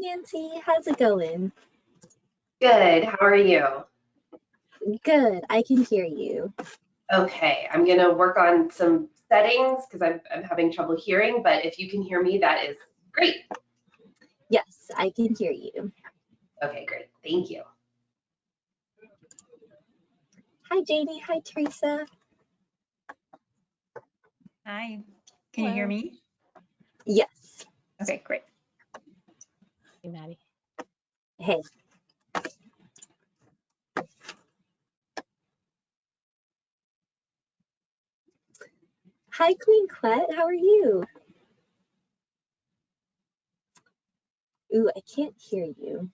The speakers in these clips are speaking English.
Nancy, how's it going? Good. How are you? Good, I can hear you. Okay, I'm gonna work on some settings because I'm having trouble hearing, but if you can hear me, that is great. Yes, I can hear you. Okay, great. Thank you. Hi, Janie. Hi, Teresa. Hi, can you hear me? Yes. Okay, great. Hey, Maddie. Hey. Hi, Queen Quet. How are you? Ooh, I can't hear you.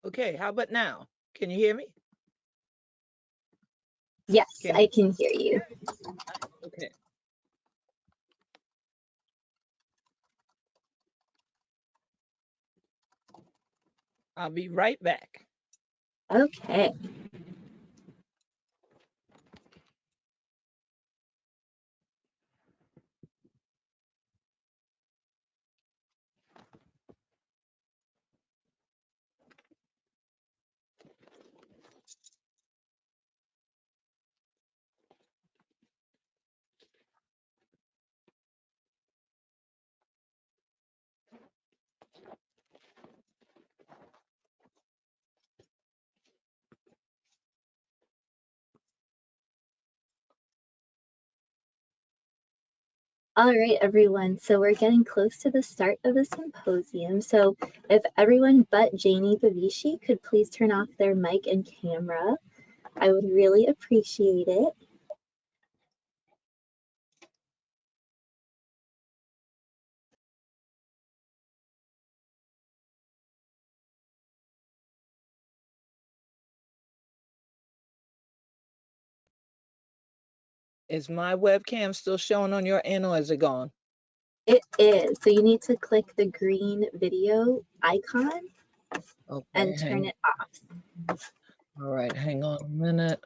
Okay, how about now? Can you hear me? Yes, I can hear you. Okay. I'll be right back. Okay. All right, everyone. So we're getting close to the start of the symposium. So if everyone but Janie Bavishi could please turn off their mic and camera, I would really appreciate it. Is my webcam still showing on your end or is it gone? It is. So you need to click the green video icon Okay, and turn it off. All right, hang on a minute.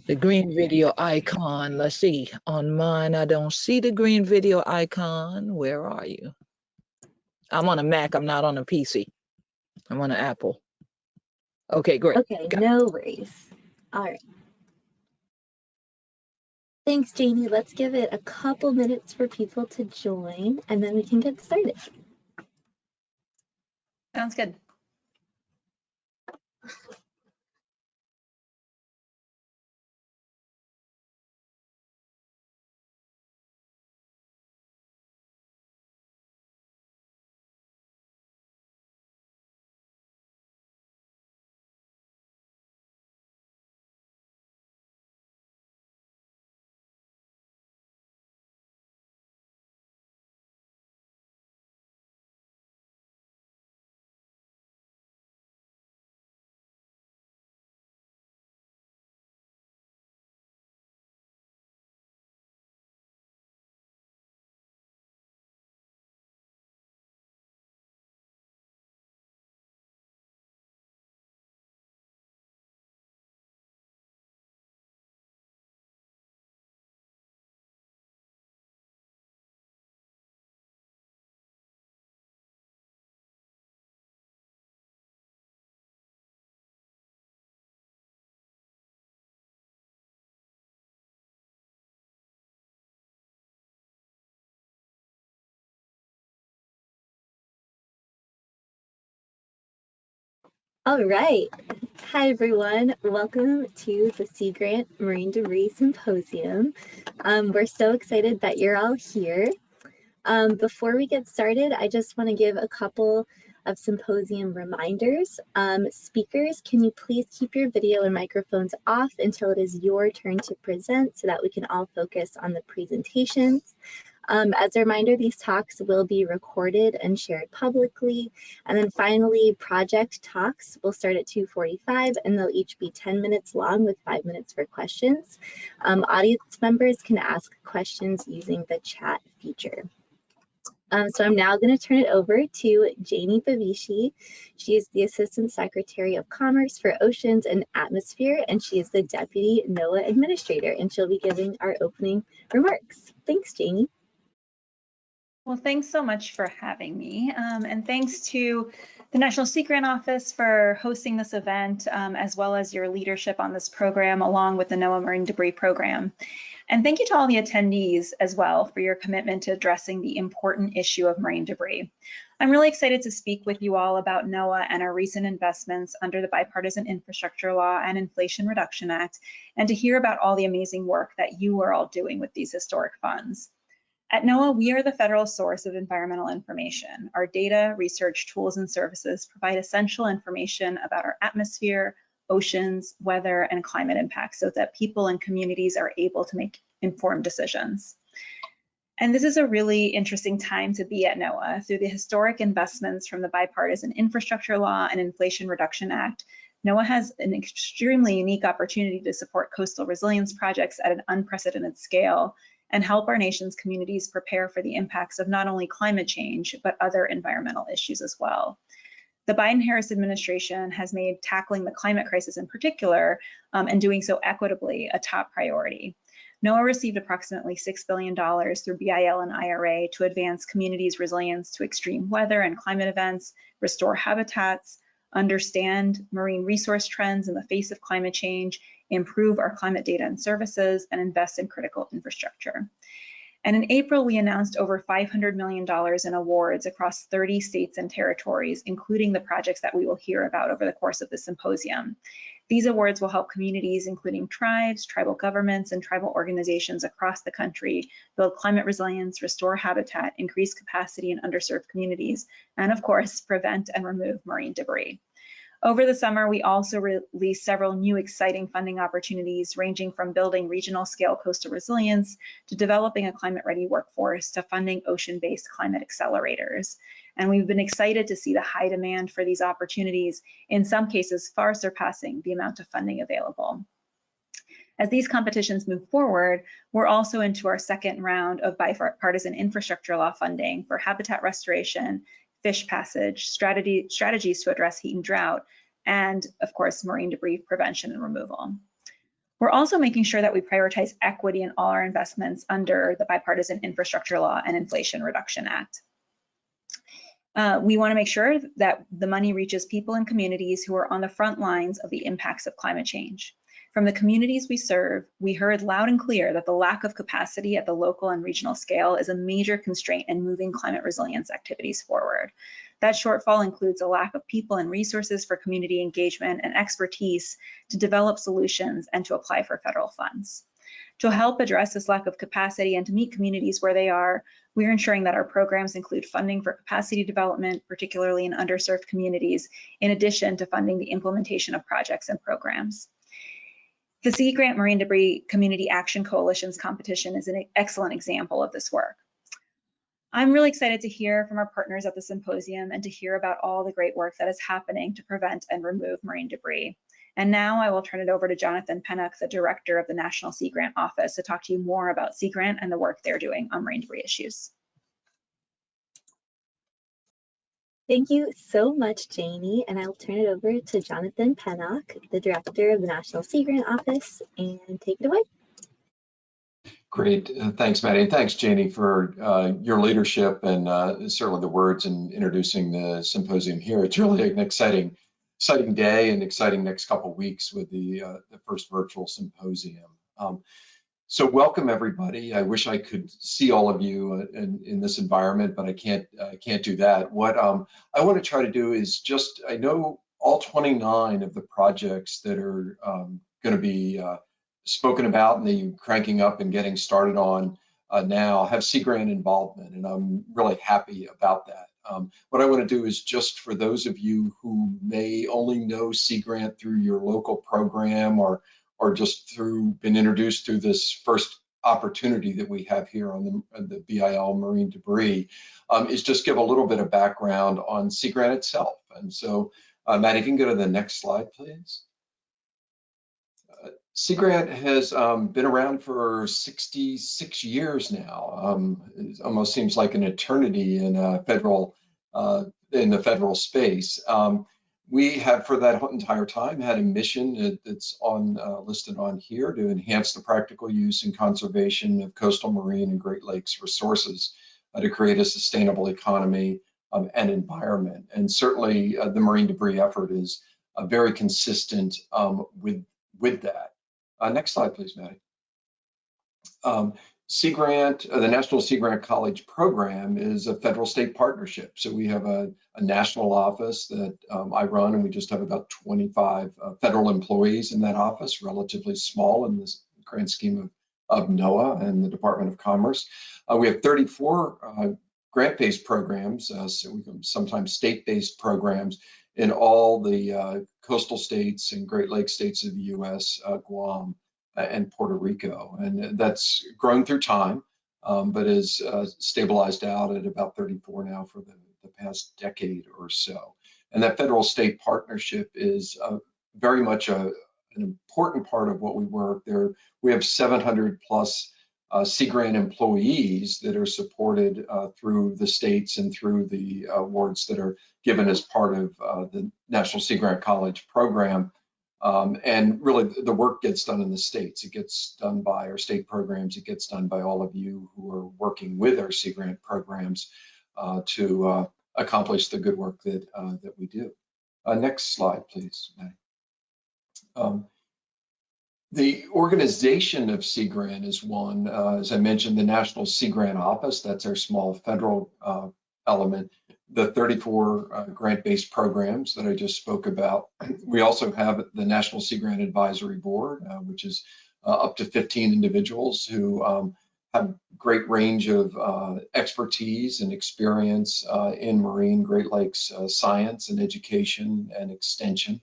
The green video icon, let's see. On mine, I don't see the green video icon. Where are you? I'm on a Mac, I'm not on a PC. I'm on an Apple. Okay, great. Okay, no worries. All right. Thanks, Janie. Let's give it a couple minutes for people to join, and then we can get started. Sounds good. All right. Hi everyone, welcome to the Sea Grant Marine Debris Symposium. We're so excited that you're all here. Before we get started, I just want to give a couple of symposium reminders. Speakers, can you please keep your video and microphones off until it is your turn to present so that we can all focus on the presentations. As a reminder, these talks will be recorded and shared publicly. And then finally, project talks will start at 2:45 and they'll each be 10 minutes long with 5 minutes for questions. Audience members can ask questions using the chat feature. So I'm now going to turn it over to Janie Bavishi. She is the Assistant Secretary of Commerce for Oceans and Atmosphere, and she is the Deputy NOAA Administrator, and she'll be giving our opening remarks. Thanks, Janie. Well, thanks so much for having me. And thanks to the National Sea Grant Office for hosting this event, as well as your leadership on this program, along with the NOAA Marine Debris Program. And thank you to all the attendees as well for your commitment to addressing the important issue of marine debris. I'm really excited to speak with you all about NOAA and our recent investments under the Bipartisan Infrastructure Law and Inflation Reduction Act, and to hear about all the amazing work that you are all doing with these historic funds. At NOAA, we are the federal source of environmental information. Our data, research, tools, and services provide essential information about our atmosphere, oceans, weather, and climate impacts so that people and communities are able to make informed decisions. And this is a really interesting time to be at NOAA. Through the historic investments from the Bipartisan Infrastructure Law and Inflation Reduction Act, NOAA has an extremely unique opportunity to support coastal resilience projects at an unprecedented scale and help our nation's communities prepare for the impacts of not only climate change, but other environmental issues as well. The Biden-Harris administration has made tackling the climate crisis in particular, and doing so equitably, a top priority. NOAA received approximately $6 billion through BIL and IRA to advance communities' resilience to extreme weather and climate events, restore habitats, understand marine resource trends in the face of climate change, improve our climate data and services, and invest in critical infrastructure. And in April, we announced over $500 million in awards across 30 states and territories, including the projects that we will hear about over the course of the symposium. These awards will help communities, including tribes, tribal governments, and tribal organizations across the country, build climate resilience, restore habitat, increase capacity in underserved communities, and of course, prevent and remove marine debris. Over the summer, we also released several new exciting funding opportunities, ranging from building regional scale coastal resilience to developing a climate-ready workforce to funding ocean-based climate accelerators. And we've been excited to see the high demand for these opportunities, in some cases far surpassing the amount of funding available. As these competitions move forward, we're also into our second round of bipartisan infrastructure law funding for habitat restoration, fish passage, strategies to address heat and drought, and of course, marine debris prevention and removal. We're also making sure that we prioritize equity in all our investments under the Bipartisan Infrastructure Law and Inflation Reduction Act. We want to make sure that the money reaches people and communities who are on the front lines of the impacts of climate change. From the communities we serve, we heard loud and clear that the lack of capacity at the local and regional scale is a major constraint in moving climate resilience activities forward. That shortfall includes a lack of people and resources for community engagement and expertise to develop solutions and to apply for federal funds. To help address this lack of capacity and to meet communities where they are, we're ensuring that our programs include funding for capacity development, particularly in underserved communities, in addition to funding the implementation of projects and programs. The Sea Grant Marine Debris Community Action Coalition's competition is an excellent example of this work. I'm really excited to hear from our partners at the symposium and to hear about all the great work that is happening to prevent and remove marine debris. And now I will turn it over to Jonathan Pennock, the Director of the National Sea Grant Office, to talk to you more about Sea Grant and the work they're doing on marine debris issues. Thank you so much, Janie, and I'll turn it over to Jonathan Pennock, the Director of the National Sea Grant Office, and take it away. Great, thanks, Maddie, and thanks, Janie, for your leadership and certainly the words in introducing the symposium here. It's really an exciting day and exciting next couple of weeks with the first virtual symposium. So welcome everybody. I wish I could see all of you in this environment, but I can't do that. What I want to try to do is just, I know all 29 of the projects that are going to be spoken about and the cranking up and getting started on now have Sea Grant involvement, and I'm really happy about that. What I want to do is, just for those of you who may only know Sea Grant through your local program or just been introduced through this first opportunity that we have here on the BIL marine debris, is just give a little bit of background on Sea Grant itself. And so, Matt, if you can go to the next slide, please. Sea Grant has been around for 66 years now. It almost seems like an eternity in the federal space. We have, for that entire time, had a mission that's listed on here to enhance the practical use and conservation of coastal marine and Great Lakes resources to create a sustainable economy and environment. And certainly the marine debris effort is very consistent with that. Next slide, please, Maddie. Sea Grant, the National Sea Grant College Program, is a federal-state partnership. So we have a national office that I run, and we just have about 25 federal employees in that office, relatively small in this grand scheme of NOAA and the Department of Commerce. We have 34 grant-based programs, so we can sometimes state-based programs in all the coastal states and Great Lakes states of the U.S., Guam, and Puerto Rico. And that's grown through time, but is stabilized out at about 34 now for the past decade or so. And that federal-state partnership is very much an important part of what we work there. We have 700 plus Sea Grant employees that are supported through the states and through the awards that are given as part of the National Sea Grant College Program. And really, the work gets done in the states. It gets done by our state programs. It gets done by all of you who are working with our Sea Grant programs to accomplish the good work that we do. Next slide, please. The organization of Sea Grant is one, as I mentioned, the National Sea Grant Office. That's our small federal element. The 34 grant-based programs that I just spoke about. We also have the National Sea Grant Advisory Board, which is up to 15 individuals who have great range of expertise and experience in marine Great Lakes science and education and extension.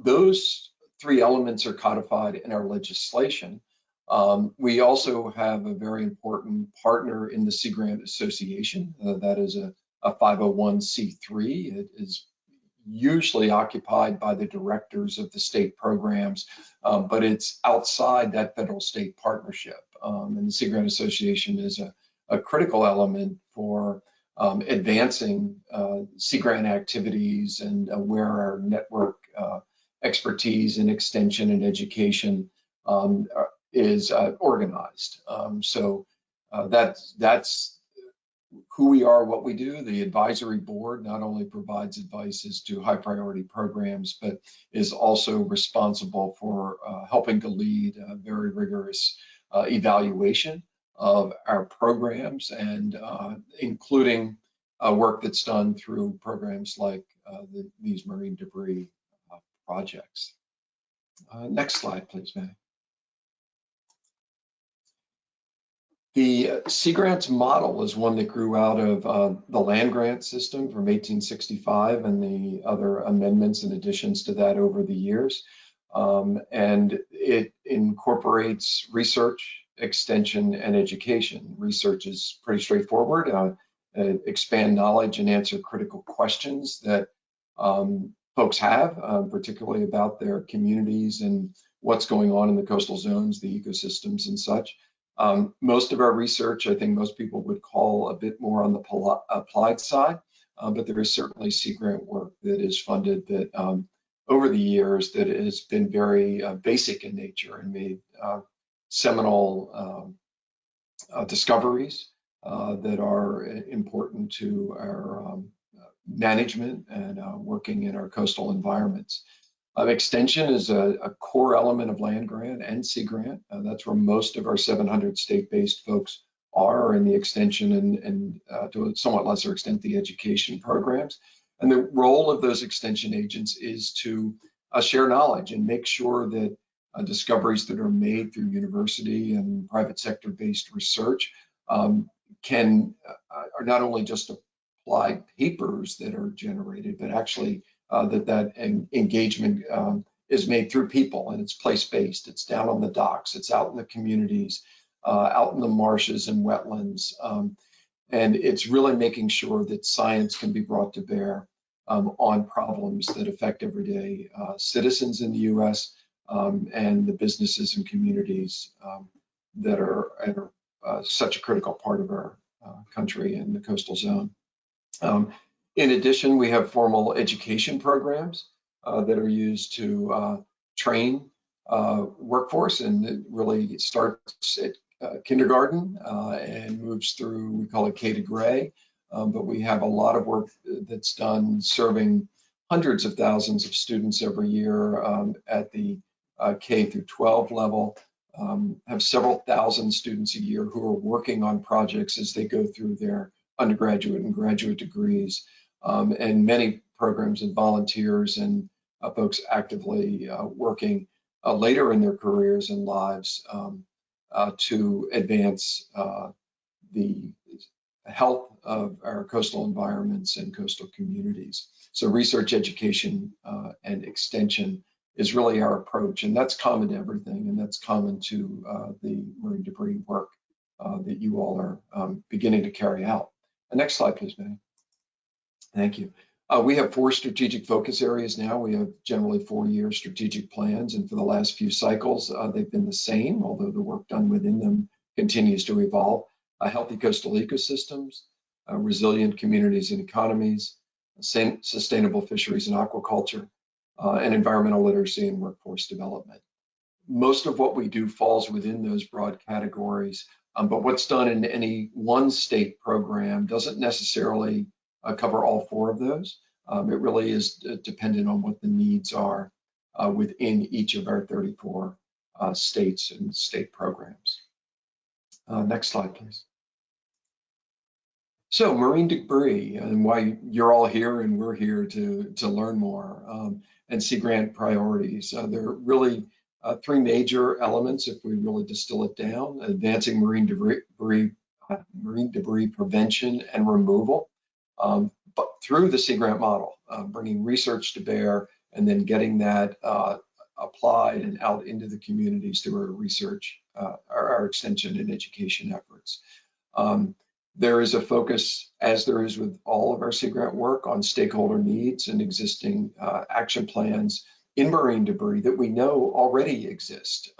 Those three elements are codified in our legislation. We also have a very important partner in the Sea Grant Association. That is a 501c3. It is usually occupied by the directors of the state programs, but it's outside that federal-state partnership. And the Sea Grant Association is a critical element for advancing Sea Grant activities and where our network expertise in extension and education is organized. So that's who we are, what we do. The advisory board not only provides advice as to high priority programs, but is also responsible for helping to lead a very rigorous evaluation of our programs, and including work that's done through programs like these marine debris projects. Next slide, please, Matt. The Sea Grants model is one that grew out of the land grant system from 1865 and the other amendments and additions to that over the years. And it incorporates research, extension, and education. Research is pretty straightforward. Expand knowledge and answer critical questions that folks have, particularly about their communities and what's going on in the coastal zones, the ecosystems and such. Most of our research, I think most people would call a bit more on the applied side, but there is certainly Sea Grant work that is funded that over the years that has been very basic in nature and made seminal discoveries that are important to our management and working in our coastal environments. Extension is a core element of land grant and Sea Grant. That's where most of our 700 state-based folks are in the extension and to a somewhat lesser extent, the education programs. And the role of those extension agents is to share knowledge and make sure that discoveries that are made through university and private sector-based research are not only just applied papers that are generated, but actually that engagement is made through people, and it's place-based. It's down on the docks, it's out in the communities, out in the marshes and wetlands, and it's really making sure that science can be brought to bear on problems that affect everyday citizens in the U.S. And the businesses and communities that are such a critical part of our country and the coastal zone. In addition, we have formal education programs that are used to train workforce, and it really starts at kindergarten and moves through, we call it K to Gray, but we have a lot of work that's done serving hundreds of thousands of students every year at the K through 12 level. Have several thousand students a year who are working on projects as they go through their undergraduate and graduate degrees, and many programs and volunteers and folks actively working later in their careers and lives to advance the health of our coastal environments and coastal communities. So research, education, and extension is really our approach, and that's common to everything, and that's common to the marine debris work that you all are beginning to carry out. Next slide, please, Manny. Thank you. We have 4 strategic focus areas now. We have generally 4-year strategic plans, and for the last few cycles, they've been the same, although the work done within them continues to evolve. Healthy coastal ecosystems, resilient communities and economies, sustainable fisheries and aquaculture, and environmental literacy and workforce development. Most of what we do falls within those broad categories, but what's done in any one state program doesn't necessarily cover all 4 of those. It really is dependent on what the needs are within each of our 34 states and state programs. Next slide, please. So marine debris and why you're all here and we're here to learn more, and Sea Grant priorities. There are really 3 major elements if we really distill it down: advancing marine debris prevention and removal, but through the Sea Grant model, bringing research to bear and then getting that applied and out into the communities through our research, our extension and education efforts. There is a focus, as there is with all of our Sea Grant work, on stakeholder needs and existing action plans in marine debris that we know already exist.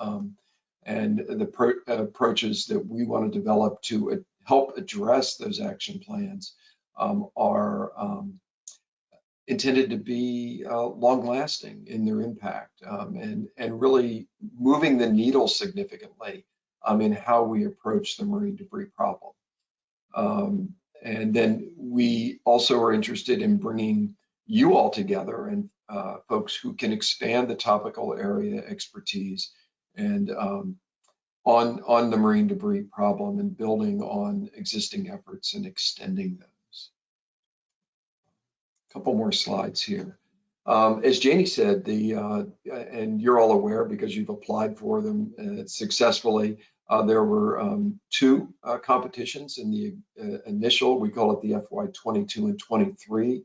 And the approaches that we want to develop to help address those action plans are intended to be long-lasting in their impact, and really moving the needle significantly in how we approach the marine debris problem. And then we also are interested in bringing you all together and folks who can expand the topical area expertise and on the marine debris problem and building on existing efforts and extending those. A couple more slides here. As Janie said, and you're all aware because you've applied for them successfully, there were 2 competitions in the initial, we call it the FY 22 and 23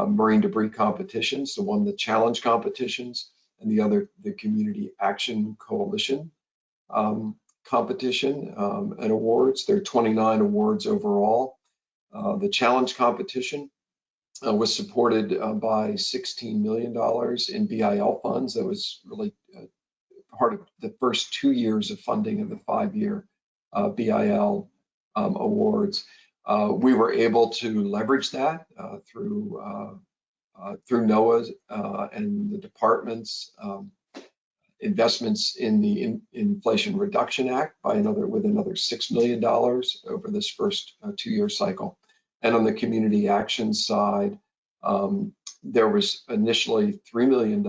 marine debris competitions. So one, the challenge competitions, and the other, the Community Action Coalition competition and awards. There are 29 awards overall. The challenge competition was supported by $16 million in BIL funds. That was really part of the first 2 years of funding of the 5-year BIL awards. We were able to leverage that through NOAA and the department's investments in the Inflation Reduction Act with another $6 million over this first 2-year cycle. And on the community action side, there was initially $3 million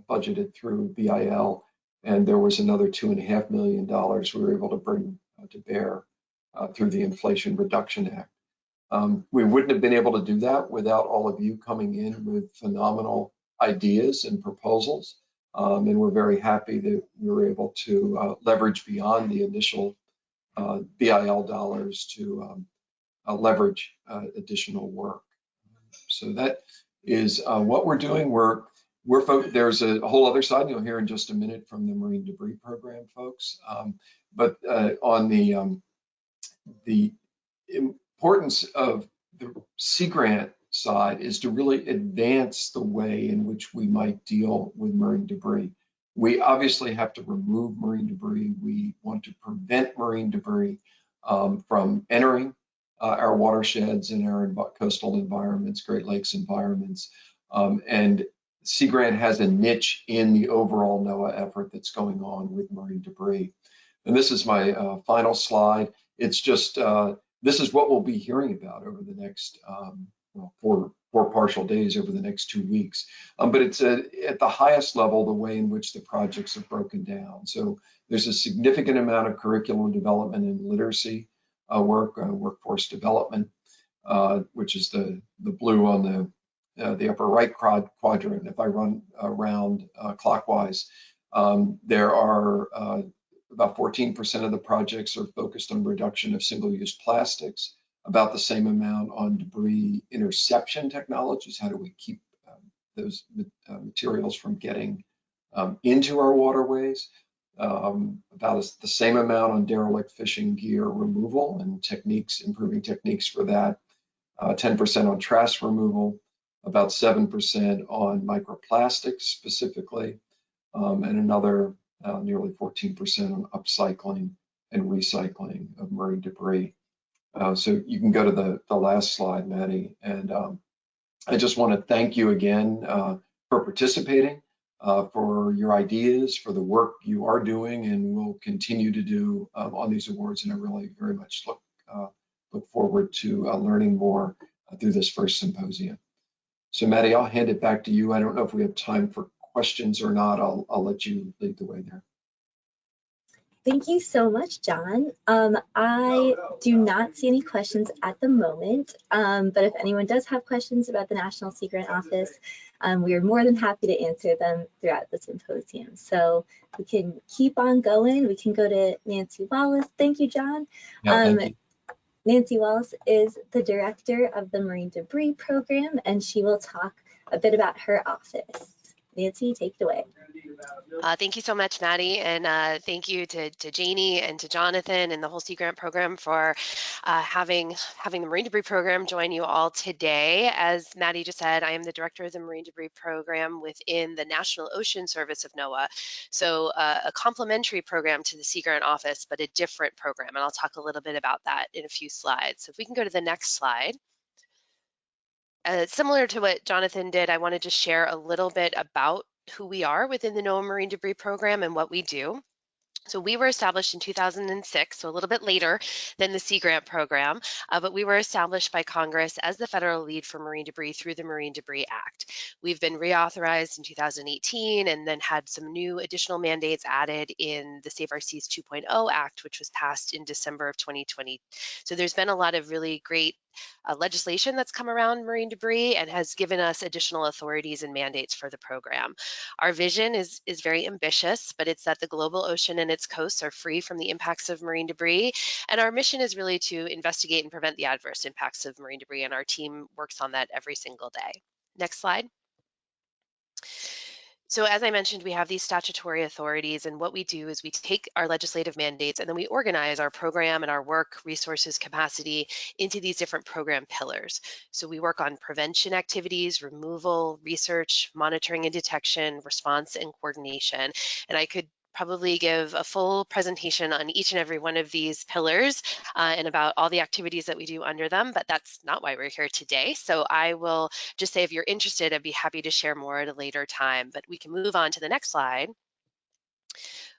budgeted through BIL, and there was another $2.5 million we were able to bring to bear through the Inflation Reduction Act. We wouldn't have been able to do that without all of you coming in with phenomenal ideas and proposals. And we're very happy that we were able to leverage beyond the initial BIL dollars to leverage additional work. So that is what we're doing. There's a whole other side you'll hear in just a minute from the Marine Debris Program folks. But on the importance of the Sea Grant side is to really advance the way in which we might deal with marine debris. We obviously have to remove marine debris. We want to prevent marine debris from entering our watersheds and our coastal environments, Great Lakes environments. And Sea Grant has a niche in the overall NOAA effort that's going on with marine debris. And this is my final slide. It's just, this is what we'll be hearing about over the next four partial days over the next 2 weeks. But it's at the highest level, the way in which the projects are broken down. So there's a significant amount of curriculum development and literacy work, workforce development, which is the blue on the upper right quadrant. If I run around clockwise, there are about 14% of the projects are focused on reduction of single-use plastics, about the same amount on debris interception technologies. How do we keep those materials from getting into our waterways? About the same amount on derelict fishing gear removal and techniques, improving techniques for that. 10% on trash removal, about 7% on microplastics specifically, and another nearly 14% on upcycling and recycling of marine debris. So you can go to the last slide, Maddie. And I just want to thank you again for participating, for your ideas, for the work you are doing and will continue to do on these awards. And I really very much look forward to learning more through this first symposium. So Maddie, I'll hand it back to you. I don't know if we have time for questions or not. I'll let you lead the way there. Thank you so much, John. I do not see any questions at the moment, but if anyone does have questions about the National Sea Grant Office, we are more than happy to answer them throughout the symposium. So we can keep on going. We can go to Nancy Wallace. Thank you, John. Yeah, thank you. Nancy Wallace is the director of the Marine Debris Program, and she will talk a bit about her office. Nancy, take it away. Thank you so much, Maddie, and thank you to Janie and to Jonathan and the whole Sea Grant program for having the Marine Debris Program join you all today. As Maddie just said, I am the director of the Marine Debris Program within the National Ocean Service of NOAA. So a complementary program to the Sea Grant Office, but a different program, and I'll talk a little bit about that in a few slides. So if we can go to the next slide. Similar to what Jonathan did, I want to just share a little bit about who we are within the NOAA Marine Debris Program and what we do. So we were established in 2006, so a little bit later than the Sea Grant program, but we were established by Congress as the federal lead for marine debris through the Marine Debris Act. We've been reauthorized in 2018 and then had some new additional mandates added in the Save Our Seas 2.0 Act, which was passed in December of 2020. So there's been a lot of really great legislation that's come around marine debris and has given us additional authorities and mandates for the program. Our vision is very ambitious, but it's that the global ocean and its coasts are free from the impacts of marine debris. And our mission is really to investigate and prevent the adverse impacts of marine debris. And our team works on that every single day. Next slide. So as I mentioned, we have these statutory authorities, and what we do is we take our legislative mandates and then we organize our program and our work, resources, capacity into these different program pillars. So we work on prevention activities, removal, research, monitoring and detection, response and coordination. And I could probably give a full presentation on each and every one of these pillars and about all the activities that we do under them, but that's not why we're here today. So I will just say if you're interested, I'd be happy to share more at a later time, but we can move on to the next slide,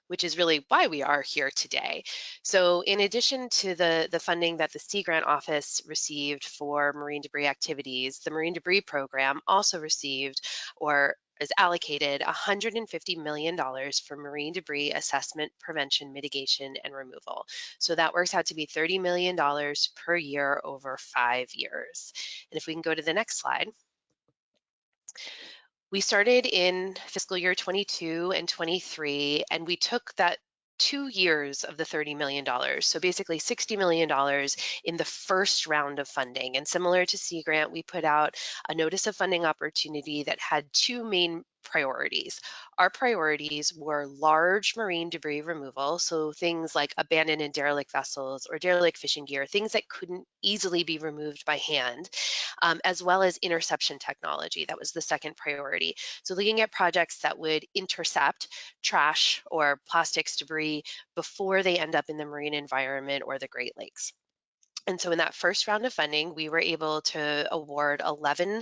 which is really why we are here today. So in addition to the funding that the Sea Grant Office received for marine debris activities, the Marine Debris Program also received or is allocated $150 million for marine debris assessment, prevention, mitigation, and removal. So that works out to be $30 million per year over 5 years. And if we can go to the next slide. We started in fiscal year 22 and 23, and we took that 2 years of the $30 million. So basically $60 million in the first round of funding. And similar to Sea Grant, we put out a notice of funding opportunity that had two main priorities. Our priorities were large marine debris removal, so things like abandoned and derelict vessels or derelict fishing gear, things that couldn't easily be removed by hand, as well as interception technology. That was the second priority. So looking at projects that would intercept trash or plastics debris before they end up in the marine environment or the Great Lakes. And so in that first round of funding, we were able to award 11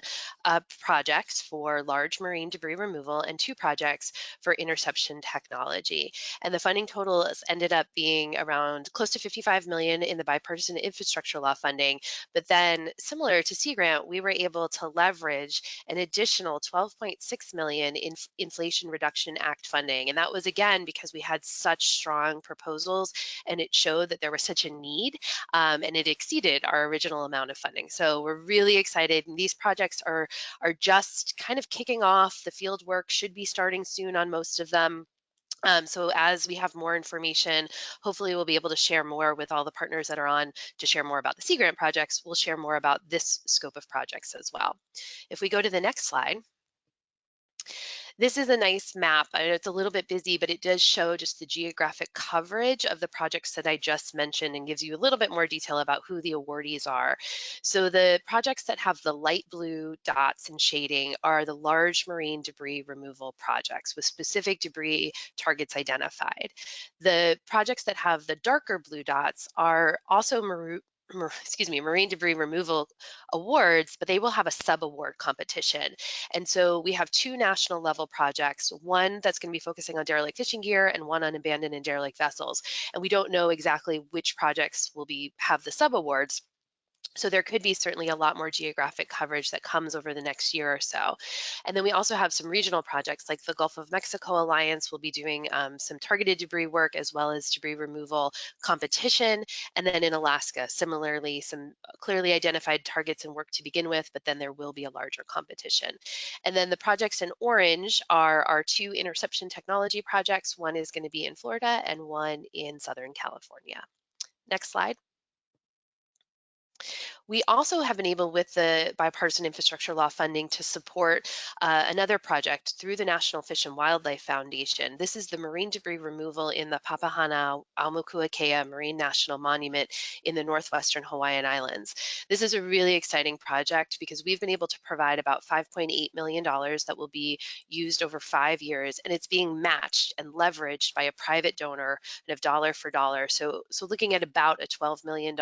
projects for large marine debris removal and 2 projects for interception technology. And the funding totals ended up being around close to $55 million in the bipartisan infrastructure law funding. But then similar to Sea Grant, we were able to leverage an additional $12.6 million in Inflation Reduction Act funding. And that was again because we had such strong proposals and it showed that there was such a need, and it exceeded our original amount of funding. So we're really excited. And these projects are just kind of kicking off. The field work should be starting soon on most of them. So as we have more information, hopefully we'll be able to share more with all the partners that are on to share more about the Sea Grant projects. We'll share more about this scope of projects as well. If we go to the next slide. This is a nice map. I know it's a little bit busy, but it does show just the geographic coverage of the projects that I just mentioned and gives you a little bit more detail about who the awardees are. So the projects that have the light blue dots and shading are the large marine debris removal projects with specific debris targets identified. The projects that have the darker blue dots are also marine debris removal awards, but they will have a sub-award competition. And so we have 2 national level projects, one that's going to be focusing on derelict fishing gear and one on abandoned and derelict vessels. And we don't know exactly which projects will have the sub-awards. So there could be certainly a lot more geographic coverage that comes over the next year or so. And then we also have some regional projects like the Gulf of Mexico Alliance will be doing some targeted debris work as well as debris removal competition. And then in Alaska, similarly, some clearly identified targets and work to begin with, but then there will be a larger competition. And then the projects in orange are our 2 interception technology projects. One is going to be in Florida and one in Southern California. Next slide. We also have been able, with the bipartisan infrastructure law funding, to support another project through the National Fish and Wildlife Foundation. This is the marine debris removal in the Papahana-Aumakuakea Marine National Monument in the northwestern Hawaiian Islands. This is a really exciting project because we've been able to provide about $5.8 million that will be used over 5 years, and it's being matched and leveraged by a private donor of dollar for dollar. So looking at about a $12 million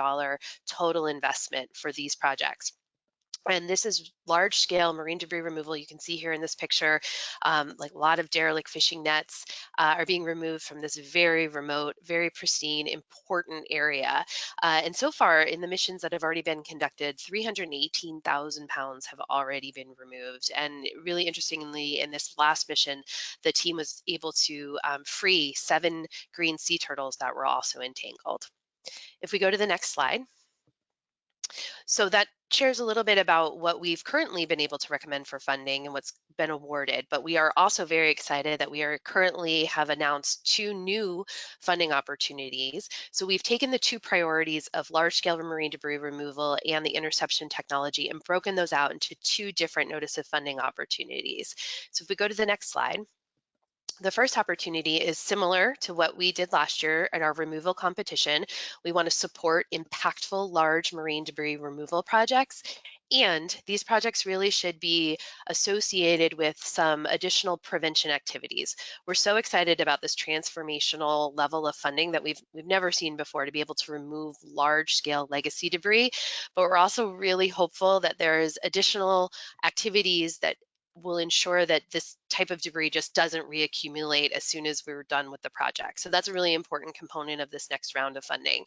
total investment for these projects. And this is large scale marine debris removal. You can see here in this picture, like a lot of derelict fishing nets are being removed from this very remote, very pristine, important area. And so far in the missions that have already been conducted, 318,000 pounds have already been removed. And really interestingly, in this last mission, the team was able to free 7 green sea turtles that were also entangled. If we go to the next slide. So that shares a little bit about what we've currently been able to recommend for funding and what's been awarded, but we are also very excited that we are currently have announced 2 new funding opportunities. So we've taken the 2 priorities of large scale marine debris removal and the interception technology and broken those out into 2 different notice of funding opportunities. So if we go to the next slide. The first opportunity is similar to what we did last year at our removal competition. We want to support impactful large marine debris removal projects. And these projects really should be associated with some additional prevention activities. We're so excited about this transformational level of funding that we've never seen before to be able to remove large scale legacy debris. But we're also really hopeful that there's additional activities that will ensure that this type of debris just doesn't reaccumulate as soon as we're done with the project. So that's a really important component of this next round of funding.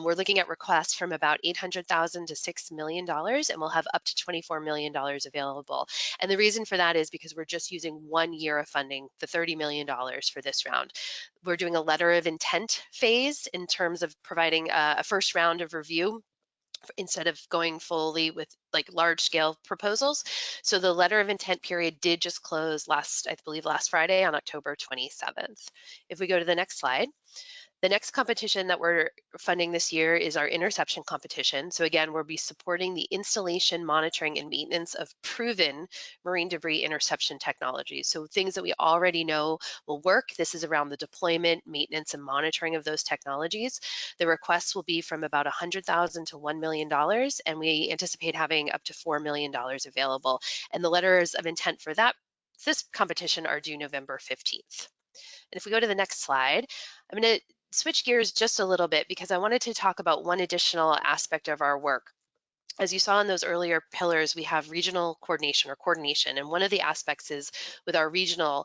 We're looking at requests from about $800,000 to $6 million, and we'll have up to $24 million available. And the reason for that is because we're just using 1 year of funding, the $30 million for this round. We're doing a letter of intent phase in terms of providing a first round of review instead of going fully with like large scale proposals. So the letter of intent period did just close I believe last Friday on October 27th. If we go to the next slide. The next competition that we're funding this year is our interception competition. So again, we'll be supporting the installation, monitoring, and maintenance of proven marine debris interception technologies. So things that we already know will work. This is around the deployment, maintenance, and monitoring of those technologies. The requests will be from about $100,000 to $1 million, and we anticipate having up to $4 million available. And the letters of intent for this competition are due November 15th. And if we go to the next slide, I'm going to switch gears just a little bit because I wanted to talk about one additional aspect of our work. As you saw in those earlier pillars, we have regional coordination. And one of the aspects is with our regional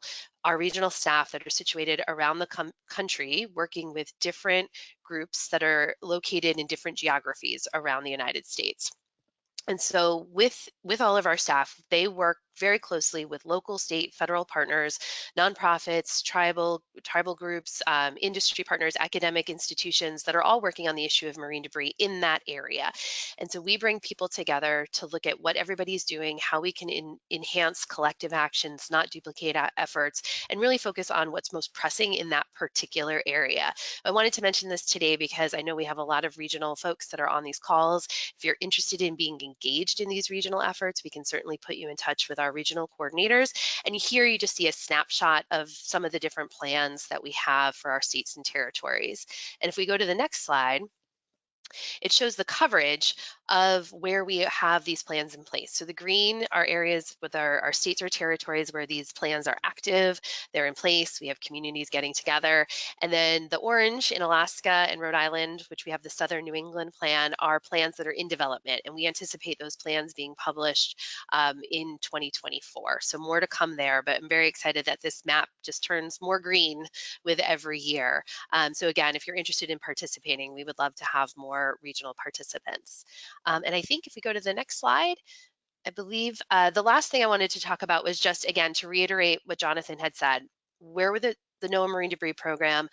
staff that are situated around the country, working with different groups that are located in different geographies around the United States. And so with all of our staff, they work very closely with local, state, federal partners, nonprofits, tribal groups, industry partners, academic institutions that are all working on the issue of marine debris in that area. And so we bring people together to look at what everybody's doing, how we can enhance collective actions, not duplicate efforts, and really focus on what's most pressing in that particular area. I wanted to mention this today because I know we have a lot of regional folks that are on these calls. If you're interested in being engaged in these regional efforts, we can certainly put you in touch with our regional coordinators. And here you just see a snapshot of some of the different plans that we have for our states and territories. And if we go to the next slide, it shows the coverage of where we have these plans in place. So the green are areas with our states or territories where these plans are active, they're in place, we have communities getting together. And then the orange in Alaska and Rhode Island, which we have the Southern New England plan, are plans that are in development. And we anticipate those plans being published in 2024. So more to come there, but I'm very excited that this map just turns more green with every year. So again, if you're interested in participating, we would love to have more regional participants. And I think if we go to the next slide, I believe the last thing I wanted to talk about was just, again, to reiterate what Jonathan had said. Where were the NOAA Marine Debris Program,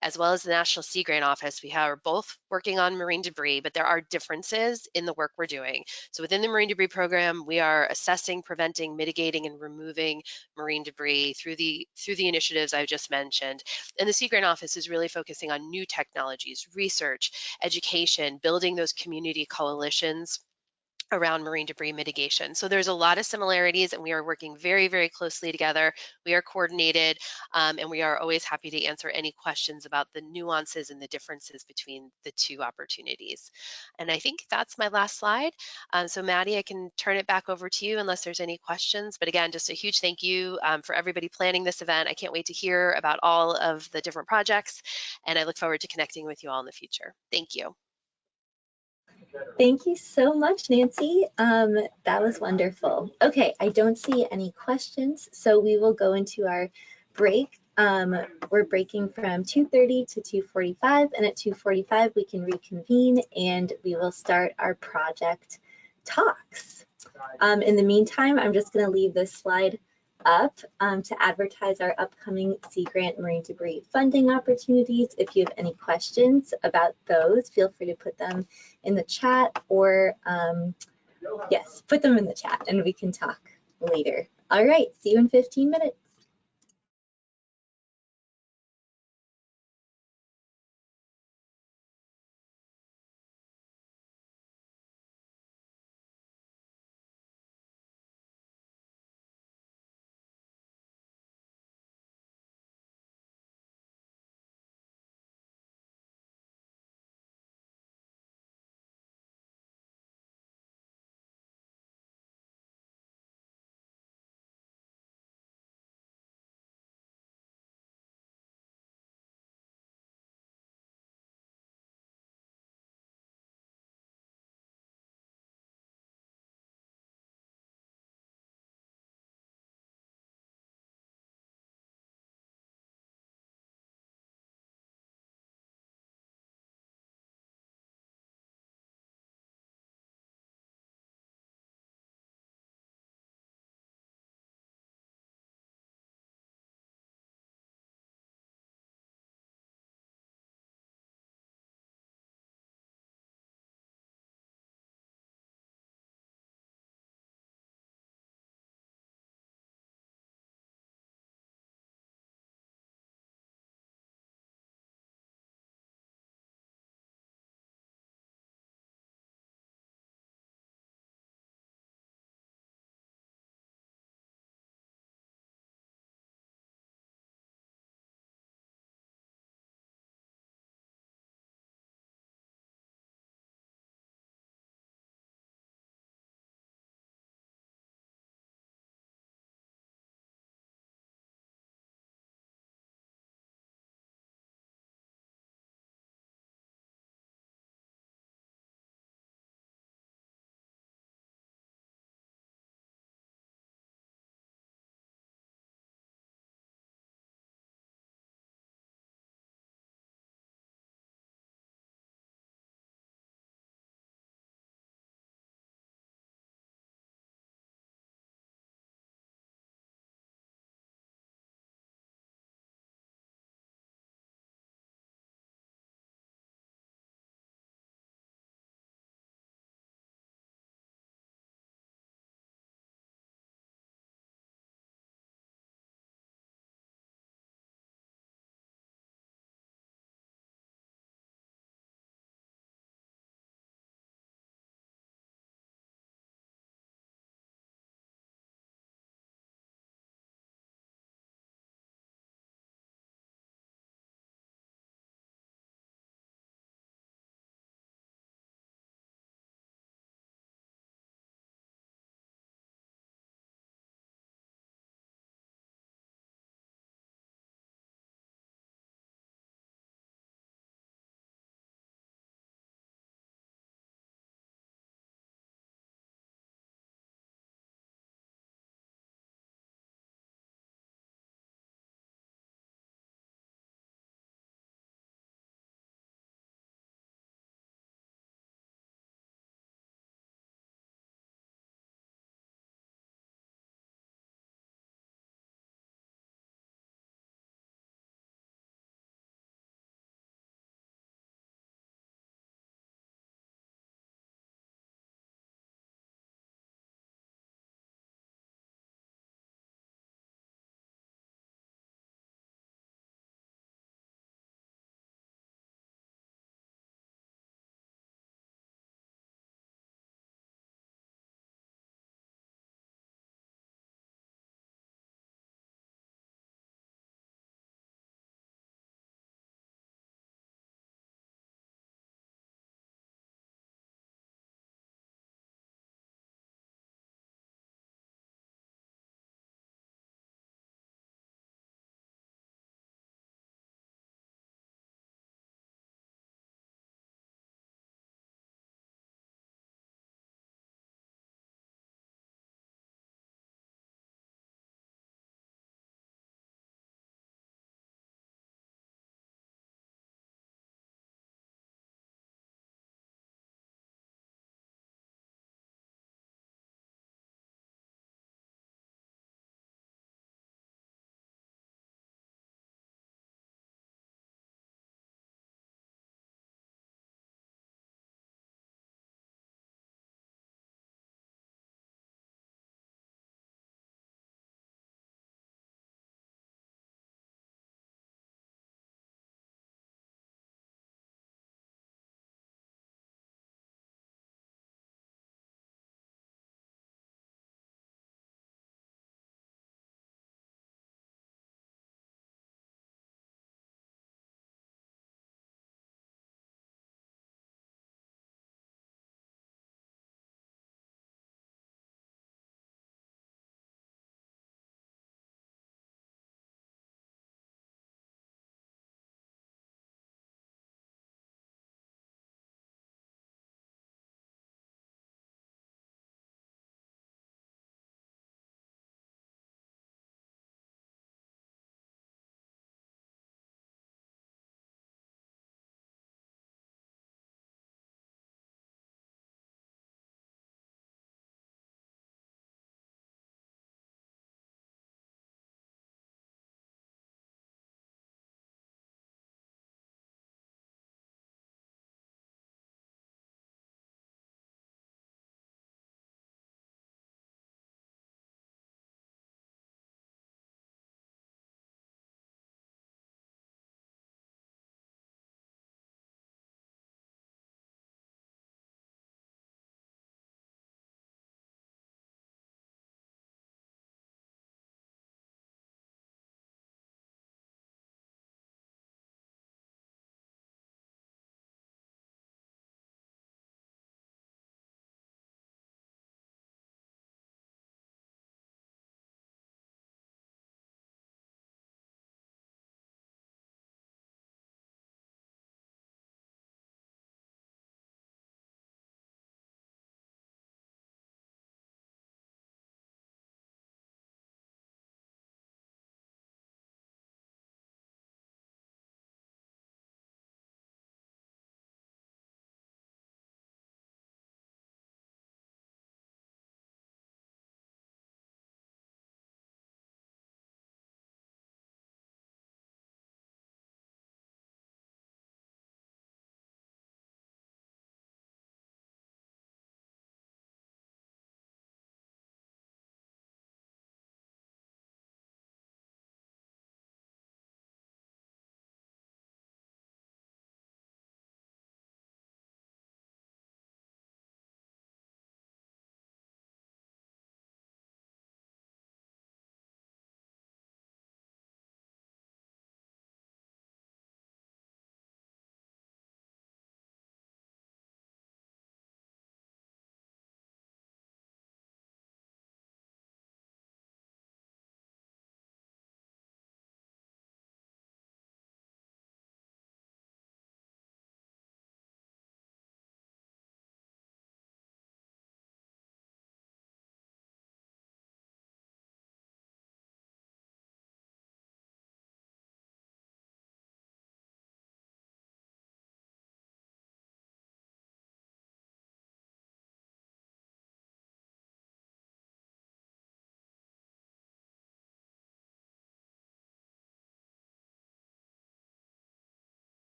as well as the National Sea Grant Office, we are both working on marine debris, but there are differences in the work we're doing. So within the Marine Debris Program, we are assessing, preventing, mitigating, and removing marine debris through the initiatives I just mentioned. And the Sea Grant Office is really focusing on new technologies, research, education, building those community coalitions around marine debris mitigation. So there's a lot of similarities, and we are working very, very closely together. We are coordinated, and we are always happy to answer any questions about the nuances and the differences between the two opportunities. And I think that's my last slide. So Maddie, I can turn it back over to you unless there's any questions. But again, just a huge thank you for everybody planning this event. I can't wait to hear about all of the different projects, and I look forward to connecting with you all in the future. Thank you. Thank you so much, Nancy. That was wonderful. Okay, I don't see any questions, so we will go into our break. We're breaking from 2:30 to 2:45, and at 2:45 we can reconvene and we will start our project talks. In the meantime, I'm just going to leave this slide up to advertise our upcoming Sea Grant Marine Debris funding opportunities. If you have any questions about those, feel free to put them in the chat, or yes, put them in the chat and we can talk later. All right, see you in 15 minutes.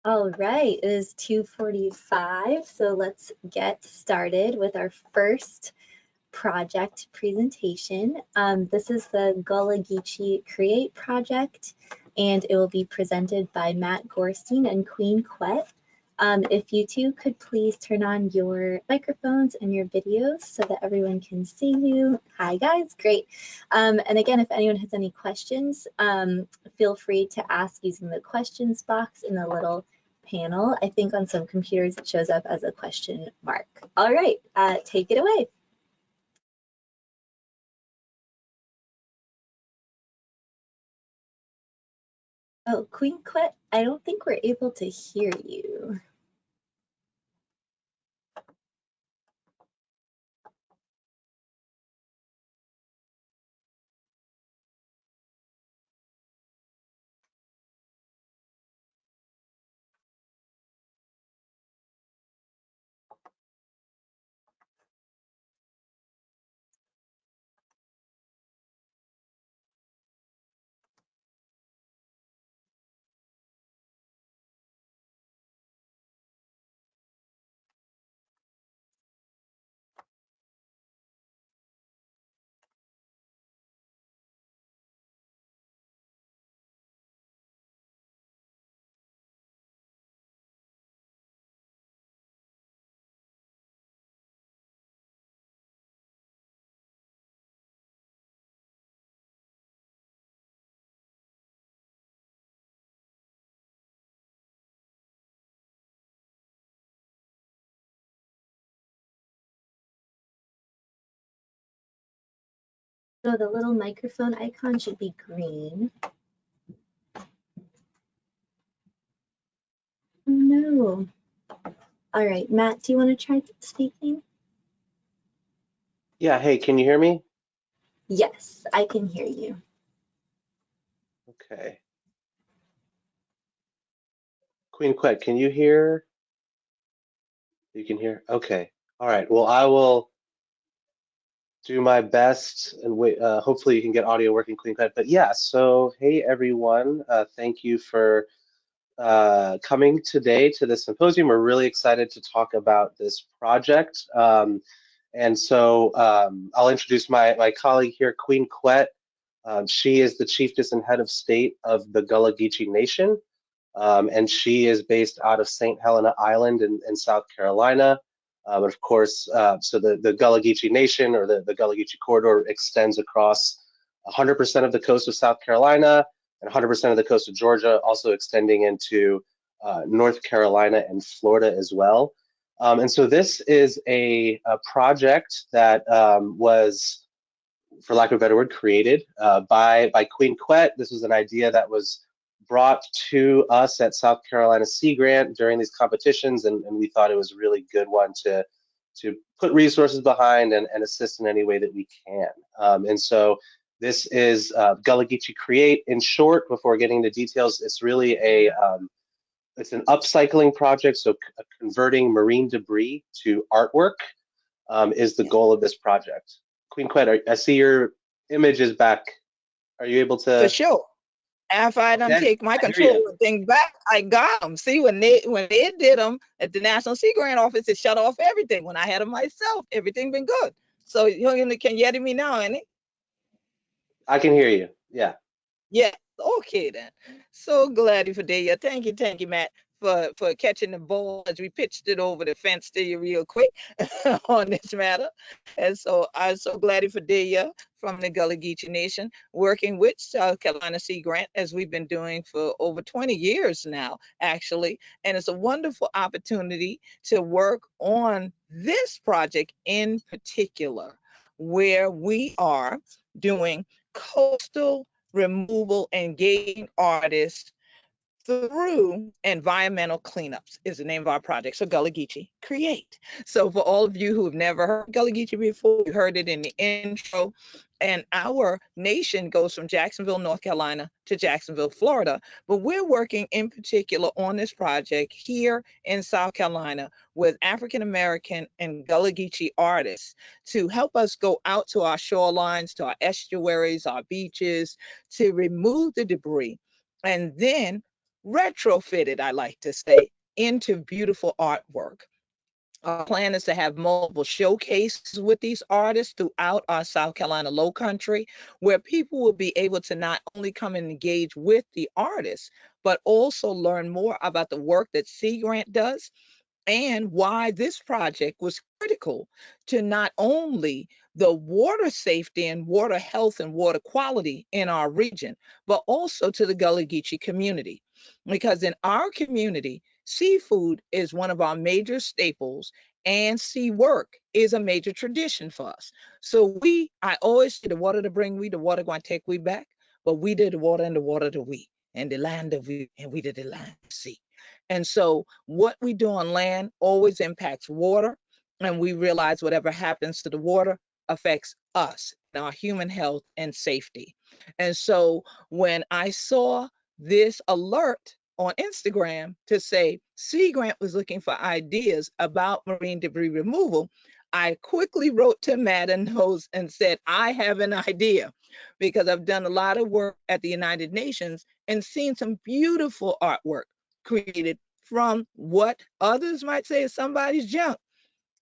All right, it is 2:45, so let's get started with our first project presentation. This is the Gullah Geechee Create project, and it will be presented by Matt Gorstein and Queen Quet. If you two could please turn on your microphones and your videos so that everyone can see you. Hi guys, great. And again, if anyone has any questions, feel free to ask using the questions box in the little panel. I think on some computers it shows up as a question mark. All right, take it away. Oh, Queen Quet, I don't think we're able to hear you. So the little microphone icon should be green. Oh no. All right, Matt, do you want to try speaking? Yeah, hey, can you hear me? Yes, I can hear you. Okay. Queen Quet, can you hear? You can hear? Okay. All right. Well, I will do my best and wait. Hopefully you can get audio working, Queen Quet. But yeah, so hey everyone. Thank you for coming today to the symposium. We're really excited to talk about this project. I'll introduce my colleague here, Queen Quet. She is the Chiefess and Head of State of the Gullah Geechee Nation. And she is based out of St. Helena Island in South Carolina. Of course, so the Gullah Geechee Nation, or the Gullah Geechee Corridor, extends across 100% of the coast of South Carolina and 100% of the coast of Georgia, also extending into North Carolina and Florida as well. And so this is a project that was, for lack of a better word, created by Queen Quet. This was an idea that was brought to us at South Carolina Sea Grant during these competitions, and we thought it was a really good one to put resources behind and assist in any way that we can. And so this is Gullah Geechee Create. In short, before getting into details, it's really it's an upcycling project, so converting marine debris to artwork is the goal of this project. Queen Quet, I see your image is back. Are you able For to? sure. After I done Okay, take my I hear you. control thing back, I got them. See, when they did them at the National Sea Grant Office, it shut off everything. When I had them myself, everything been good. So you can you hear me now, ain't it? I can hear you. Yeah. Yeah. Okay then. So glad for Deya. Thank you, Matt, for catching the ball as we pitched it over the fence to you real quick on this matter. And so I'm so glad for Deya from the Gullah Geechee Nation, working with South Carolina Sea Grant as we've been doing for over 20 years now, actually. And it's a wonderful opportunity to work on this project in particular, where we are doing coastal removal, engaging artists through environmental cleanups is the name of our project. So Gullah Geechee Create. So for all of you who have never heard Gullah Geechee before, you heard it in the intro. And our nation goes from Jacksonville, North Carolina to Jacksonville, Florida. But we're working in particular on this project here in South Carolina with African American and Gullah Geechee artists to help us go out to our shorelines, to our estuaries, our beaches, to remove the debris. And then retrofitted, I like to say, into beautiful artwork. Our plan is to have multiple showcases with these artists throughout our South Carolina Low Country, where people will be able to not only come and engage with the artists, but also learn more about the work that Sea Grant does and why this project was critical to not only the water safety and water health and water quality in our region, but also to the Gullah Geechee community. Because in our community, seafood is one of our major staples, and sea work is a major tradition for us. So I always say the water to bring we, the water going to take we back, but we did the water and the water to we, and the land of we, and we did the land to sea. And so what we do on land always impacts water. And we realize whatever happens to the water affects us and our human health and safety. And so when I saw this alert on Instagram to say Sea Grant was looking for ideas about marine debris removal, I quickly wrote to Matt and Rose and said, I have an idea, because I've done a lot of work at the United Nations and seen some beautiful artwork created from what others might say is somebody's junk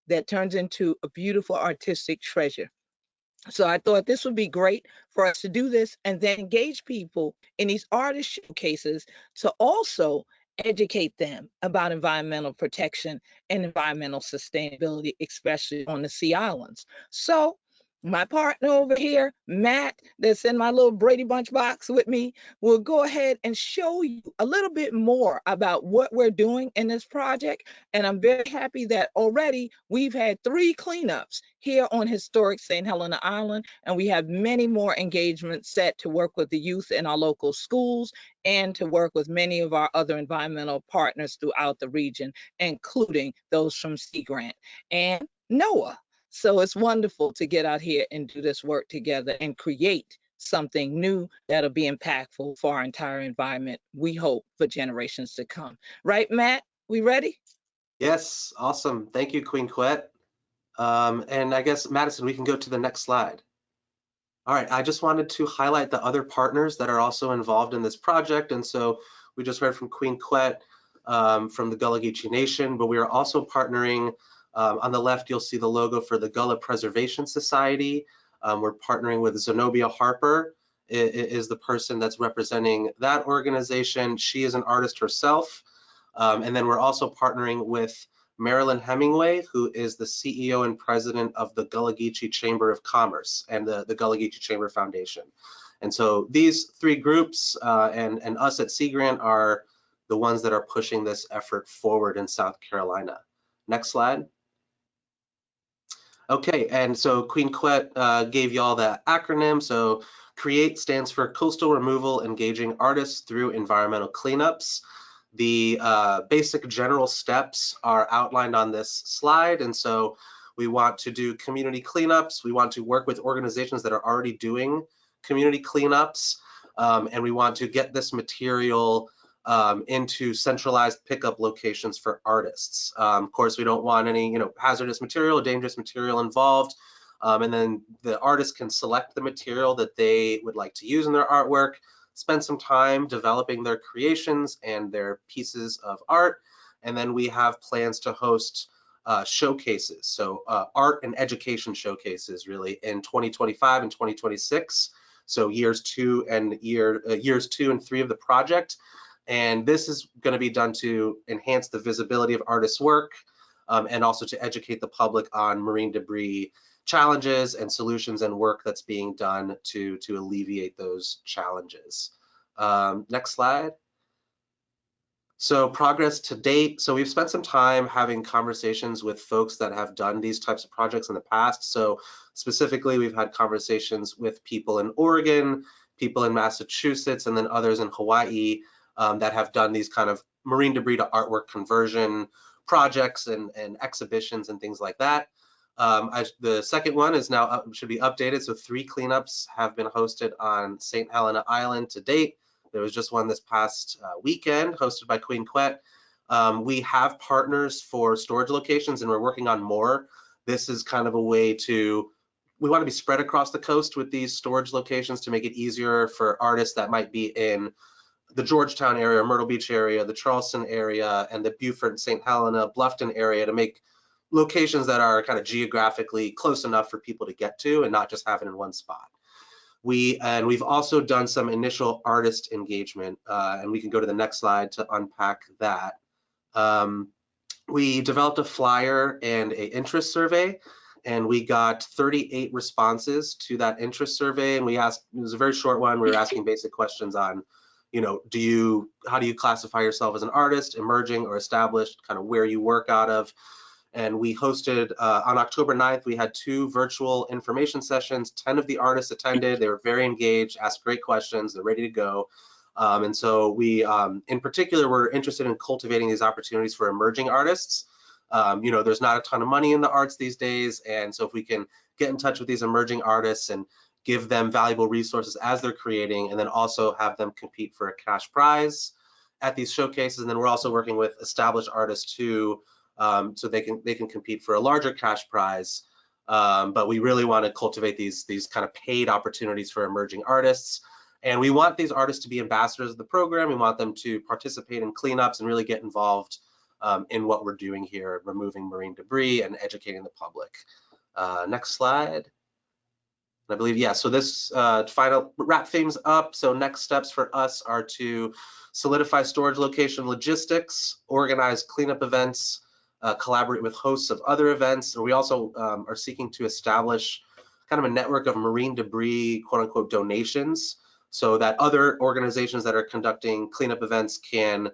that turns into a beautiful artistic treasure. So I thought this would be great for us to do this and then engage people in these artist showcases to also educate them about environmental protection and environmental sustainability, especially on the Sea Islands. So my partner over here, Matt, that's in my little Brady Bunch box with me, will go ahead and show you a little bit more about what we're doing in this project. And I'm very happy that already we've had 3 cleanups here on historic St. Helena Island, and we have many more engagements set to work with the youth in our local schools and to work with many of our other environmental partners throughout the region, including those from Sea Grant and NOAA. So it's wonderful to get out here and do this work together and create something new that'll be impactful for our entire environment, we hope, for generations to come. Right, Matt? We ready? Yes, awesome. Thank you, Queen Quet. And I guess, Madison, we can go to the next slide. All right, I just wanted to highlight the other partners that are also involved in this project. And so we just heard from Queen Quet from the Gullah Geechee Nation, but we are also partnering. On the left, you'll see the logo for the Gullah Preservation Society. We're partnering with Zenobia Harper, is the person that's representing that organization. She is an artist herself. And then we're also partnering with Marilyn Hemingway, who is the CEO and president of the Gullah Geechee Chamber of Commerce and the Gullah Geechee Chamber Foundation. And so these 3 groups and us at Sea Grant are the ones that are pushing this effort forward in South Carolina. Next slide. Okay, and so Queen Quet gave y'all the acronym. So CREATE stands for Coastal Removal Engaging Artists Through Environmental Cleanups. The basic general steps are outlined on this slide. And so we want to do community cleanups. We want to work with organizations that are already doing community cleanups. And we want to get this material into centralized pickup locations for artists. Of course, we don't want any hazardous material, dangerous material involved. And then the artists can select the material that they would like to use in their artwork, spend some time developing their creations and their pieces of art. And then we have plans to host showcases, so art and education showcases really in 2025 and 2026. So years 2 and 3 of the project. And this is going to be done to enhance the visibility of artists' work and also to educate the public on marine debris challenges and solutions and work that's being done to alleviate those challenges. Next slide. So progress to date. So we've spent some time having conversations with folks that have done these types of projects in the past. So specifically, we've had conversations with people in Oregon, people in Massachusetts, and then others in Hawaii that have done these kind of marine debris to artwork conversion projects and exhibitions and things like that. The second one is now should be updated. So 3 cleanups have been hosted on St. Helena Island to date. There was just one this past weekend hosted by Queen Quet. We have partners for storage locations and we're working on more. This is kind of a way we want to be spread across the coast with these storage locations to make it easier for artists that might be in the Georgetown area, Myrtle Beach area, the Charleston area, and the Beaufort, St. Helena, Bluffton area to make locations that are kind of geographically close enough for people to get to and not just have it in one spot. We've also done some initial artist engagement, and we can go to the next slide to unpack that. We developed a flyer and an interest survey, and we got 38 responses to that interest survey. And we asked, it was a very short one. We were asking basic questions on, you know, how do you classify yourself as an artist, emerging or established, kind of where you work out of. And we hosted, on October 9th, we had 2 virtual information sessions. 10 of the artists attended. They were very engaged, asked great questions. They're ready to go. And so we, in particular, were interested in cultivating these opportunities for emerging artists. You know, there's not a ton of money in the arts these days. And so if we can get in touch with these emerging artists and give them valuable resources as they're creating, and then also have them compete for a cash prize at these showcases. And then we're also working with established artists too, so they can compete for a larger cash prize. But we really want to cultivate these kind of paid opportunities for emerging artists. And we want these artists to be ambassadors of the program. We want them to participate in cleanups and really get involved in what we're doing here, removing marine debris and educating the public. Next slide. I believe, yeah, so this final wrap things up. So next steps for us are to solidify storage location logistics, organize cleanup events, collaborate with hosts of other events. And we also are seeking to establish kind of a network of marine debris, quote unquote, donations, so that other organizations that are conducting cleanup events can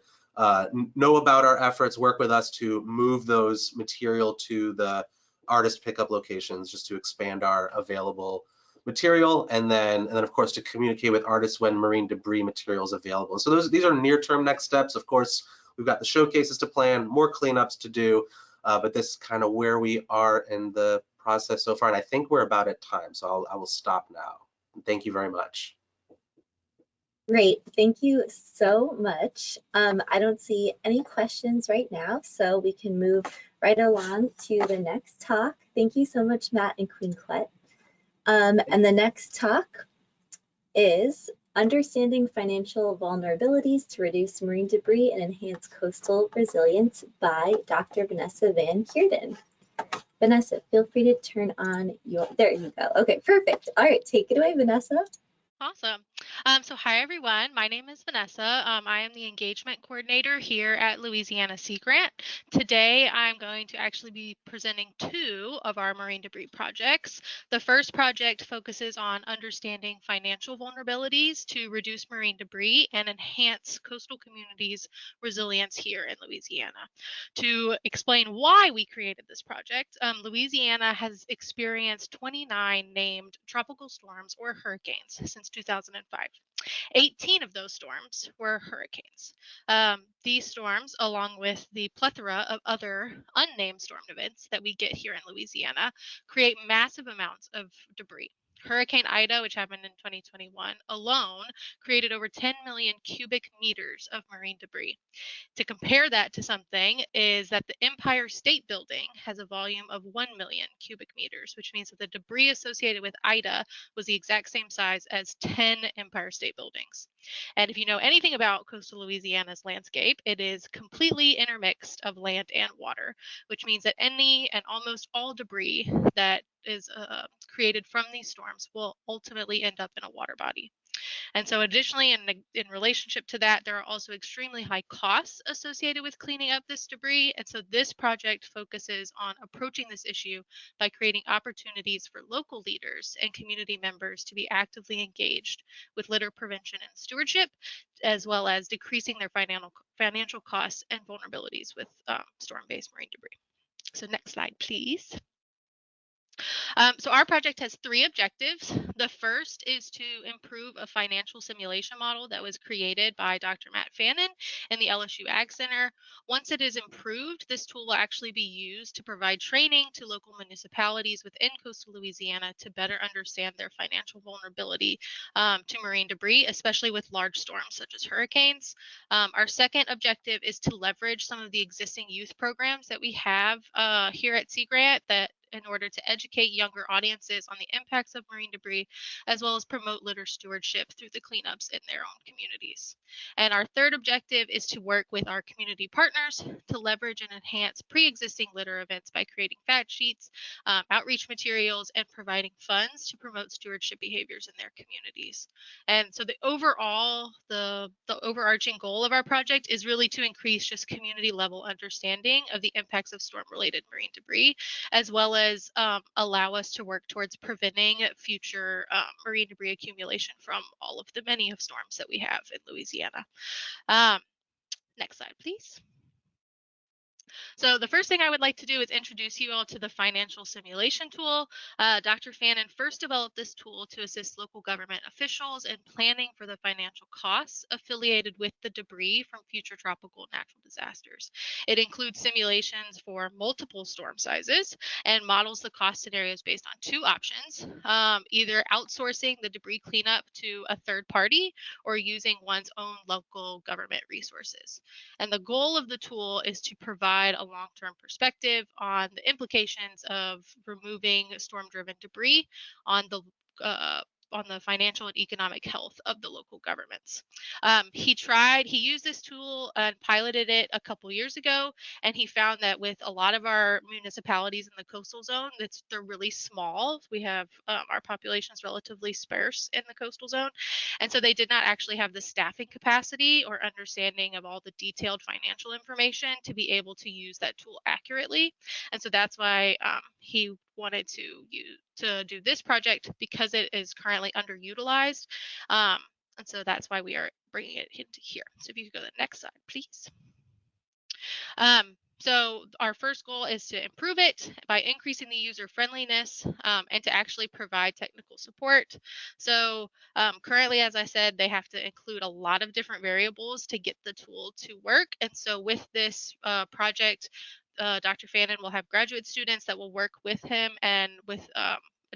know about our efforts, work with us to move those material to the artist pickup locations, just to expand our available material, and then of course to communicate with artists when marine debris material is available. So these are near-term next steps. Of course, we've got the showcases to plan, more cleanups to do, but this is kind of where we are in the process so far. And I think we're about at time, so I will stop now. Thank you very much. Great, thank you so much. I don't see any questions right now, so we can move right along to the next talk. Thank you so much, Matt and Queen Clet. And the next talk is Understanding Financial Vulnerabilities to Reduce Marine Debris and Enhance Coastal Resilience by Dr. Vanessa Van Heerden. Vanessa, feel free to turn on your, there you go. Okay, perfect. All right, take it away, Vanessa. Awesome. So hi, everyone. My name is Vanessa. I am the engagement coordinator here at Louisiana Sea Grant. Today, I'm going to actually be presenting 2 of our marine debris projects. The first project focuses on understanding financial vulnerabilities to reduce marine debris and enhance coastal communities' resilience here in Louisiana. To explain why we created this project, Louisiana has experienced 29 named tropical storms or hurricanes since 2005. 18 of those storms were hurricanes. These storms, along with the plethora of other unnamed storm events that we get here in Louisiana, create massive amounts of debris. Hurricane Ida, which happened in 2021, alone created over 10 million cubic meters of marine debris. To compare that to something is that the Empire State Building has a volume of 1 million cubic meters, which means that the debris associated with Ida was the exact same size as 10 Empire State Buildings. And if you know anything about coastal Louisiana's landscape, it is completely intermixed of land and water, which means that any and almost all debris that is created from these storms will ultimately end up in a water body. And so additionally, in relationship to that, there are also extremely high costs associated with cleaning up this debris. And so this project focuses on approaching this issue by creating opportunities for local leaders and community members to be actively engaged with litter prevention and stewardship, as well as decreasing their financial costs and vulnerabilities with storm-based marine debris. So next slide, please. So our project has 3 objectives. The first is to improve a financial simulation model that was created by Dr. Matt Fannin in the LSU Ag Center. Once it is improved, this tool will actually be used to provide training to local municipalities within coastal Louisiana to better understand their financial vulnerability to marine debris, especially with large storms such as hurricanes. Our second objective is to leverage some of the existing youth programs that we have here at Sea Grant that in order to educate younger audiences on the impacts of marine debris, as well as promote litter stewardship through the cleanups in their own communities. And our third objective is to work with our community partners to leverage and enhance pre-existing litter events by creating fact sheets, outreach materials, and providing funds to promote stewardship behaviors in their communities. And so the overarching goal of our project is really to increase just community level understanding of the impacts of storm related marine debris, as well as allow us to work towards preventing future marine debris accumulation from all of the many of storms that we have in Louisiana. Next slide, please. So the first thing I would like to do is introduce you all to the financial simulation tool. Dr. Fannin first developed this tool to assist local government officials in planning for the financial costs affiliated with the debris from future tropical natural disasters. It includes simulations for multiple storm sizes and models the cost scenarios based on two options, either outsourcing the debris cleanup to a third party or using one's own local government resources. And the goal of the tool is to provide a long-term perspective on the implications of removing storm-driven debris on the financial and economic health of the local governments. He used this tool and piloted it a couple years ago, and he found that with a lot of our municipalities in the coastal zone, they're really small. We have our population is relatively sparse in the coastal zone, and so they did not actually have the staffing capacity or understanding of all the detailed financial information to be able to use that tool accurately. And so that's why he wanted to do this project, because it is currently underutilized. And so that's why we are bringing it into here. So if you could go to the next slide, please. So our first goal is to improve it by increasing the user friendliness and to actually provide technical support. So currently, as I said, they have to include a lot of different variables to get the tool to work. And so with this project, Dr. Fannin will have graduate students that will work with him and with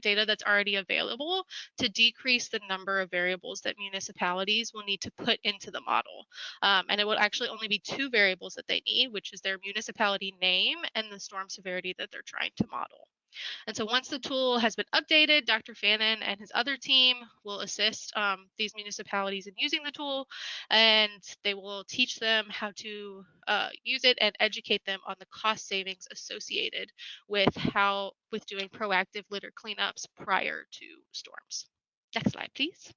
data that's already available to decrease the number of variables that municipalities will need to put into the model. And it will actually only be two variables that they need, which is their municipality name and the storm severity that they're trying to model. And so once the tool has been updated, Dr. Fannin and his other team will assist these municipalities in using the tool, and they will teach them how to use it and educate them on the cost savings associated with doing proactive litter cleanups prior to storms. Next slide, please.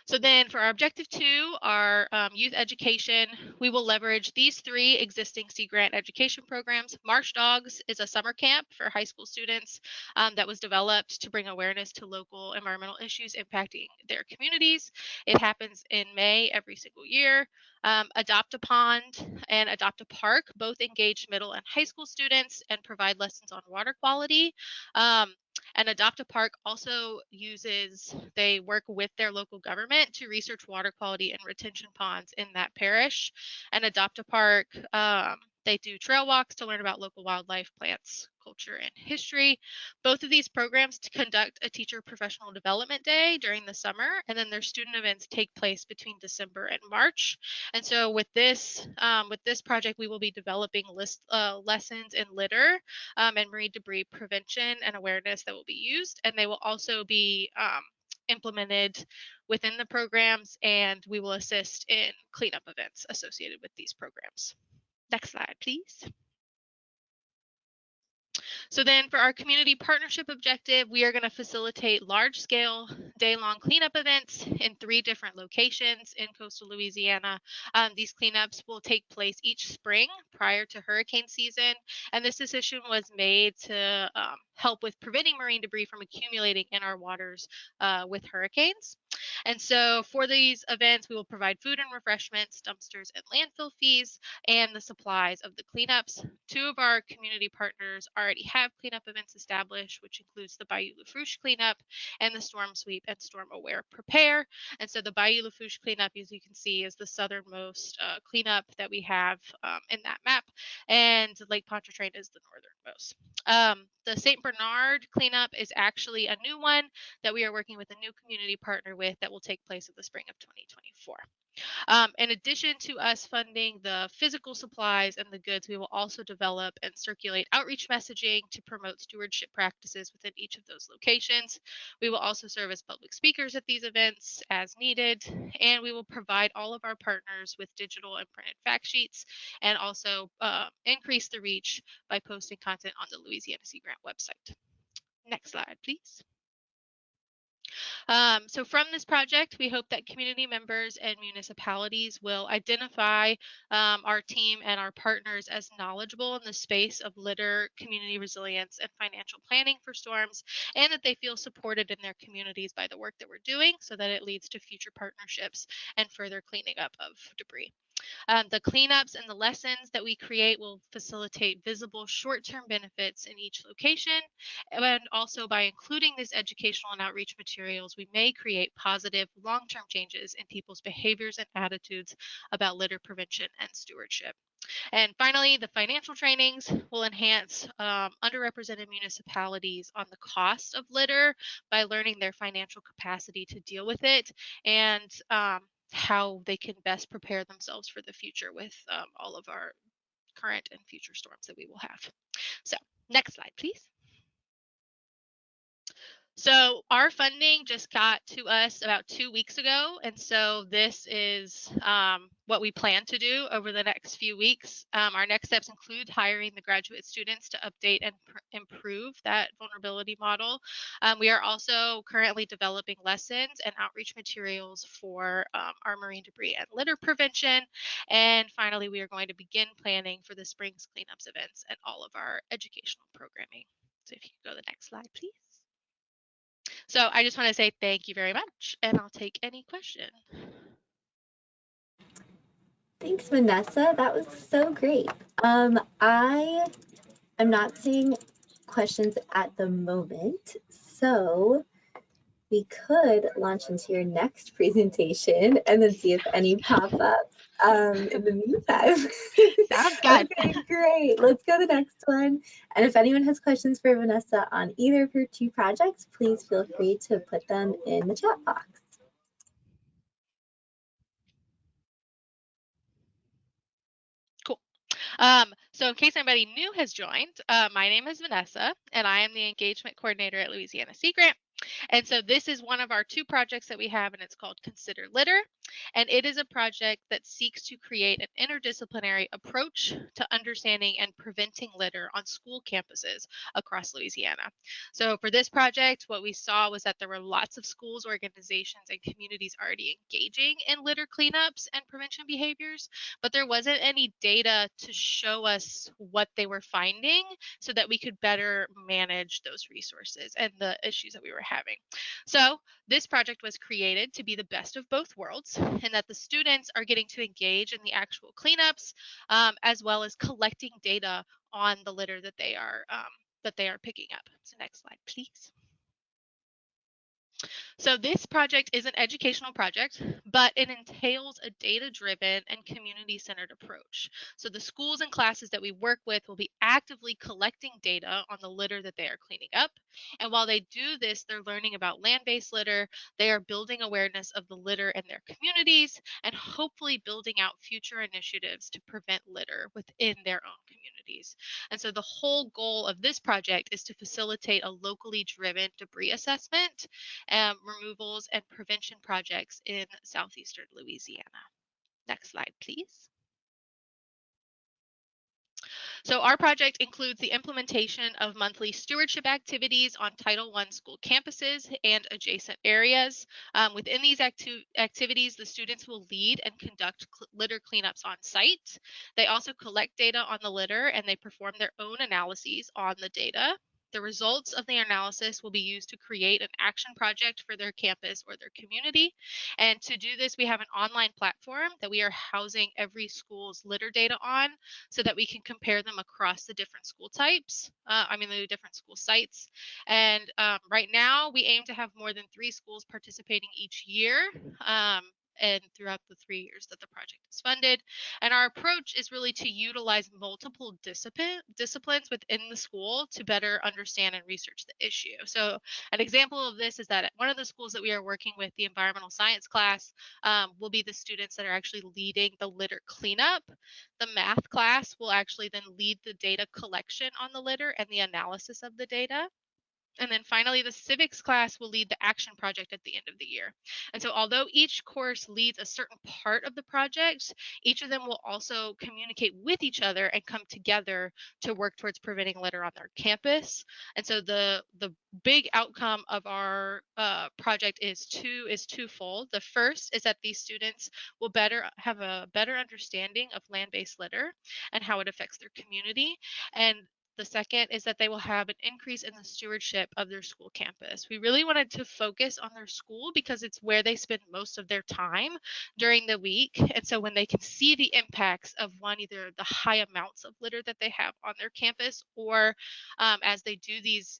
So then for our objective 2, our youth education, we will leverage these 3 existing Sea Grant education programs. Marsh Dogs is a summer camp for high school students that was developed to bring awareness to local environmental issues impacting their communities. It happens in May every single year. Adopt a Pond and Adopt a Park both engage middle and high school students and provide lessons on water quality. And Adopt a Park also they work with their local government to research water quality and retention ponds in that parish. And Adopt a Park, they do trail walks to learn about local wildlife, plants, culture, and history. Both of these programs conduct a teacher professional development day during the summer, and then their student events take place between December and March. And so with this project, we will be developing lessons in litter and marine debris prevention and awareness that will be used, and they will also be implemented within the programs, and we will assist in cleanup events associated with these programs. Next slide, please. So then for our community partnership objective, we are going to facilitate large-scale day-long cleanup events in 3 different locations in coastal Louisiana. These cleanups will take place each spring prior to hurricane season, and this decision was made to help with preventing marine debris from accumulating in our waters with hurricanes. And so for these events, we will provide food and refreshments, dumpsters, and landfill fees, and the supplies of the cleanups. 2 of our community partners already have cleanup events established, which includes the Bayou Lafourche cleanup and the Storm Sweep and Storm Aware Prepare. And so the Bayou Lafourche cleanup, as you can see, is the southernmost cleanup that we have in that map, and Lake Pontchartrain is the northernmost. The St. Bernard cleanup is actually a new one that we are working with a new community partner with that will take place in the spring of 2024. In addition to us funding the physical supplies and the goods, we will also develop and circulate outreach messaging to promote stewardship practices within each of those locations. We will also serve as public speakers at these events as needed, and we will provide all of our partners with digital and printed fact sheets, and also increase the reach by posting content on the Louisiana Sea Grant website. Next slide, please. So from this project, we hope that community members and municipalities will identify our team and our partners as knowledgeable in the space of litter, community resilience, and financial planning for storms, and that they feel supported in their communities by the work that we're doing so that it leads to future partnerships and further cleaning up of debris. The cleanups and the lessons that we create will facilitate visible short-term benefits in each location. And also by including these educational and outreach materials, we may create positive long-term changes in people's behaviors and attitudes about litter prevention and stewardship. And finally, the financial trainings will enhance underrepresented municipalities on the cost of litter by learning their financial capacity to deal with it, and how they can best prepare themselves for the future with all of our current and future storms that we will have. So next slide, please. So our funding just got to us about 2 weeks ago, and so this is what we plan to do over the next few weeks. Our next steps include hiring the graduate students to update and improve that vulnerability model. We are also currently developing lessons and outreach materials for our marine debris and litter prevention. And finally, we are going to begin planning for the spring's cleanups events and all of our educational programming. So if you could go to the next slide, please. So I just want to say thank you very much, and I'll take any question. Thanks, Vanessa. That was so great. I am not seeing questions at the moment, so we could launch into your next presentation and then see if any pop up in the meantime. Sounds good. Okay, great. Let's go to the next one. And if anyone has questions for Vanessa on either of her two projects, please feel free to put them in the chat box. Cool. So in case anybody new has joined, my name is Vanessa, and I am the engagement coordinator at Louisiana Sea Grant. And so this is one of our two projects that we have, and it's called Consider Litter. And it is a project that seeks to create an interdisciplinary approach to understanding and preventing litter on school campuses across Louisiana. So for this project, what we saw was that there were lots of schools, organizations, and communities already engaging in litter cleanups and prevention behaviors, but there wasn't any data to show us what they were finding so that we could better manage those resources and the issues that we were having. So this project was created to be the best of both worlds, and that the students are getting to engage in the actual cleanups, as well as collecting data on the litter that they are picking up. So next slide, please. So this project is an educational project, but it entails a data-driven and community-centered approach. So the schools and classes that we work with will be actively collecting data on the litter that they are cleaning up. And while they do this, they're learning about land-based litter, they are building awareness of the litter in their communities, and hopefully building out future initiatives to prevent litter within their own communities. And so the whole goal of this project is to facilitate a locally driven debris assessment, removals, and prevention projects in southeastern Louisiana. Next slide, please. So our project includes the implementation of monthly stewardship activities on Title I school campuses and adjacent areas. Within these activities, the students will lead and conduct litter cleanups on site. They also collect data on the litter, and they perform their own analyses on the data. The results of the analysis will be used to create an action project for their campus or their community. And to do this, we have an online platform that we are housing every school's litter data on, so that we can compare them across the different school types, the different school sites. And right now, we aim to have more than 3 schools participating each year and throughout the 3 years that the project is funded. And our approach is really to utilize multiple disciplines within the school to better understand and research the issue. So an example of this is that at one of the schools that we are working with, the environmental science class, will be the students that are actually leading the litter cleanup. The math class will actually then lead the data collection on the litter and the analysis of the data. And then finally, the civics class will lead the action project at the end of the year. And so although each course leads a certain part of the project, each of them will also communicate with each other and come together to work towards preventing litter on their campus. And so the big outcome of our project is twofold. The first is that these students will have a better understanding of land-based litter and how it affects their community. And the second is that they will have an increase in the stewardship of their school campus. We really wanted to focus on their school because it's where they spend most of their time during the week. And so when they can see the impacts of either the high amounts of litter that they have on their campus, or as they do these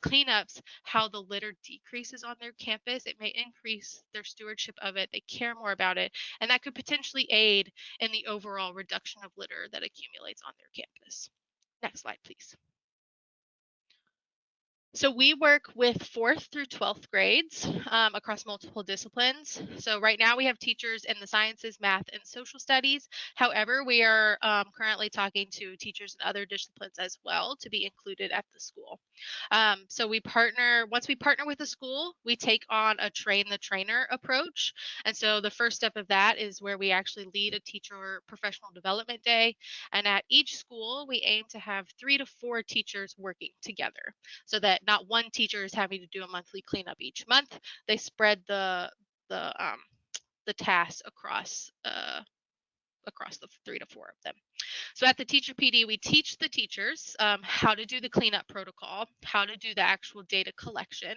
cleanups, how the litter decreases on their campus, it may increase their stewardship of it. They care more about it, and that could potentially aid in the overall reduction of litter that accumulates on their campus. Next slide, please. So we work with 4th through 12th grades across multiple disciplines. So right now we have teachers in the sciences, math, and social studies. However, we are currently talking to teachers in other disciplines as well to be included at the school. So once we partner with the school, we take on a train the trainer approach. And so the first step of that is where we actually lead a teacher professional development day. And at each school, we aim to have 3 to 4 teachers working together, so that not one teacher is having to do a monthly cleanup each month. They spread the tasks across the 3 to 4 of them. So at the Teacher PD, we teach the teachers how to do the cleanup protocol, how to do the actual data collection,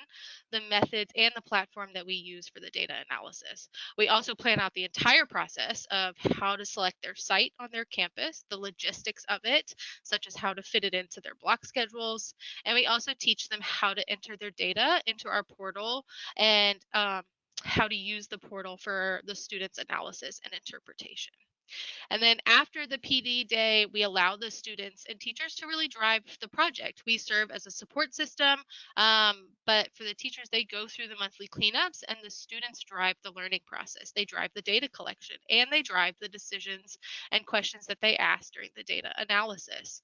the methods, and the platform that we use for the data analysis. We also plan out the entire process of how to select their site on their campus, the logistics of it, such as how to fit it into their block schedules. And we also teach them how to enter their data into our portal and how to use the portal for the students' analysis and interpretation. And then after the PD day, we allow the students and teachers to really drive the project. We serve as a support system, but for the teachers, they go through the monthly cleanups, and the students drive the learning process. They drive the data collection, and they drive the decisions and questions that they ask during the data analysis.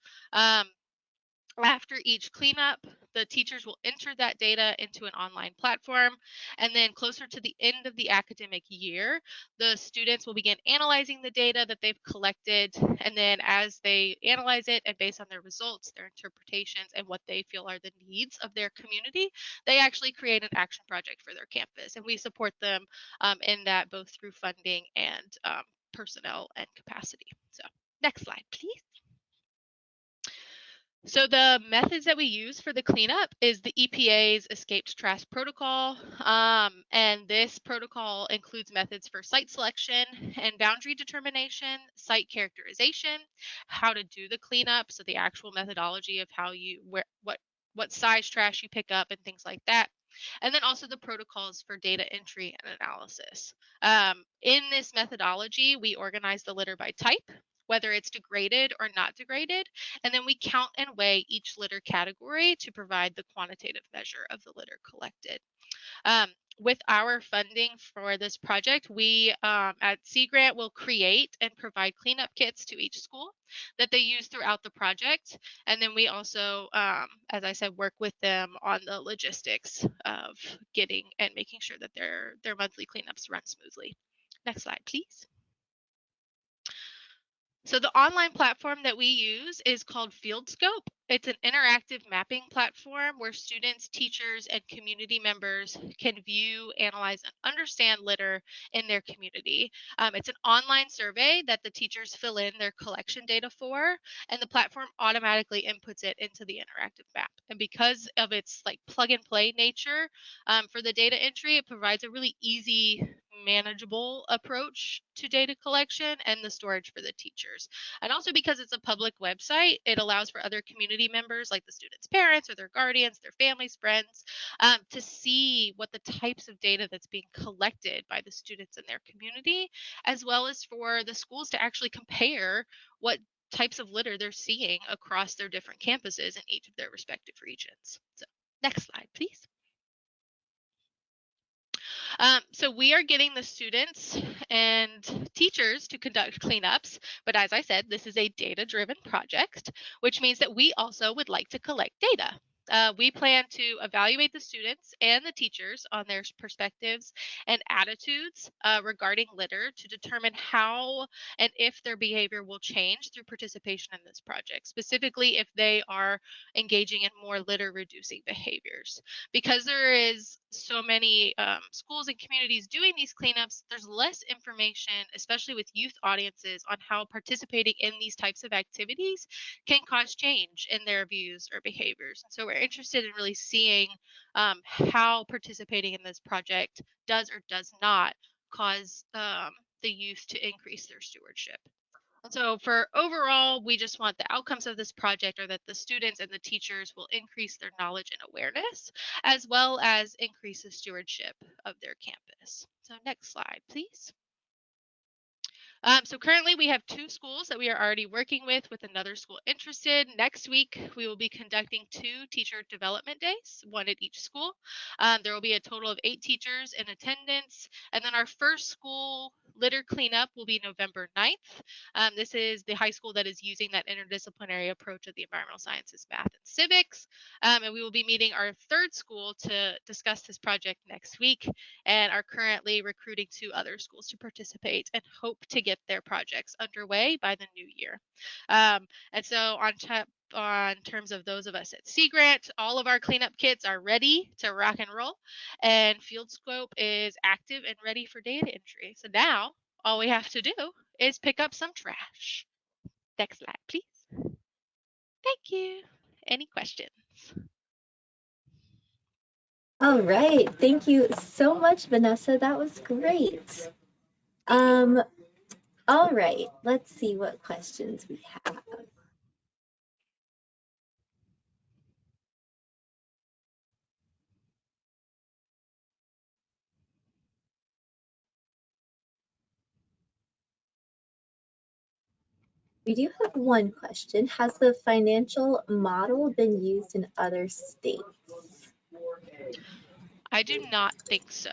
After each cleanup, the teachers will enter that data into an online platform, and then closer to the end of the academic year, the students will begin analyzing the data that they've collected, and then as they analyze it and based on their results, their interpretations, and what they feel are the needs of their community, they actually create an action project for their campus, and we support them in that both through funding and personnel and capacity. So next slide, please. So the methods that we use for the cleanup is the EPA's escaped trash protocol. And this protocol includes methods for site selection and boundary determination, site characterization, how to do the cleanup, so the actual methodology of how what size trash you pick up and things like that. And then also the protocols for data entry and analysis. In this methodology, we organize the litter by type, whether it's degraded or not degraded, and then we count and weigh each litter category to provide the quantitative measure of the litter collected. With our funding for this project, we at Sea Grant will create and provide cleanup kits to each school that they use throughout the project. And then we also, as I said, work with them on the logistics of getting and making sure that their monthly cleanups run smoothly. Next slide, please. So the online platform that we use is called FieldScope. It's an interactive mapping platform where students, teachers, and community members can view, analyze, and understand litter in their community. It's an online survey that the teachers fill in their collection data for, and the platform automatically inputs it into the interactive map. And because of its like plug and play nature for the data entry, it provides a really easy manageable approach to data collection and the storage for the teachers. And also because it's a public website, it allows for other community members like the students' parents or their guardians, their families, friends, to see what the types of data that's being collected by the students in their community, as well as for the schools to actually compare what types of litter they're seeing across their different campuses in each of their respective regions. So next slide, please. So we are getting the students and teachers to conduct cleanups, but as I said, this is a data-driven project, which means that we also would like to collect data. We plan to evaluate the students and the teachers on their perspectives and attitudes regarding litter to determine how and if their behavior will change through participation in this project, specifically if they are engaging in more litter reducing behaviors. Because there is so many schools and communities doing these cleanups, there's less information, especially with youth audiences, on how participating in these types of activities can cause change in their views or behaviors. And so we're interested in really seeing how participating in this project does or does not cause the youth to increase their stewardship. And so for overall, we just want the outcomes of this project are that the students and the teachers will increase their knowledge and awareness, as well as increase the stewardship of their campus. So next slide, please. So currently we have 2 schools that we are already working with another school interested. Next week, we will be conducting 2 teacher development days, 1 at each school. There will be a total of 8 teachers in attendance. And then our first school litter cleanup will be November 9th. This is the high school that is using that interdisciplinary approach of the environmental sciences, math, and civics. And we will be meeting our 3rd school to discuss this project next week, and are currently recruiting 2 other schools to participate and hope to get their projects underway by the new year. And so on terms of those of us at Sea Grant, all of our cleanup kits are ready to rock and roll, and FieldScope is active and ready for data entry. So now all we have to do is pick up some trash. Next slide, please. Thank you. Any questions? All right, thank you so much, Vanessa. That was great. All right, let's see what questions we have. We do have one question. Has the financial model been used in other states? I do not think so.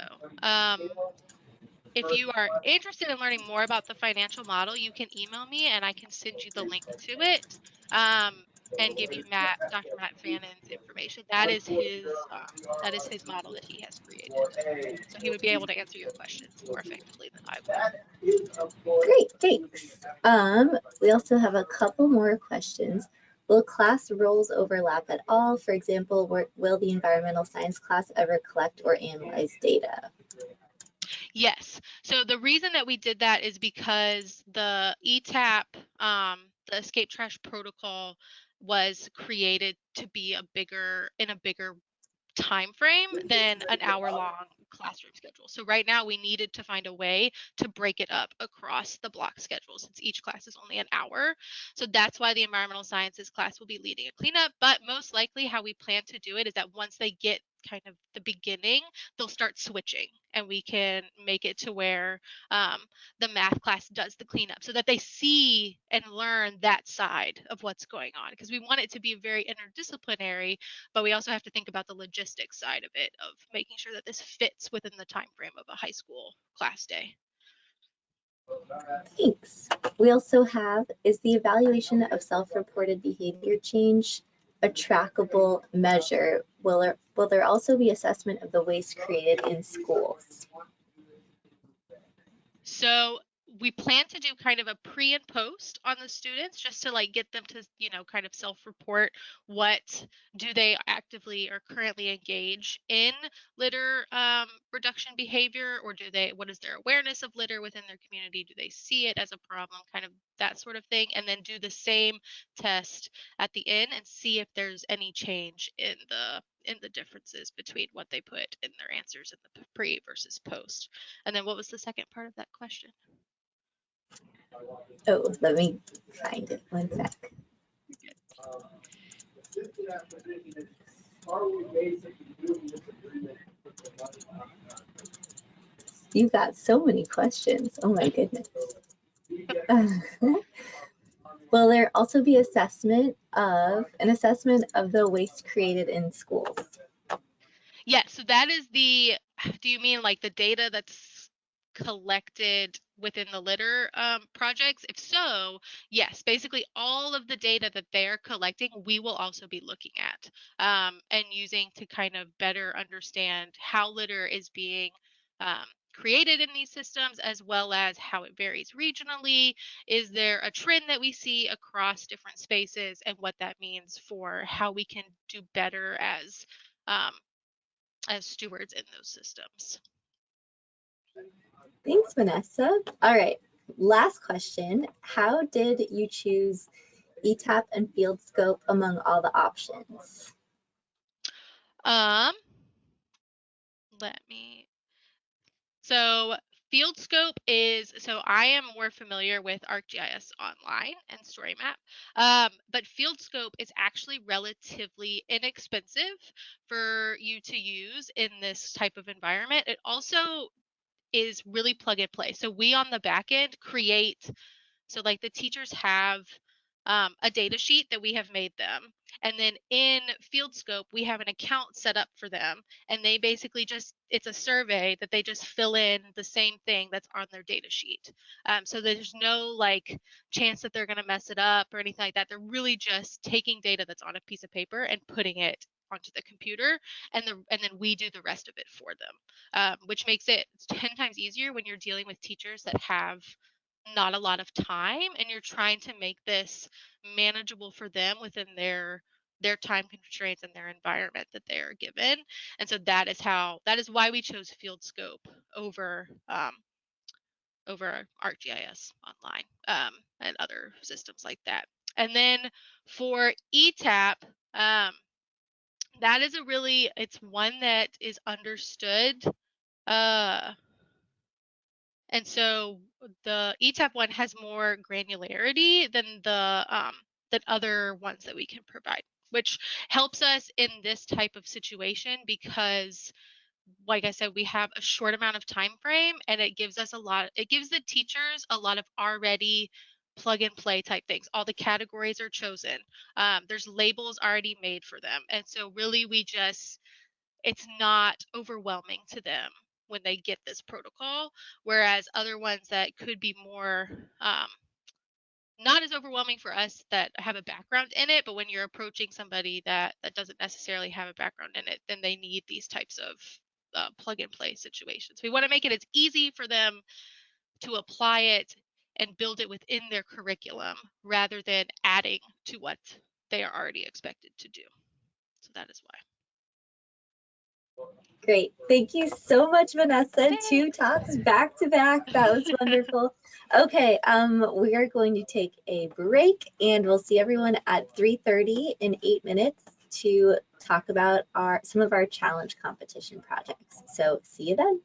If you are interested in learning more about the financial model, you can email me and I can send you the link to it and give you Dr. Matt Fannon's information. That is his model that he has created. So he would be able to answer your questions more effectively than I will. Great, thanks. We also have a couple more questions. Will class roles overlap at all? For example, will the environmental science class ever collect or analyze data? Yes. So the reason that we did that is because the ETAP, the escape trash protocol, was created to be in a bigger time frame than an hour-long classroom schedule. So right now we needed to find a way to break it up across the block schedule since each class is only an hour. So that's why the environmental sciences class will be leading a cleanup. But most likely how we plan to do it is that once they get kind of the beginning, they'll start switching and we can make it to where the math class does the cleanup so that they see and learn that side of what's going on, because we want it to be very interdisciplinary, but we also have to think about the logistics side of it, of making sure that this fits within the time frame of a high school class day. Thanks. We also have, is the evaluation of self-reported behavior change a trackable measure? Will there also be assessment of the waste created in schools? So we plan to do kind of a pre and post on the students just to like get them to, you know, kind of self-report what do they actively or currently engage in litter reduction behavior, or what is their awareness of litter within their community? Do they see it as a problem? Kind of that sort of thing. And then do the same test at the end and see if there's any change in the differences between what they put in their answers in the pre versus post. And then what was the second part of that question? Oh, let me find it. One sec. You've got so many questions. Oh my goodness. Will there also be an assessment of the waste created in schools? Yeah, so that is do you mean like the data that's collected within the litter projects? If so, yes, basically all of the data that they're collecting, we will also be looking at and using to kind of better understand how litter is being created in these systems, as well as how it varies regionally. Is there a trend that we see across different spaces, and what that means for how we can do better um, as stewards in those systems. Thanks, Vanessa. All right, last question. How did you choose ETAP and field scope among all the options? So field scope so I am more familiar with ArcGIS Online and StoryMap, but field scope is actually relatively inexpensive for you to use in this type of environment. It also is really plug and play. So we on the back end create, so like the teachers have a data sheet that we have made them. And then in Field Scope, we have an account set up for them. And they basically it's a survey that they just fill in the same thing that's on their data sheet. So there's no like chance that they're going to mess it up or anything like that. They're really just taking data that's on a piece of paper and putting it onto the computer, and then we do the rest of it for them, which makes it 10 times easier when you're dealing with teachers that have not a lot of time and you're trying to make this manageable for them within their time constraints and their environment that they are given. And so that is why we chose Field Scope over ArcGIS Online and other systems like that. And then for ETAP, that is it's one that is understood. And so the ETAP one has more granularity than than other ones that we can provide, which helps us in this type of situation because, like I said, we have a short amount of time frame, and it gives the teachers a lot of already plug and play type things. All the categories are chosen. There's labels already made for them. And so really it's not overwhelming to them when they get this protocol, whereas other ones that could be more not as overwhelming for us that have a background in it, but when you're approaching somebody that doesn't necessarily have a background in it, then they need these types of plug and play situations. We want to make it as easy for them to apply it and build it within their curriculum rather than adding to what they are already expected to do. So that is why. Great. Thank you so much, Vanessa. 2 talks back to back. That was wonderful. Okay, we are going to take a break, and we'll see everyone at 3:30 in 8 minutes to talk about some of our challenge competition projects. So see you then.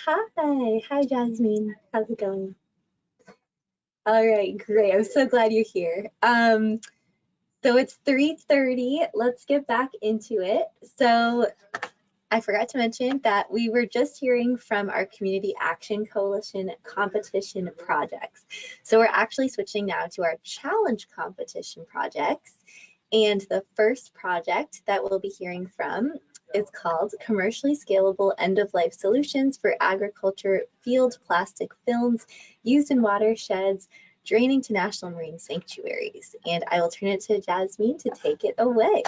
Hi Jasmine. How's it going? All right, great. I'm so glad you're here. So it's 3:30. Let's get back into it. So I forgot to mention that we were just hearing from our Community Action Coalition competition projects. So we're actually switching now to our challenge competition projects. And the first project that we'll be hearing from is called Commercially Scalable End-of-Life Solutions for Agriculture Field Plastic Films Used in Watersheds Draining to National Marine Sanctuaries. And I will turn it to Jasmine to take it away.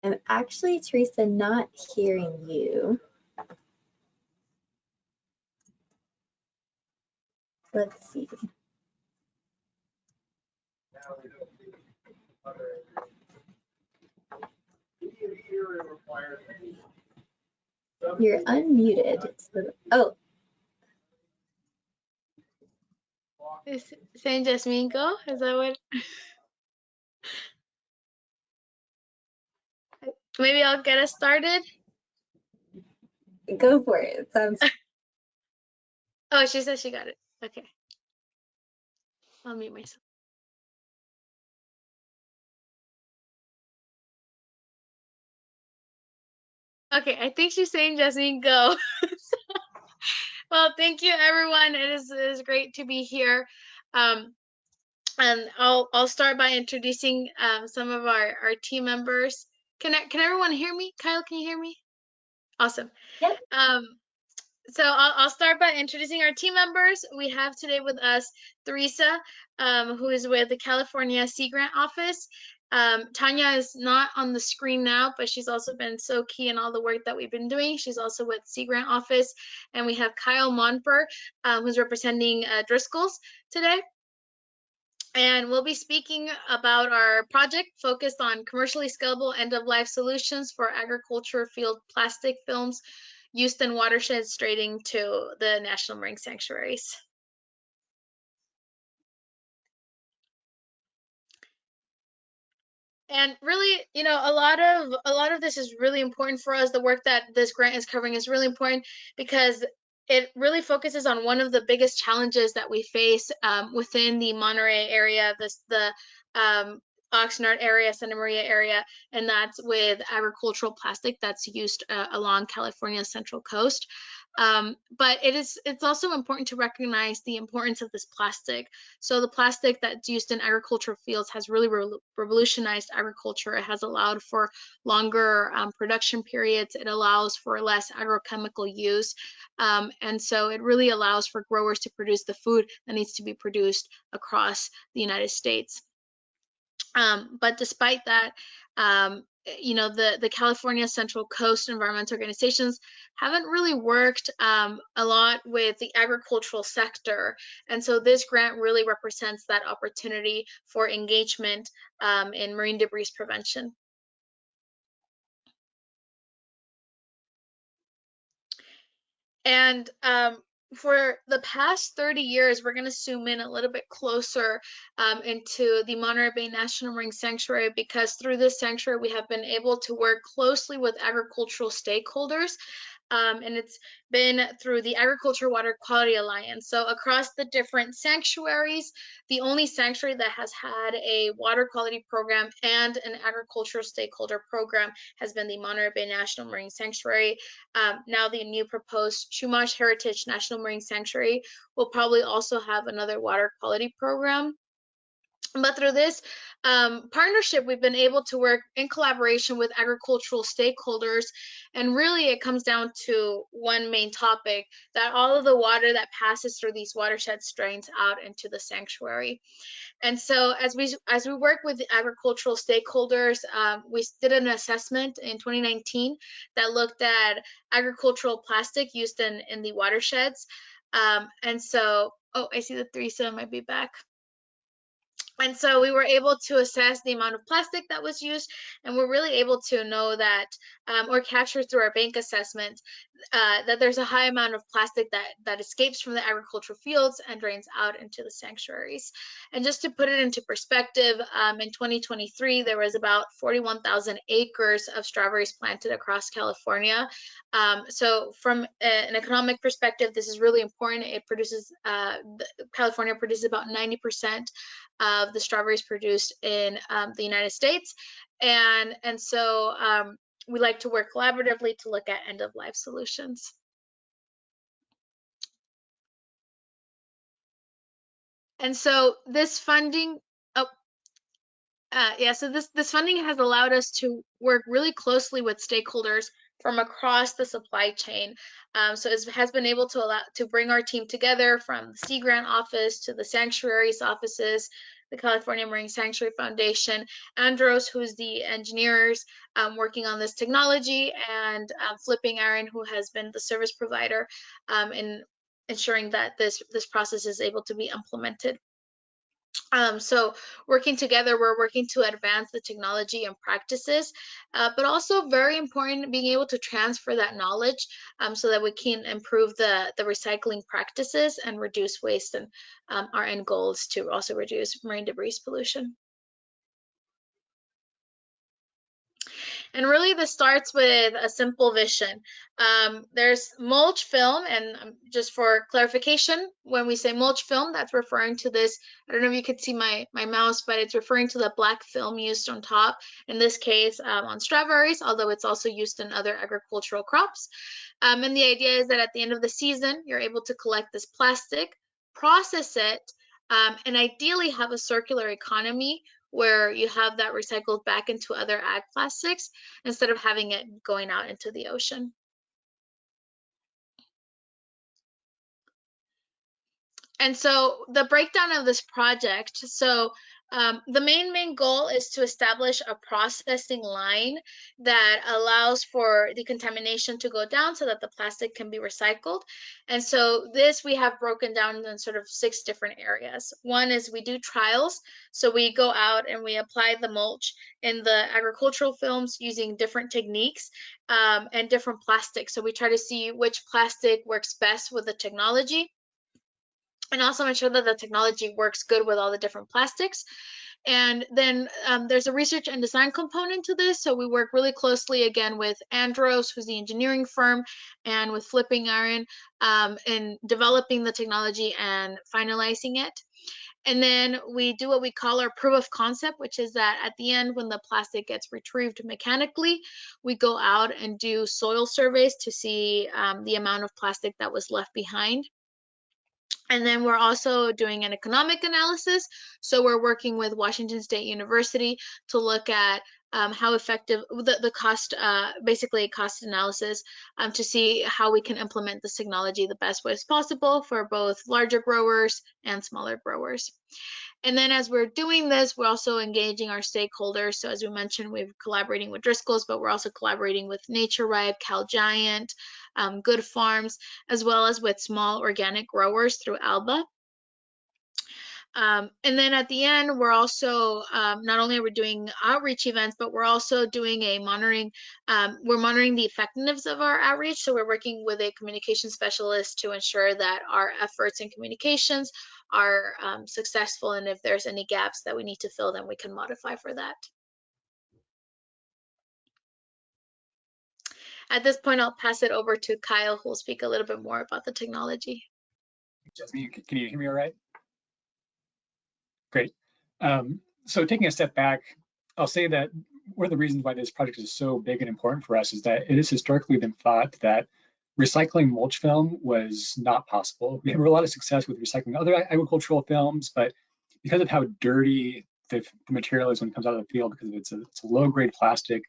I'm actually, Teresa, not hearing you. Let's see. You're unmuted. Oh. Is Saint Jasmine go? Is that what? Maybe I'll get us started. Go for it. It sounds. Oh, she said she got it. Okay. I'll mute myself. Okay, I think she's saying Jasmine go. Well, thank you everyone. It is great to be here. And I'll start by introducing some of our team members. Can everyone hear me? Kyle, can you hear me? Awesome. Yep. So I'll start by introducing our team members. We have today with us Teresa, who is with the California Sea Grant Office. Tanya is not on the screen now, but she's also been so key in all the work that we've been doing. She's also with Sea Grant Office. And we have Kyle Monper, who's representing Driscoll's today. And we'll be speaking about our project focused on commercially scalable end-of-life solutions for agriculture field plastic films used in watersheds draining to the National Marine Sanctuaries. And really, you know, a lot of this is really important for us. The work that this grant is covering is really important because it really focuses on one of the biggest challenges that we face within the Monterey area, the Oxnard area, Santa Maria area, and that's with agricultural plastic that's used along California's central coast. But it's also important to recognize the importance of this plastic. So the plastic that's used in agricultural fields has really revolutionized agriculture. It has allowed for longer production periods. It allows for less agrochemical use. And so it really allows for growers to produce the food that needs to be produced across the United States. But despite that, you know, the California Central Coast environmental organizations haven't really worked a lot with the agricultural sector. And so this grant really represents that opportunity for engagement in marine debris prevention. And for the past 30 years, we're going to zoom in a little bit closer into the Monterey Bay National Marine Sanctuary, because through this sanctuary, we have been able to work closely with agricultural stakeholders. And it's been through the Agriculture Water Quality Alliance. So across the different sanctuaries, the only sanctuary that has had a water quality program and an agricultural stakeholder program has been the Monterey Bay National Marine Sanctuary. Now the new proposed Chumash Heritage National Marine Sanctuary will probably also have another water quality program. But through this partnership, we've been able to work in collaboration with agricultural stakeholders. And really, it comes down to one main topic, that all of the water that passes through these watersheds drains out into the sanctuary. And so as we work with the agricultural stakeholders, we did an assessment in 2019 that looked at agricultural plastic used in the watersheds. And so, oh, I see that Teresa might be back. And so we were able to assess the amount of plastic that was used, and we're really able to know that, or capture through our bank assessment, that there's a high amount of plastic that escapes from the agricultural fields and drains out into the sanctuaries. And just to put it into perspective, in 2023, there was about 41,000 acres of strawberries planted across California. So from an economic perspective, this is really important. It produces, California produces about 90% of the strawberries produced in the United States. And so we like to work collaboratively to look at end-of-life solutions. And so this funding, so this funding has allowed us to work really closely with stakeholders from across the supply chain. So it has been able to bring our team together, from the Sea Grant office to the sanctuaries offices, the California Marine Sanctuary Foundation, Andros, who's the engineers working on this technology, and Flipping Iron, who has been the service provider in ensuring that this process is able to be implemented. So working together, we're working to advance the technology and practices, but also very important, being able to transfer that knowledge so that we can improve the recycling practices and reduce waste. And our end goal is to also reduce marine debris pollution. And really this starts with a simple vision. There's mulch film, and just for clarification, when we say mulch film, that's referring to this, I don't know if you could see my mouse, but it's referring to the black film used on top, in this case on strawberries, although it's also used in other agricultural crops. And the idea is that at the end of the season, you're able to collect this plastic, process it, and ideally have a circular economy where you have that recycled back into other ag plastics instead of having it going out into the ocean. And so the breakdown of this project, so the main goal is to establish a processing line that allows for the contamination to go down so that the plastic can be recycled. And so this we have broken down in sort of 6 different areas. One is we do trials. So we go out and we apply the mulch in the agricultural films using different techniques and different plastics. So we try to see which plastic works best with the technology, and also ensure that the technology works good with all the different plastics. And then there's a research and design component to this. So we work really closely again with Andros, who's the engineering firm, and with Flipping Iron in developing the technology and finalizing it. And then we do what we call our proof of concept, which is that at the end, when the plastic gets retrieved mechanically, we go out and do soil surveys to see the amount of plastic that was left behind. And then we're also doing an economic analysis. So we're working with Washington State University to look at how effective the cost, basically cost analysis, to see how we can implement this technology the best ways possible for both larger growers and smaller growers. And then as we're doing this, we're also engaging our stakeholders. So as we mentioned, we're collaborating with Driscoll's, but we're also collaborating with Nature Ripe, Cal Giant, Good Farms, as well as with small organic growers through ALBA. And then at the end, we're also, not only are we doing outreach events, but we're also doing a monitoring, we're monitoring the effectiveness of our outreach. So we're working with a communication specialist to ensure that our efforts in communications are successful. And if there's any gaps that we need to fill, then we can modify for that. At this point, I'll pass it over to Kyle, who will speak a little bit more about the technology. Jasmine, can you hear me all right? Great. So taking a step back, I'll say that one of the reasons why this project is so big and important for us is that it has historically been thought that recycling mulch film was not possible. We have a lot of success with recycling other agricultural films, but because of how dirty the material is when it comes out of the field, because it's a low-grade plastic,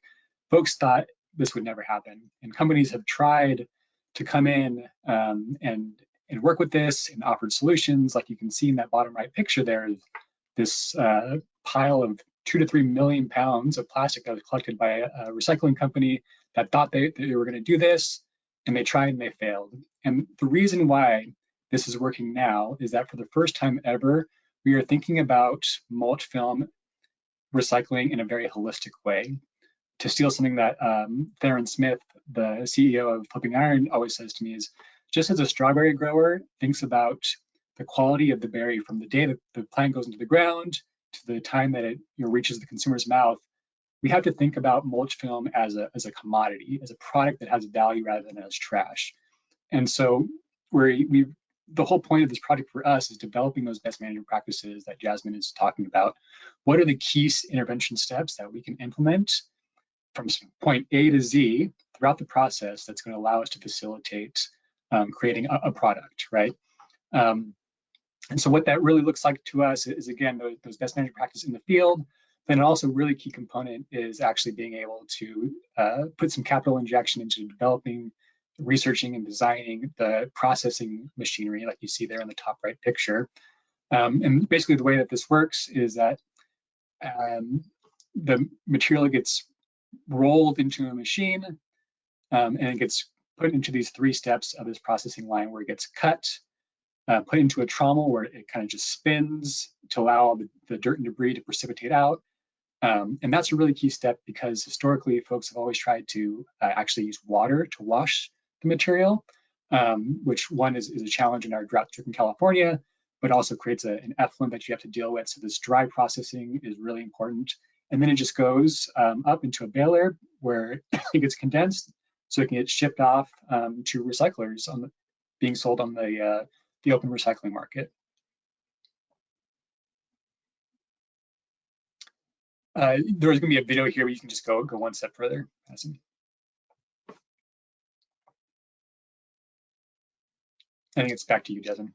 folks thought this would never happen. And companies have tried to come in and work with this and offered solutions. Like you can see in that bottom right picture there, this pile of 2 to 3 million pounds of plastic that was collected by a recycling company that thought they were going to do this, and they tried and they failed. And the reason why this is working now is that for the first time ever, we are thinking about mulch film recycling in a very holistic way. To steal something that Theron Smith, the CEO of Flipping Iron, always says to me is, just as a strawberry grower thinks about the quality of the berry from the day that the plant goes into the ground to the time that it reaches the consumer's mouth, we have to think about mulch film as a commodity, as a product that has value rather than as trash. And so the whole point of this project for us is developing those best management practices that Jasmine is talking about. What are the key intervention steps that we can implement from point A to Z throughout the process that's going to allow us to facilitate creating a product, right? And so what that really looks like to us is, again, those best management practices in the field. Then also really key component is actually being able to put some capital injection into developing, researching and designing the processing machinery like you see there in the top right picture. And basically the way that this works is that the material gets rolled into a machine and it gets put into these 3 steps of this processing line where it gets cut, put into a trommel where it kind of just spins to allow the dirt and debris to precipitate out. And that's a really key step because historically folks have always tried to actually use water to wash the material, which one is a challenge in our drought-stricken California, but also creates an effluent that you have to deal with. So this dry processing is really important. And then it just goes up into a baler where it gets condensed so it can get shipped off to recyclers being sold on the open recycling market. There's going to be a video here where you can just go one step further. Awesome. I think it's back to you, Jasmine.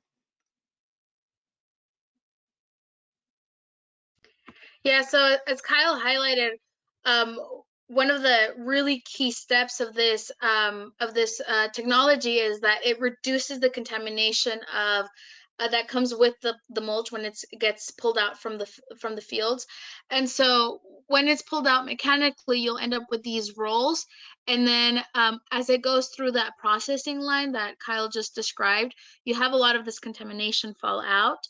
Yeah, so as Kyle highlighted, one of the really key steps of this technology is that it reduces the contamination of that comes with the mulch when it gets pulled out from the fields. And so when it's pulled out mechanically, you'll end up with these rolls. And then as it goes through that processing line that Kyle just described, you have a lot of this contamination fall out.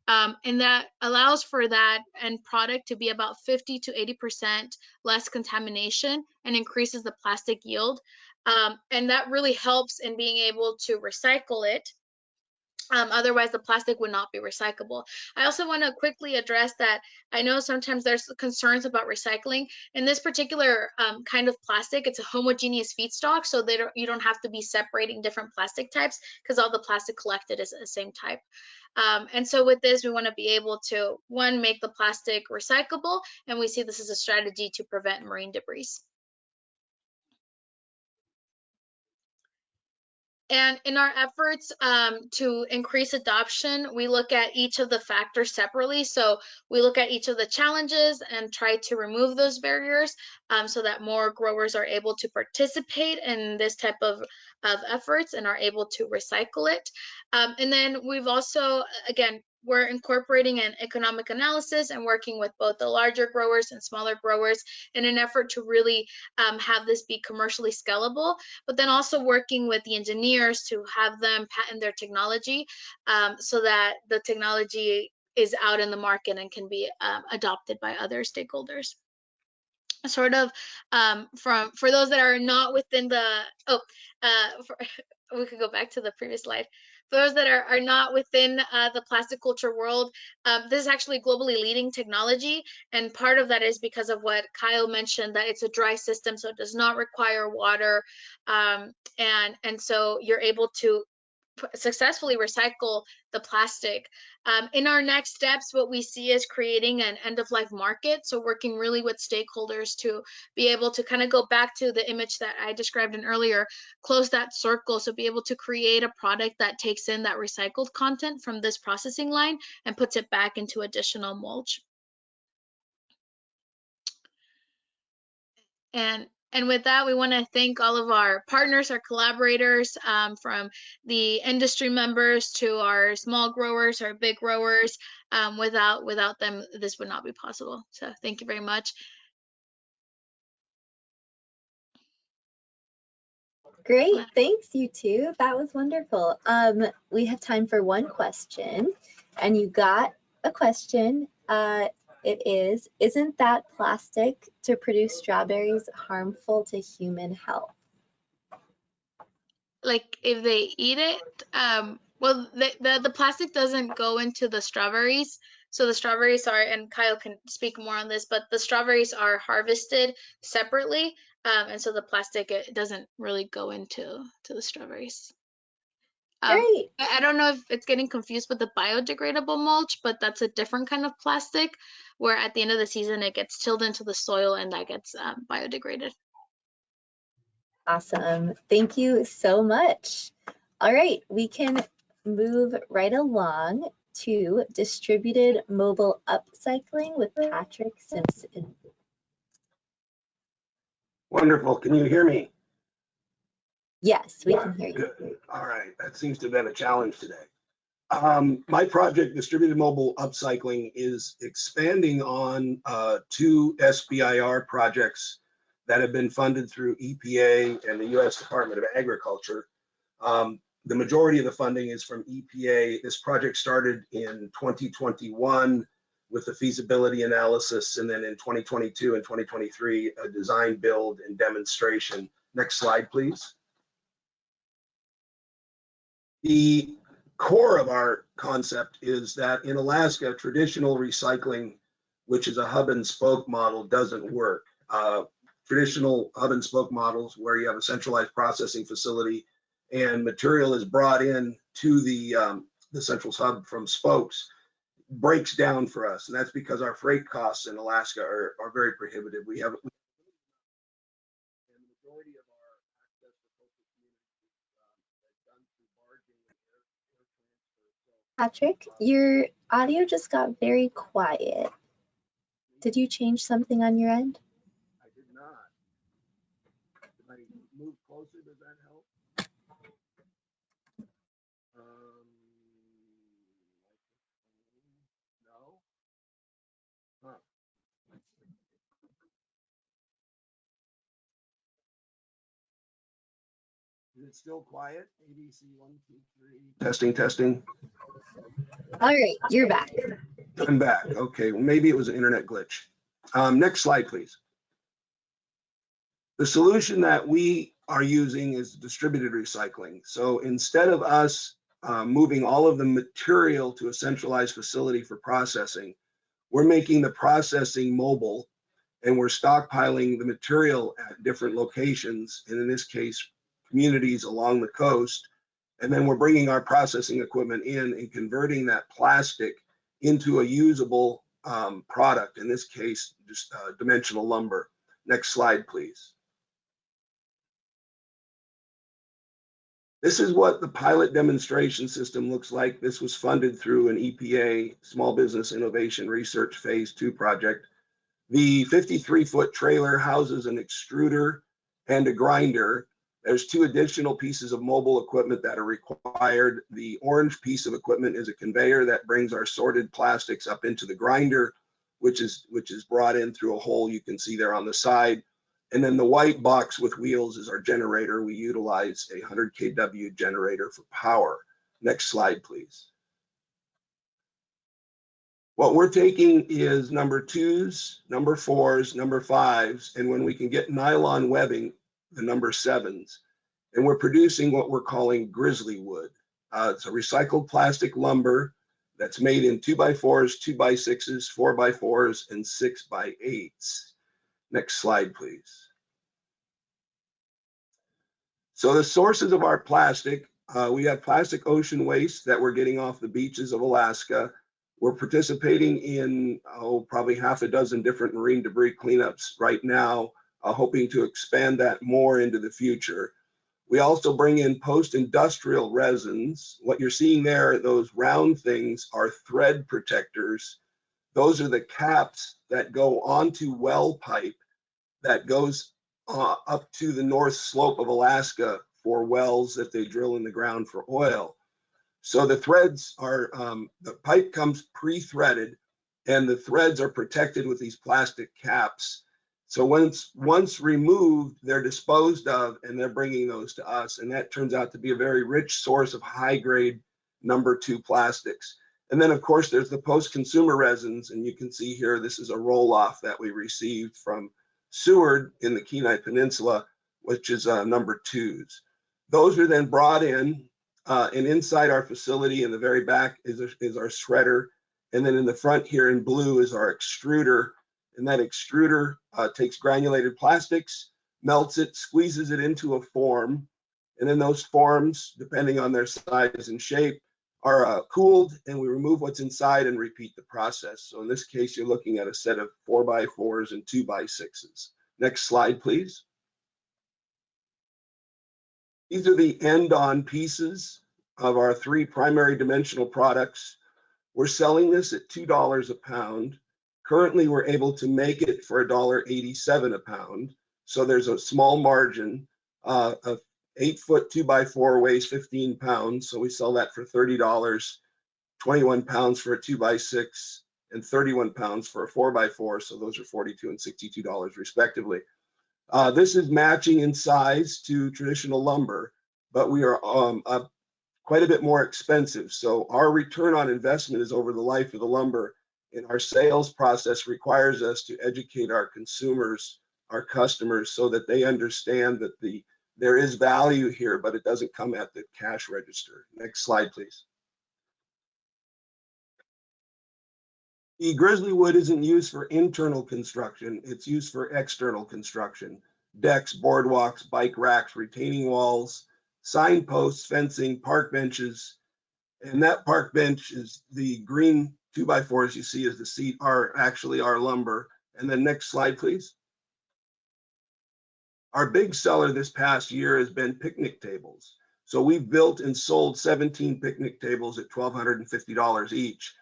And that allows for that end product to be about 50 to 80% less contamination and increases the plastic yield. And that really helps in being able to recycle it. Otherwise, the plastic would not be recyclable. I also want to quickly address that I know sometimes there's concerns about recycling. In this particular kind of plastic, it's a homogeneous feedstock, so you don't have to be separating different plastic types because all the plastic collected is the same type. And so with this, we want to be able to, one, make the plastic recyclable, and we see this as a strategy to prevent marine debris. And in our efforts to increase adoption, we look at each of the factors separately. So we look at each of the challenges and try to remove those barriers so that more growers are able to participate in this type of efforts and are able to recycle it. And then we've also, again, we're incorporating an economic analysis and working with both the larger growers and smaller growers in an effort to really have this be commercially scalable, but then also working with the engineers to have them patent their technology so that the technology is out in the market and can be adopted by other stakeholders. Sort of for those that are not within the, we could go back to the previous slide. For those that are not within the plastic culture world, this is actually globally leading technology. And part of that is because of what Kyle mentioned, that it's a dry system, so it does not require water. And so you're able to successfully recycle the plastic. In our next steps, what we see is creating an end-of-life market. So working really with stakeholders to be able to kind of go back to the image that I described in earlier, close that circle. So be able to create a product that takes in that recycled content from this processing line and puts it back into additional mulch. And with that, we want to thank all of our partners, our collaborators, from the industry members to our small growers, our big growers. Without them, this would not be possible. So thank you very much. Great, thanks you two. That was wonderful. We have time for one question, and you got a question. Isn't that plastic to produce strawberries harmful to human health? Like if they eat it, well, the plastic doesn't go into the strawberries. So the strawberries are, and Kyle can speak more on this, but the strawberries are harvested separately, and so the plastic, it doesn't really go into the strawberries. Great. I don't know if it's getting confused with the biodegradable mulch, but that's a different kind of plastic where at the end of the season it gets tilled into the soil and that gets biodegraded. Awesome. Thank you so much. All right, we can move right along to distributed mobile upcycling with Patrick Simpson. Wonderful. Can you hear me? Yes, we can hear you. Good. All right. That seems to have been a challenge today. My project, Distributed Mobile Upcycling, is expanding on 2 SBIR projects that have been funded through EPA and the U.S. Department of Agriculture. The majority of the funding is from EPA. This project started in 2021 with the feasibility analysis, and then in 2022 and 2023, a design, build, and demonstration. Next slide, please. The core of our concept is that in Alaska, traditional recycling, which is a hub and spoke model, doesn't work. Traditional hub and spoke models where you have a centralized processing facility and material is brought in to the central hub from spokes breaks down for us. And that's because our freight costs in Alaska are very prohibitive. We have, and the majority of our access to coastal communities is done through barging and air transfer. Patrick, your audio just got very quiet. Did you change something on your end? I did not. If I move closer, does that help? No? Huh. Is it still quiet? ABC 1, 2, 3. Testing, testing. All right, you're back. I'm back. Okay, well, maybe it was an internet glitch. Next slide, please. The solution that we are using is distributed recycling. So instead of us moving all of the material to a centralized facility for processing, we're making the processing mobile, and we're stockpiling the material at different locations, and in this case, communities along the coast. And then we're bringing our processing equipment in and converting that plastic into a usable product, in this case, just dimensional lumber. Next slide, please. This is what the pilot demonstration system looks like. This was funded through an EPA Small Business Innovation Research Phase 2 project. The 53-foot trailer houses an extruder and a grinder. There's 2 additional pieces of mobile equipment that are required. The orange piece of equipment is a conveyor that brings our sorted plastics up into the grinder, which is brought in through a hole you can see there on the side. And then the white box with wheels is our generator. We utilize a 100 kW generator for power. Next slide, please. What we're taking is number 2s, number 4s, number 5s, and when we can get nylon webbing, the number 7s. And we're producing what we're calling grizzly wood. It's a recycled plastic lumber that's made in 2x4s, 2x6s, 4x4s, and 6x8s. Next slide, please. So the sources of our plastic, we have plastic ocean waste that we're getting off the beaches of Alaska. We're participating in probably half a dozen different marine debris cleanups right now, hoping to expand that more into the future. We also bring in post-industrial resins. What you're seeing there, those round things, are thread protectors. Those are the caps that go onto well pipe that goes up to the north slope of Alaska for wells that they drill in the ground for oil. So the threads are, the pipe comes pre-threaded, and the threads are protected with these plastic caps. So once removed, they're disposed of, and they're bringing those to us. And that turns out to be a very rich source of high-grade number 2 plastics. And then, of course, there's the post-consumer resins, and you can see here, this is a roll-off that we received from Seward in the Kenai Peninsula, which is number 2s. Those are then brought in, and inside our facility in the very back is our shredder. And then in the front here in blue is our extruder. And that extruder takes granulated plastics, melts it, squeezes it into a form. And then those forms, depending on their size and shape, are cooled, and we remove what's inside and repeat the process. So in this case, you're looking at a set of 4x4s and 2x6s. Next slide, please. These are the end-on pieces of our 3 primary dimensional products. We're selling this at $2 a pound. Currently, we're able to make it for $1.87 a pound. So there's a small margin. A 8-foot 2x4 weighs 15 pounds. So we sell that for $30, 21 pounds for a 2x6, and 31 pounds for a 4x4. So those are $42 and $62 respectively. This is matching in size to traditional lumber, but we are quite a bit more expensive. So our return on investment is over the life of the lumber, and our sales process requires us to educate our consumers, our customers, so that they understand that there is value here, but it doesn't come at the cash register. Next slide, please. The grizzly wood isn't used for internal construction, it's used for external construction. Decks, boardwalks, bike racks, retaining walls, signposts, fencing, park benches. And that park bench is the green 2x4s you see as the seat are actually our lumber. And then next slide, please. Our big seller this past year has been picnic tables. So we've built and sold 17 picnic tables at $1,250 each.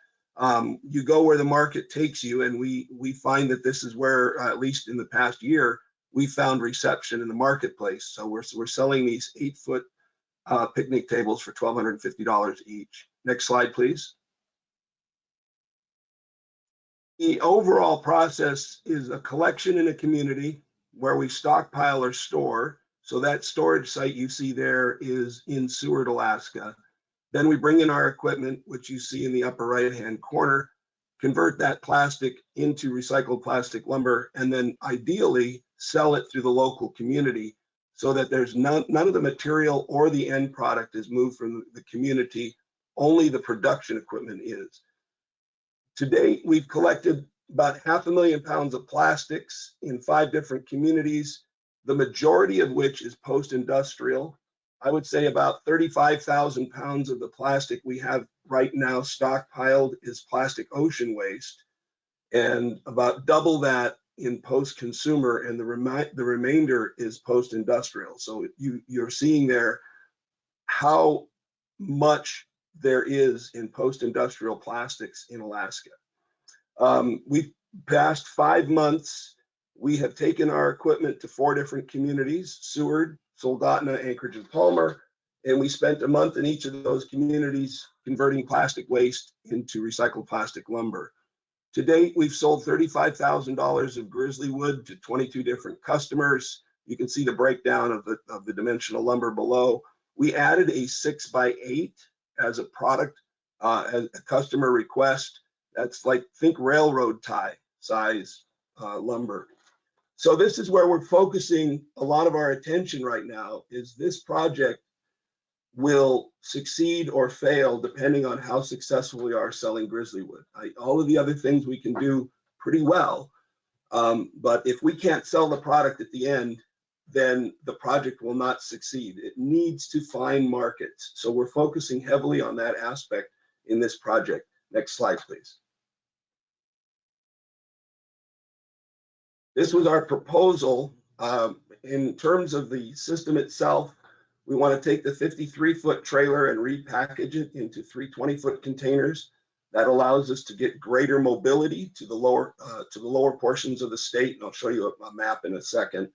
You go where the market takes you, and we find that this is where, at least in the past year, we found reception in the marketplace. So we're selling these 8-foot picnic tables for $1,250 each. Next slide, please. The overall process is a collection in a community where we stockpile or store. So that storage site you see there is in Seward, Alaska. Then we bring in our equipment, which you see in the upper right-hand corner, convert that plastic into recycled plastic lumber, and then ideally sell it through the local community so that there's none of the material or the end product is moved from the community, only the production equipment is. To date, we've collected about 500,000 pounds of plastics in 5 different communities, the majority of which is post-industrial. I would say about 35,000 pounds of the plastic we have right now stockpiled is plastic ocean waste, and about double that in post-consumer, and the remainder is post-industrial. So you're seeing there how much there is in post-industrial plastics in Alaska. We've passed 5 months. We have taken our equipment to 4 different communities: Seward, Soldotna, Anchorage, and Palmer, and we spent a month in each of those communities converting plastic waste into recycled plastic lumber. To date, we've sold $35,000 of grizzly wood to 22 different customers. You can see the breakdown of the dimensional lumber below. We added a 6x8 as a product, as a customer request. That's like, think railroad tie size lumber. So this is where we're focusing a lot of our attention right now, is this project will succeed or fail depending on how successful we are selling grizzly wood. All of the other things we can do pretty well, but if we can't sell the product at the end, then the project will not succeed. It needs to find markets. So we're focusing heavily on that aspect in this project. Next slide, please. This was our proposal. In terms of the system itself, we want to take the 53-foot trailer and repackage it into 3 20-foot containers. That allows us to get greater mobility to the lower portions of the state, and I'll show you a map in a second.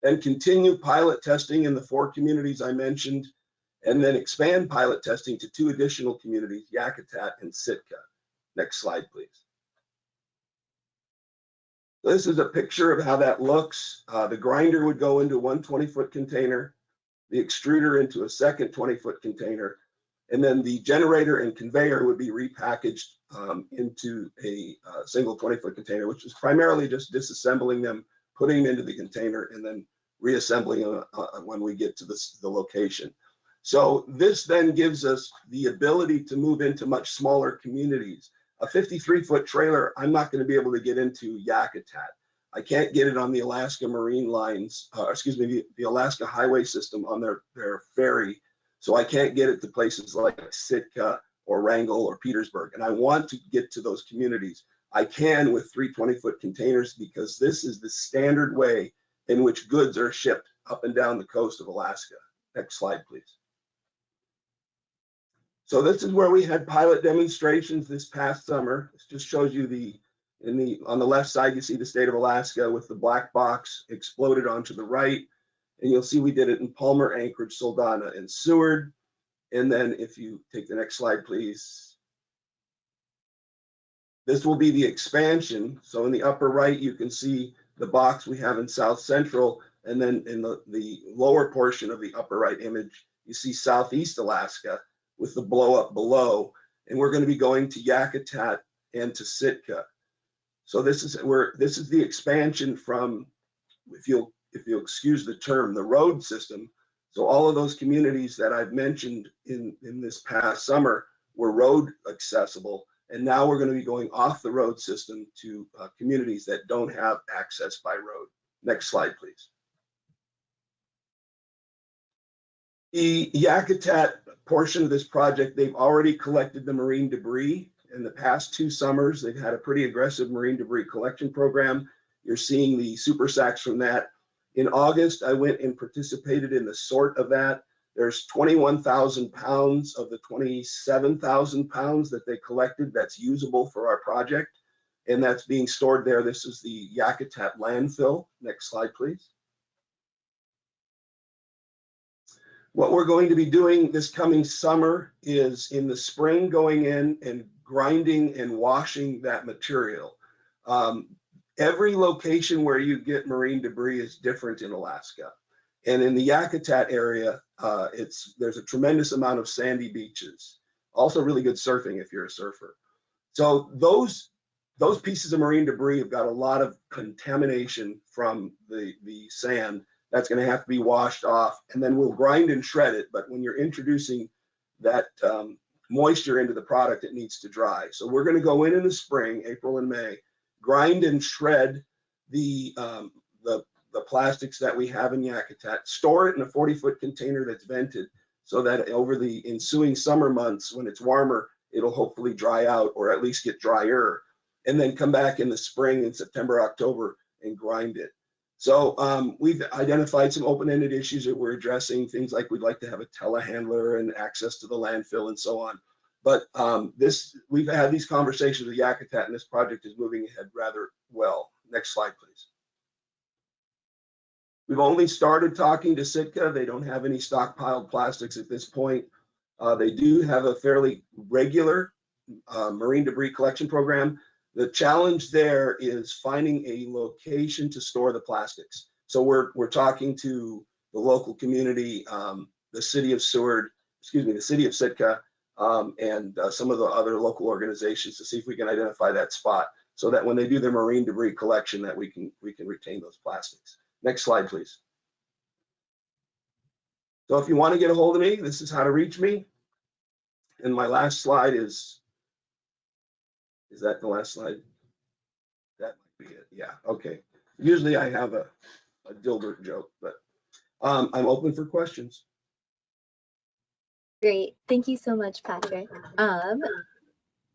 And continue pilot testing in the 4 communities I mentioned, and then expand pilot testing to 2 additional communities, Yakutat and Sitka. Next slide, please. This is a picture of how that looks. The grinder would go into one 20-foot container, the extruder into a second 20-foot container, And then the generator and conveyor would be repackaged into a single 20-foot container, which is primarily just disassembling them, putting them into the container, and then reassembling them when we get to the location. So this then gives us the ability to move into much smaller communities. A 53-foot trailer, I'm not going to be able to get into Yakutat. I can't get it on the Alaska Marine Lines, the Alaska Highway System on their ferry. So I can't get it to places like Sitka or Wrangell or Petersburg. And I want to get to those communities. I can with 3 20-foot containers because this is the standard way in which goods are shipped up and down the coast of Alaska. Next slide, please. So this is where we had pilot demonstrations this past summer. This just shows you on the left side, you see the state of Alaska with the black box exploded onto the right. And you'll see we did it in Palmer, Anchorage, Soldana, and Seward. And then if you take the next slide, please. This will be the expansion. So in the upper right, you can see the box we have in South Central. And then in the lower portion of the upper right image, you see Southeast Alaska with the blow up below. And we're going to be going to Yakutat and to Sitka. So this is the expansion from, if you'll excuse the term, the road system. So all of those communities that I've mentioned in this past summer were road accessible. And now we're going to be going off the road system to communities that don't have access by road. Next slide, please. The Yakutat portion of this project, they've already collected the marine debris. In the past 2 summers, they've had a pretty aggressive marine debris collection program. You're seeing the super sacks from that. In August, I went and participated in the sort of that. There's 21,000 pounds of the 27,000 pounds that they collected that's usable for our project, and that's being stored there. This is the Yakutat landfill. Next slide, please. What we're going to be doing this coming summer is in the spring going in and grinding and washing that material. Every location where you get marine debris is different in Alaska. And in the Yakutat area, there's a tremendous amount of sandy beaches. Also really good surfing if you're a surfer. So those pieces of marine debris have got a lot of contamination from the sand. That's going to have to be washed off, and then we'll grind and shred it. But when you're introducing that moisture into the product, it needs to dry. So we're going to go in the spring, April and May, grind and shred the plastics that we have in Yakutat, store it in a 40-foot container that's vented so that over the ensuing summer months, when it's warmer, it'll hopefully dry out or at least get drier, and then come back in the spring in September, October and grind it. So we've identified some open-ended issues that we're addressing, things like we'd like to have a telehandler and access to the landfill and so on. But we've had these conversations with Yakutat, and this project is moving ahead rather well. Next slide, please. We've only started talking to Sitka. They don't have any stockpiled plastics at this point. They do have a fairly regular marine debris collection program. The challenge there is finding a location to store the plastics. So we're talking to the local community, the city of Seward, the city of Sitka, and some of the other local organizations to see if we can identify that spot so that when they do their marine debris collection that we can retain those plastics. Next slide, please. So if you want to get a hold of me, this is how to reach me. And my last slide is that the last slide? That might be it. Yeah, okay. Usually I have a Dilbert joke, but I'm open for questions. Great. Thank you so much, Patrick.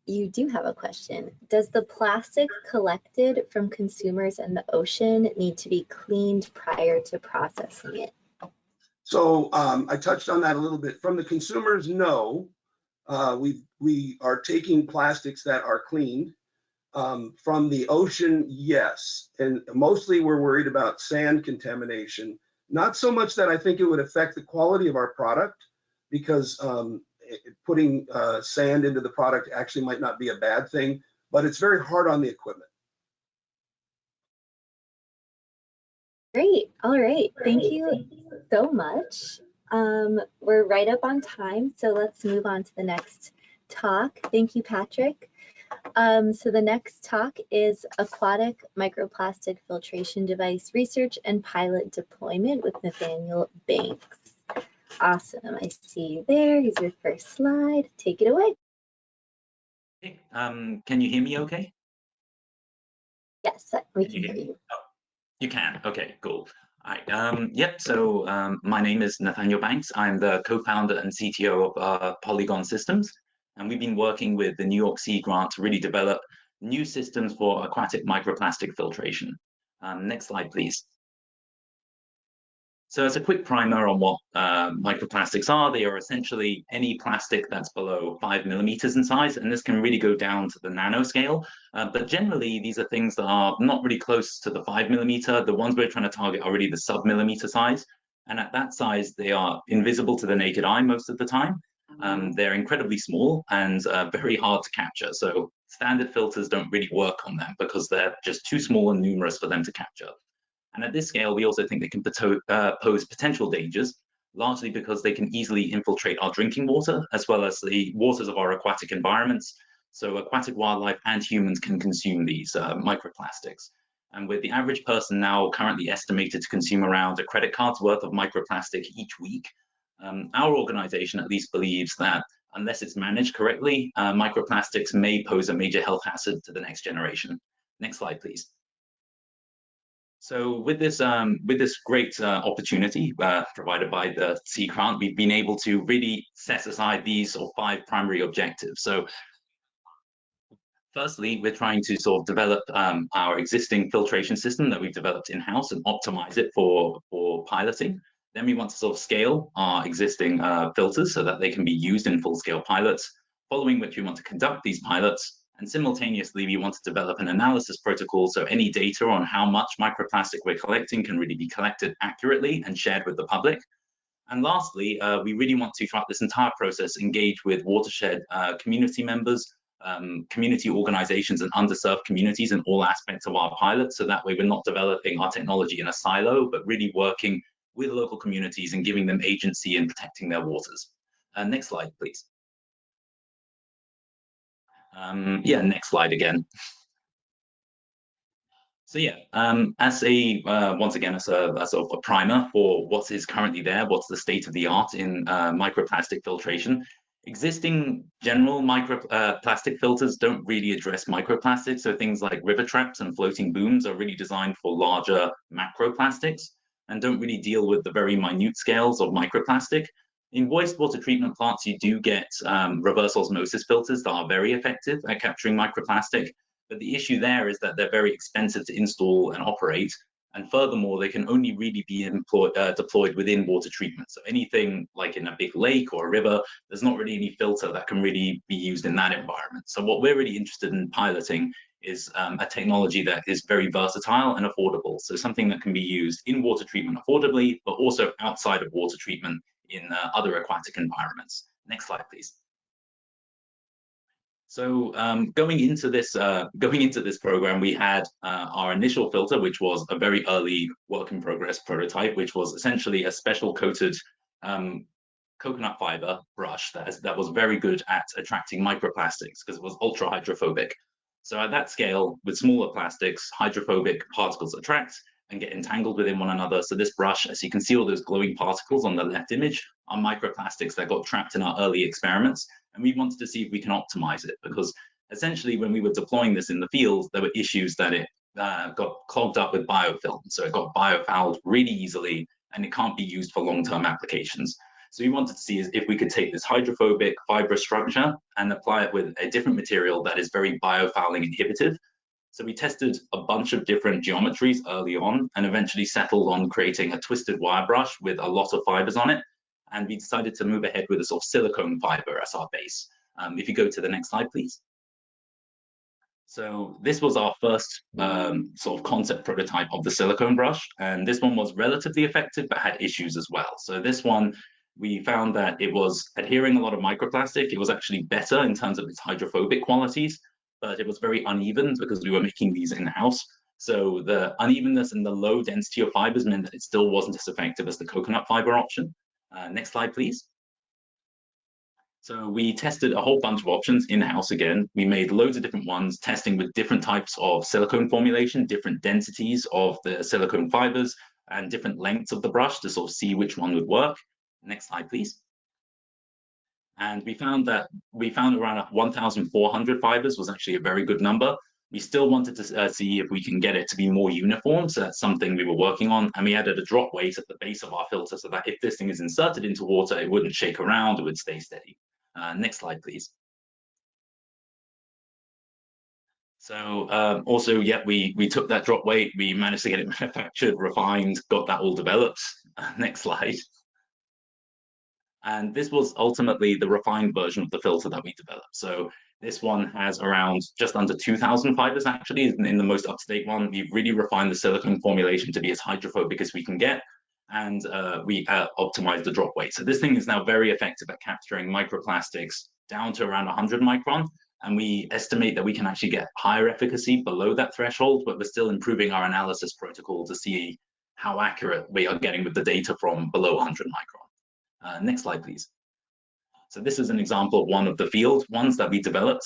You do have a question. Does the plastic collected from consumers in the ocean need to be cleaned prior to processing it? So I touched on that a little bit. From the consumers, no. We are taking plastics that are cleaned. From the ocean, yes. And mostly we're worried about sand contamination. Not so much that I think it would affect the quality of our product, because putting sand into the product actually might not be a bad thing, but it's very hard on the equipment. Great. All right. Thank you so much. We're right up on time, so let's move on to the next talk. Thank you, Patrick. So the next talk is Aquatic Microplastic Filtration Device Research and Pilot Deployment with Nathaniel Banks. Awesome, I see you there. Here's your first slide. Take it away. Hey, can you hear me okay? Yes, we can hear you. Oh, you can, okay, cool. All right, yep, so my name is Nathaniel Banks. I'm the co-founder and CTO of Polygon Systems, and we've been working with the New York Sea grant to really develop new systems for aquatic microplastic filtration. Next slide, please. So as a quick primer on what microplastics are, they are essentially any plastic that's below 5 millimeters in size, and this can really go down to the nanoscale. But generally, these are things that are not really close to the 5 millimeter. The ones we're trying to target are really the sub-millimeter size. And at that size, they are invisible to the naked eye most of the time. They're incredibly small and very hard to capture. So standard filters don't really work on them because they're just too small and numerous for them to capture. And at this scale, we also think they can pose potential dangers, largely because they can easily infiltrate our drinking water, as well as the waters of our aquatic environments. So aquatic wildlife and humans can consume these microplastics. And with the average person now currently estimated to consume around a credit card's worth of microplastic each week, our organization at least believes that unless it's managed correctly, microplastics may pose a major health hazard to the next generation. Next slide, please. So with this great opportunity provided by the Sea Grant, we've been able to really set aside these 5 primary objectives. So firstly, we're trying to sort of develop our existing filtration system that we've developed in-house and optimize it for piloting. Then we want to sort of scale our existing filters so that they can be used in full-scale pilots, following which we want to conduct these pilots. And simultaneously, we want to develop an analysis protocol so any data on how much microplastic we're collecting can really be collected accurately and shared with the public. And lastly, we really want to, throughout this entire process, engage with watershed community members, community organizations and underserved communities in all aspects of our pilot. So that way we're not developing our technology in a silo, but really working with local communities and giving them agency in protecting their waters. Next slide, please. Yeah, next slide again. So yeah, as a once again as a sort of a primer for what is currently there, what's the state of the art in microplastic filtration. Existing general microplastic filters don't really address microplastics, so things like river traps and floating booms are really designed for larger macroplastics and don't really deal with the very minute scales of microplastic. In wastewater treatment plants, you do get reverse osmosis filters that are very effective at capturing microplastic, but the issue there is that they're very expensive to install and operate, and furthermore, they can only really be deployed within water treatment. So anything like in a big lake or a river, there's not really any filter that can really be used in that environment. So what we're really interested in piloting is a technology that is very versatile and affordable. So something that can be used in water treatment affordably, but also outside of water treatment in other aquatic environments. Next slide, please. So going into this program, we had our initial filter, which was a very early work in progress prototype, which was essentially a special coated coconut fiber brush that was very good at attracting microplastics because it was ultra hydrophobic. So at that scale, with smaller plastics, hydrophobic particles attract and get entangled within one another. So this brush, as you can see all those glowing particles on the left image, are microplastics that got trapped in our early experiments. And we wanted to see if we can optimize it, because essentially when we were deploying this in the field, there were issues that it got clogged up with biofilm. So it got biofouled really easily, and it can't be used for long-term applications. So we wanted to see if we could take this hydrophobic fibrous structure and apply it with a different material that is very biofouling inhibitive. So we tested a bunch of different geometries early on and eventually settled on creating a twisted wire brush with a lot of fibers on it. And we decided to move ahead with a sort of silicone fiber as our base. If you go to the next slide, please. So this was our first sort of concept prototype of the silicone brush. And this one was relatively effective, but had issues as well. So this one, we found that it was adhering a lot of microplastic. It was actually better in terms of its hydrophobic qualities, but it was very uneven because we were making these in-house. So the unevenness and the low density of fibers meant that it still wasn't as effective as the coconut fiber option. Next slide, please. So we tested a whole bunch of options in-house again. We made loads of different ones, testing with different types of silicone formulation, different densities of the silicone fibers, and different lengths of the brush to sort of see which one would work. Next slide, please. And we found around 1,400 fibers was actually a very good number. We still wanted to see if we can get it to be more uniform, so that's something we were working on. And we added a drop weight at the base of our filter so that if this thing is inserted into water, it wouldn't shake around, it would stay steady. Next slide, please. So also, yeah, we took that drop weight, we managed to get it manufactured, refined, got that all developed. Next slide. And this was ultimately the refined version of the filter that we developed. So this one has around just under 2,000 fibers actually in the most up-to-date one. We've really refined the silicone formulation to be as hydrophobic as we can get. And we optimized the drop weight. So this thing is now very effective at capturing microplastics down to around 100 micron. And we estimate that we can actually get higher efficacy below that threshold, but we're still improving our analysis protocol to see how accurate we are getting with the data from below 100 micron. Next slide, please. So this is an example of one of the field ones that we developed.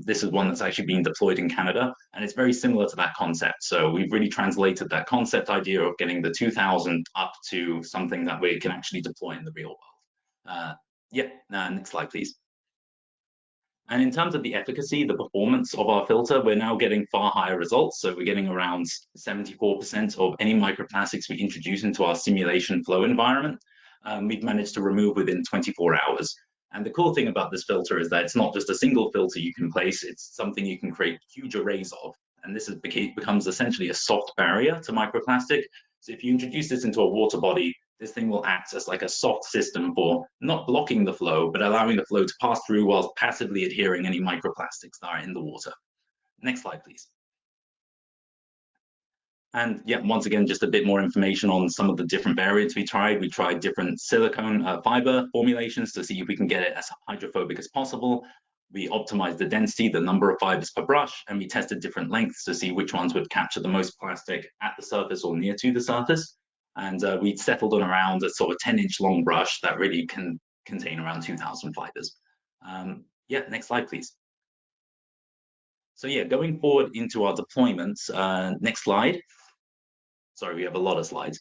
This is one that's actually being deployed in Canada, and it's very similar to that concept. So we've really translated that concept idea of getting the 2,000 up to something that we can actually deploy in the real world. Next slide, please. And in terms of the efficacy, the performance of our filter, we're now getting far higher results. So we're getting around 74% of any microplastics we introduce into our simulation flow environment. We've managed to remove within 24 hours. And the cool thing about this filter is that it's not just a single filter you can place, it's something you can create huge arrays of. And this becomes essentially a soft barrier to microplastic. So if you introduce this into a water body, this thing will act as like a soft system for not blocking the flow, but allowing the flow to pass through while passively adhering any microplastics that are in the water. Next slide, please. And yeah, once again, just a bit more information on some of the different variants we tried. We tried different silicone fiber formulations to see if we can get it as hydrophobic as possible. We optimized the density, the number of fibers per brush, and we tested different lengths to see which ones would capture the most plastic at the surface or near to the surface. And we settled on around a sort of 10-inch long brush that really can contain around 2,000 fibers. Next slide, please. So yeah, going forward into our deployments, next slide. Sorry, we have a lot of slides.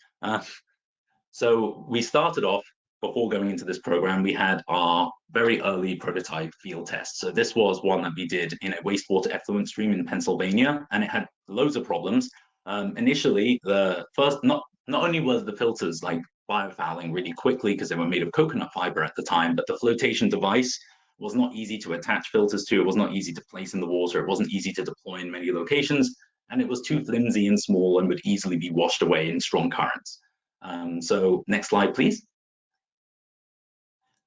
So we started off, before going into this program, we had our very early prototype field test. So this was one that we did in a wastewater effluent stream in Pennsylvania, and it had loads of problems. Initially, the first, not only was the filters like biofouling really quickly because they were made of coconut fiber at the time, but the flotation device was not easy to attach filters to. It was not easy to place in the water. It wasn't easy to deploy in many locations, and it was too flimsy and small and would easily be washed away in strong currents. So next slide, please.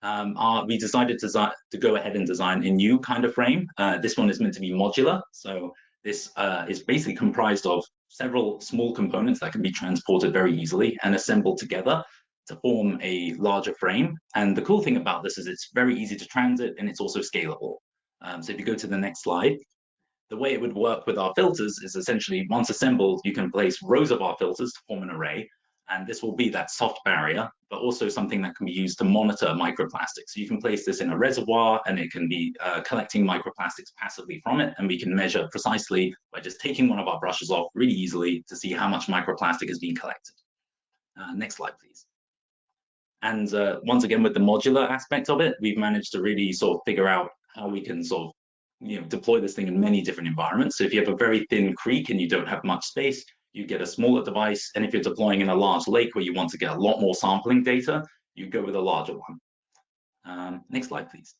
We decided to go ahead and design a new kind of frame. This one is meant to be modular. So this is basically comprised of several small components that can be transported very easily and assembled together to form a larger frame. And the cool thing about this is it's very easy to transit and it's also scalable. So if you go to the next slide, the way it would work with our filters is essentially once assembled, you can place rows of our filters to form an array. And this will be that soft barrier, but also something that can be used to monitor microplastics. So you can place this in a reservoir and it can be collecting microplastics passively from it. And we can measure precisely by just taking one of our brushes off really easily to see how much microplastic is being collected. Next slide, please. And once again, with the modular aspect of it, we've managed to really sort of figure out how we can sort of deploy this thing in many different environments. So if you have a very thin creek and you don't have much space, you get a smaller device. And if you're deploying in a large lake where you want to get a lot more sampling data, you go with a larger one. Next slide, please.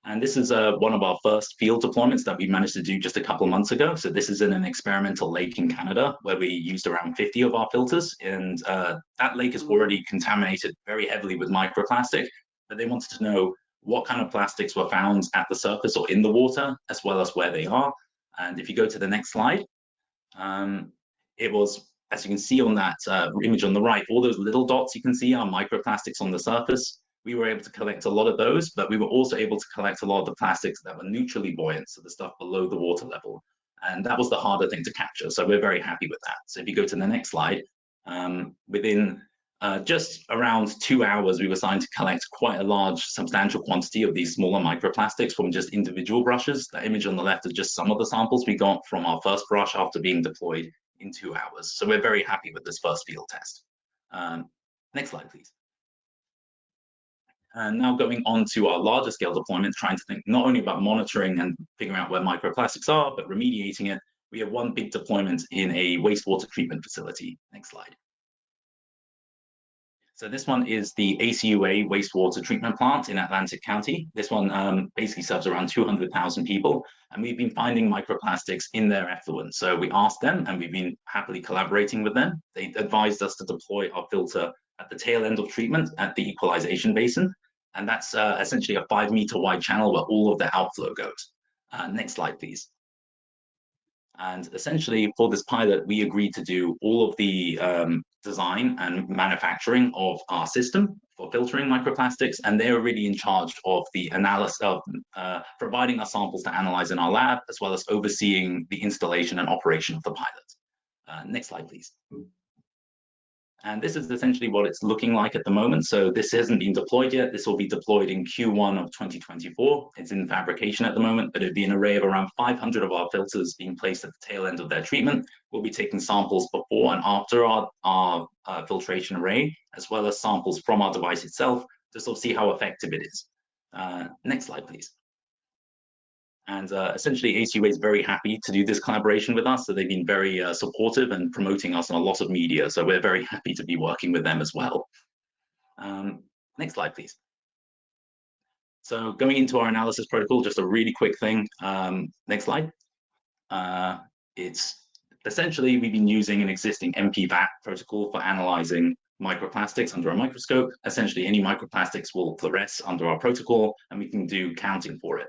And this is one of our first field deployments that we managed to do just a couple of months ago. So this is in an experimental lake in Canada where we used around 50 of our filters. And that lake is already contaminated very heavily with microplastic, but they wanted to know what kind of plastics were found at the surface or in the water, as well as where they are. And if you go to the next slide, it was, as you can see on that image on the right, all those little dots you can see are microplastics on the surface. We were able to collect a lot of those, but we were also able to collect a lot of the plastics that were neutrally buoyant, so the stuff below the water level. And that was the harder thing to capture, so we're very happy with that. So if you go to the next slide, within just around 2 hours, we were starting to collect quite a large, substantial quantity of these smaller microplastics from just individual brushes. The image on the left is just some of the samples we got from our first brush after being deployed in 2 hours. So we're very happy with this first field test. Next slide, please. And now going on to our larger scale deployment, trying to think not only about monitoring and figuring out where microplastics are, but remediating it. We have one big deployment in a wastewater treatment facility. Next slide. So this one is the ACUA wastewater treatment plant in Atlantic County. This one basically serves around 200,000 people, and we've been finding microplastics in their effluent. So we asked them, and we've been happily collaborating with them. They advised us to deploy our filter at the tail end of treatment at the equalization basin, and that's essentially a 5-meter wide channel where all of the outflow goes. Next slide, please. And essentially for this pilot, we agreed to do all of the design and manufacturing of our system for filtering microplastics, and they were really in charge of the analysis of providing us samples to analyze in our lab, as well as overseeing the installation and operation of the pilot. Next slide, please. And this is essentially what it's looking like at the moment. So this hasn't been deployed yet. This will be deployed in Q1 of 2024. It's in fabrication at the moment, but it'd be an array of around 500 of our filters being placed at the tail end of their treatment. We'll be taking samples before and after our filtration array, as well as samples from our device itself to sort of see how effective it is. Next slide, please. And essentially, ACUA is very happy to do this collaboration with us. So they've been very supportive and promoting us on a lot of media. So we're very happy to be working with them as well. Next slide, please. So going into our analysis protocol, just a really quick thing. Next slide. It's essentially, we've been using an existing MPVAT protocol for analyzing microplastics under a microscope. Essentially, any microplastics will fluoresce under our protocol, and we can do counting for it.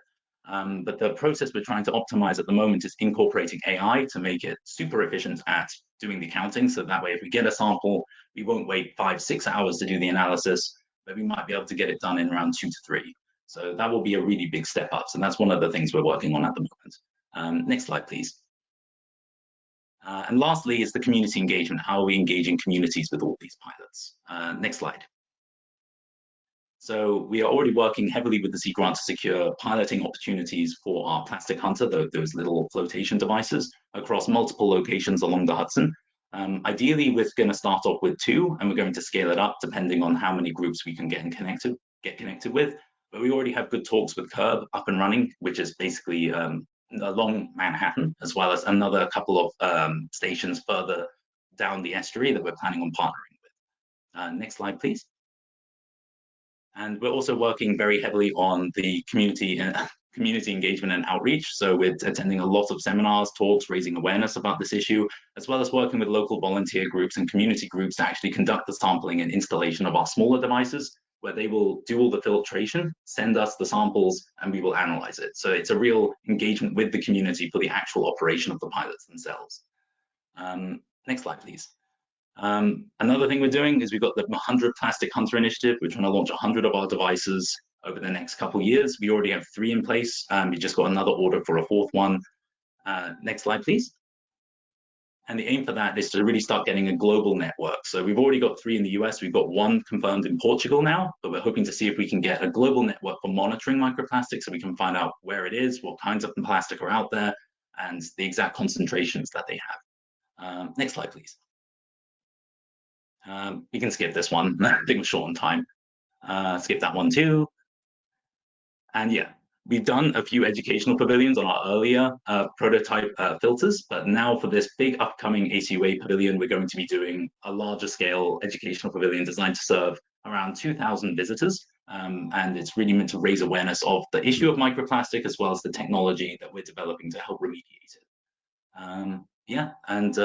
But the process we're trying to optimize at the moment is incorporating AI to make it super efficient at doing the counting. So that way, if we get a sample, we won't wait 5-6 hours to do the analysis, but we might be able to get it done in around 2 to 3. So that will be a really big step up. So that's one of the things we're working on at the moment. Next slide, please. And lastly is the community engagement. How are we engaging communities with all these pilots? Next slide. So we are already working heavily with the Sea Grant to secure piloting opportunities for our Plastic Hunter, those little flotation devices, across multiple locations along the Hudson. Ideally, we're going to start off with 2, and we're going to scale it up depending on how many groups we can get connected with. But we already have good talks with Curb up and running, which is basically along Manhattan, as well as another couple of stations further down the estuary that we're planning on partnering with. Next slide, please. And we're also working very heavily on the community engagement and outreach. So we're attending a lot of seminars, talks, raising awareness about this issue, as well as working with local volunteer groups and community groups to actually conduct the sampling and installation of our smaller devices, where they will do all the filtration, send us the samples, and we will analyze it. So it's a real engagement with the community for the actual operation of the pilots themselves. Next slide, please. Another thing we're doing is we've got the 100 Plastic Hunter initiative. We're trying to launch 100 of our devices over the next couple of years. We already have 3 in place. We just got another order for a 4th one. Next slide, please. And the aim for that is to really start getting a global network. So we've already got 3 in the US. We've got 1 confirmed in Portugal now, but we're hoping to see if we can get a global network for monitoring microplastics so we can find out where it is, what kinds of plastic are out there, and the exact concentrations that they have. Next slide, please. You can skip this one. I think we're short on time. Skip that one too. And yeah, we've done a few educational pavilions on our earlier prototype filters, but now for this big upcoming ACUA pavilion, we're going to be doing a larger scale educational pavilion designed to serve around 2,000 visitors. And it's really meant to raise awareness of the issue of microplastic, as well as the technology that we're developing to help remediate it. Yeah, and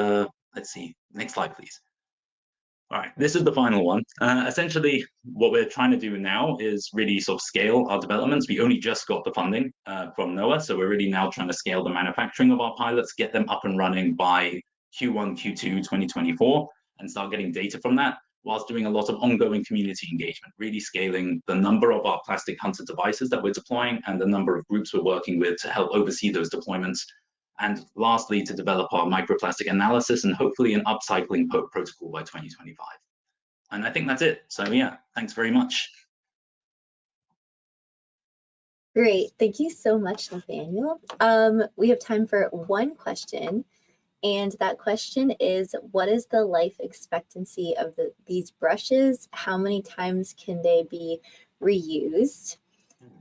let's see, next slide, please. All right, this is the final one. Essentially, what we're trying to do now is really sort of scale our developments. We only just got the funding from NOAA, so we're really now trying to scale the manufacturing of our pilots, get them up and running by Q1, Q2, 2024, and start getting data from that, whilst doing a lot of ongoing community engagement, really scaling the number of our Plastic Hunter devices that we're deploying and the number of groups we're working with to help oversee those deployments. And lastly, to develop our microplastic analysis and hopefully an upcycling protocol by 2025. And I think that's it. So yeah, thanks very much. Great. Thank you so much, Nathaniel. We have time for one question. And that question is, what is the life expectancy of these brushes? How many times can they be reused?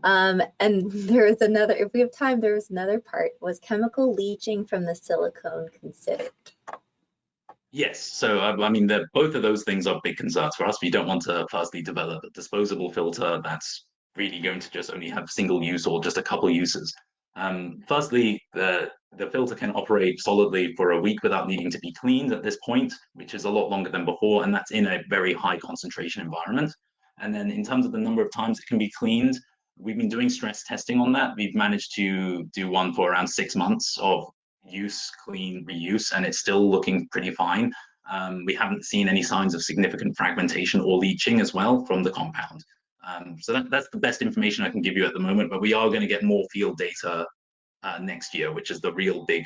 And there is another, if we have time, there was another part. Was chemical leaching from the silicone considered? Yes, so I mean, both of those things are big concerns for us. We don't want to firstly develop a disposable filter that's really going to just only have single use or just a couple uses. Firstly, the filter can operate solidly for a week without needing to be cleaned at this point, which is a lot longer than before, and that's in a very high concentration environment. And then in terms of the number of times it can be cleaned, we've been doing stress testing on that. We've managed to do one for around 6 months of use, clean, reuse, and it's still looking pretty fine. We haven't seen any signs of significant fragmentation or leaching as well from the compound. So that's the best information I can give you at the moment, but we are going to get more field data next year, which is the real big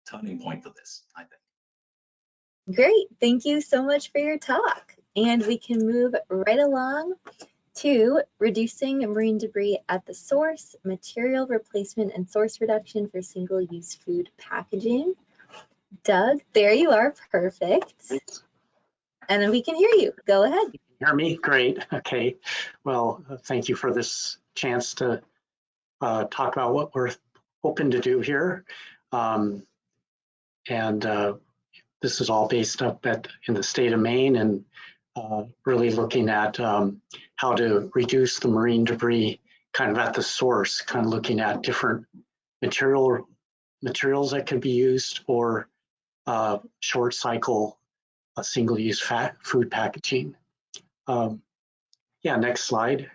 turning point for this, I think. Great, thank you so much for your talk. And we can move right along to reducing marine debris at the source, material replacement and source reduction for single-use food packaging. Doug, there you are, perfect. Thanks. And then we can hear you, go ahead. You hear me? Great, okay. Well, thank you for this chance to talk about what we're hoping to do here. This is all based up in the state of Maine, and really looking at how to reduce the marine debris kind of at the source, kind of looking at different materials that could be used, or short cycle single-use food packaging. Yeah, next slide.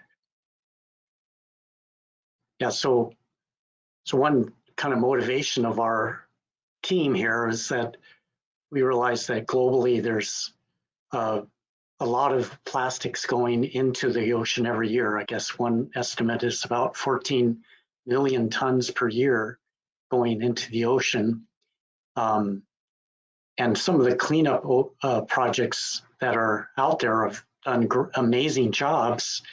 Yeah, so one kind of motivation of our team here is that we realize that globally there's a lot of plastics going into the ocean every year. I guess one estimate is about 14 million tons per year going into the ocean. And some of the cleanup projects that are out there have done amazing jobs.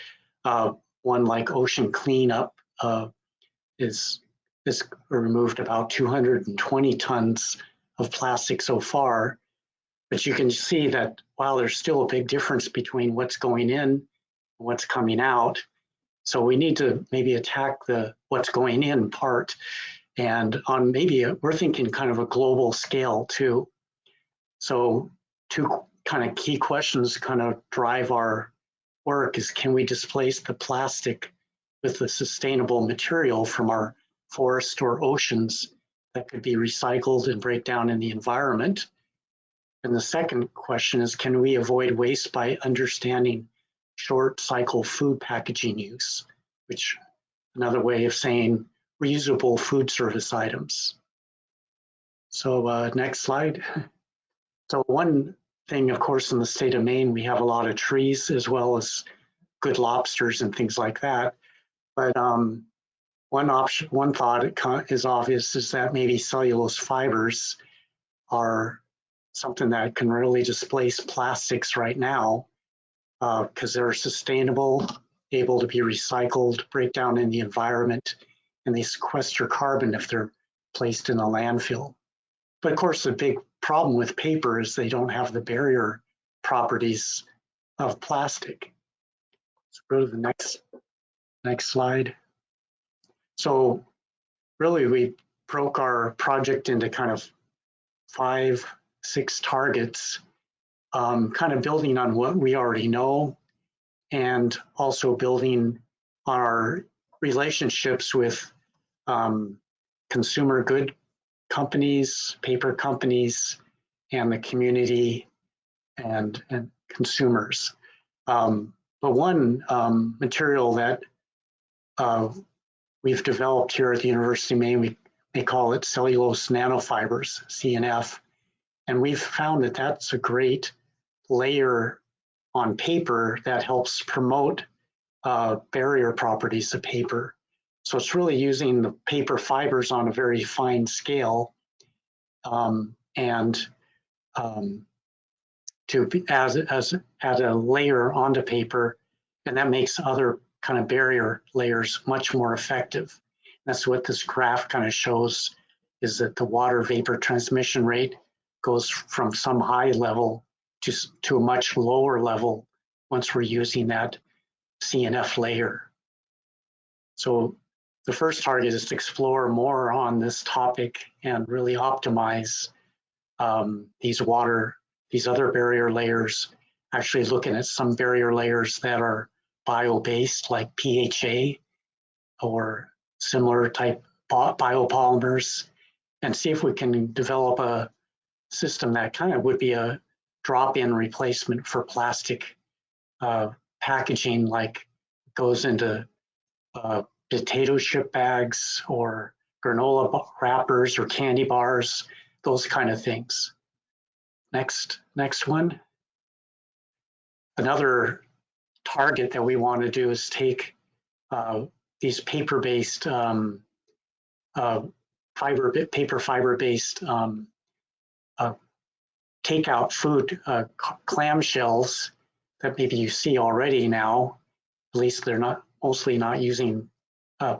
One like Ocean Cleanup is removed about 220 tons of plastic so far. But you can see that while there's still a big difference between what's going in and what's coming out. So we need to maybe attack the what's going in part, and on we're thinking kind of a global scale too. So two kind of key questions kind of drive our work is, can we displace the plastic with a sustainable material from our forests or oceans that could be recycled and break down in the environment? And the second question is, can we avoid waste by understanding short cycle food packaging use, which another way of saying reusable food service items. So next slide. So one thing, of course, in the state of Maine, we have a lot of trees as well as good lobsters and things like that. But one thought is obvious is that maybe cellulose fibers are something that can really displace plastics right now because they're sustainable, able to be recycled, break down in the environment, and they sequester carbon if they're placed in a landfill. But of course, the big problem with paper is they don't have the barrier properties of plastic. So go to the next slide. So really, we broke our project into kind of 5, 6 targets, kind of building on what we already know, and also building our relationships with consumer good companies, paper companies, and the community and consumers. But one material that we've developed here at the University of Maine, we call it cellulose nanofibers, CNF. And we've found that that's a great layer on paper that helps promote barrier properties of paper. So it's really using the paper fibers on a very fine scale and to add a layer onto paper, and that makes other kind of barrier layers much more effective. That's what this graph kind of shows, is that the water vapor transmission rate goes from some high level to a much lower level once we're using that CNF layer. So the first target is to explore more on this topic and really optimize these other barrier layers, actually looking at some barrier layers that are bio-based, like PHA or similar type biopolymers, and see if we can develop a system that kind of would be a drop-in replacement for plastic packaging, like goes into potato chip bags or granola wrappers or candy bars, those kind of things. Next one. Another target that we want to do is take these paper-based, fiber-based takeout food clamshells that maybe you see already now. At least they're mostly not using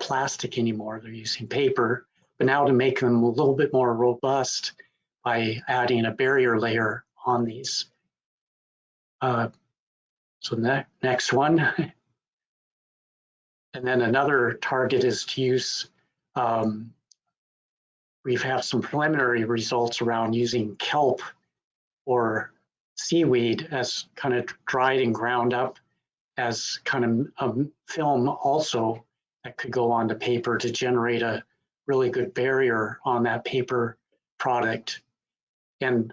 plastic anymore, they're using paper. But now to make them a little bit more robust by adding a barrier layer on these. So next one. And then another target is to use, we've had some preliminary results around using kelp or seaweed as kind of dried and ground up as kind of a film also that could go onto paper to generate a really good barrier on that paper product. And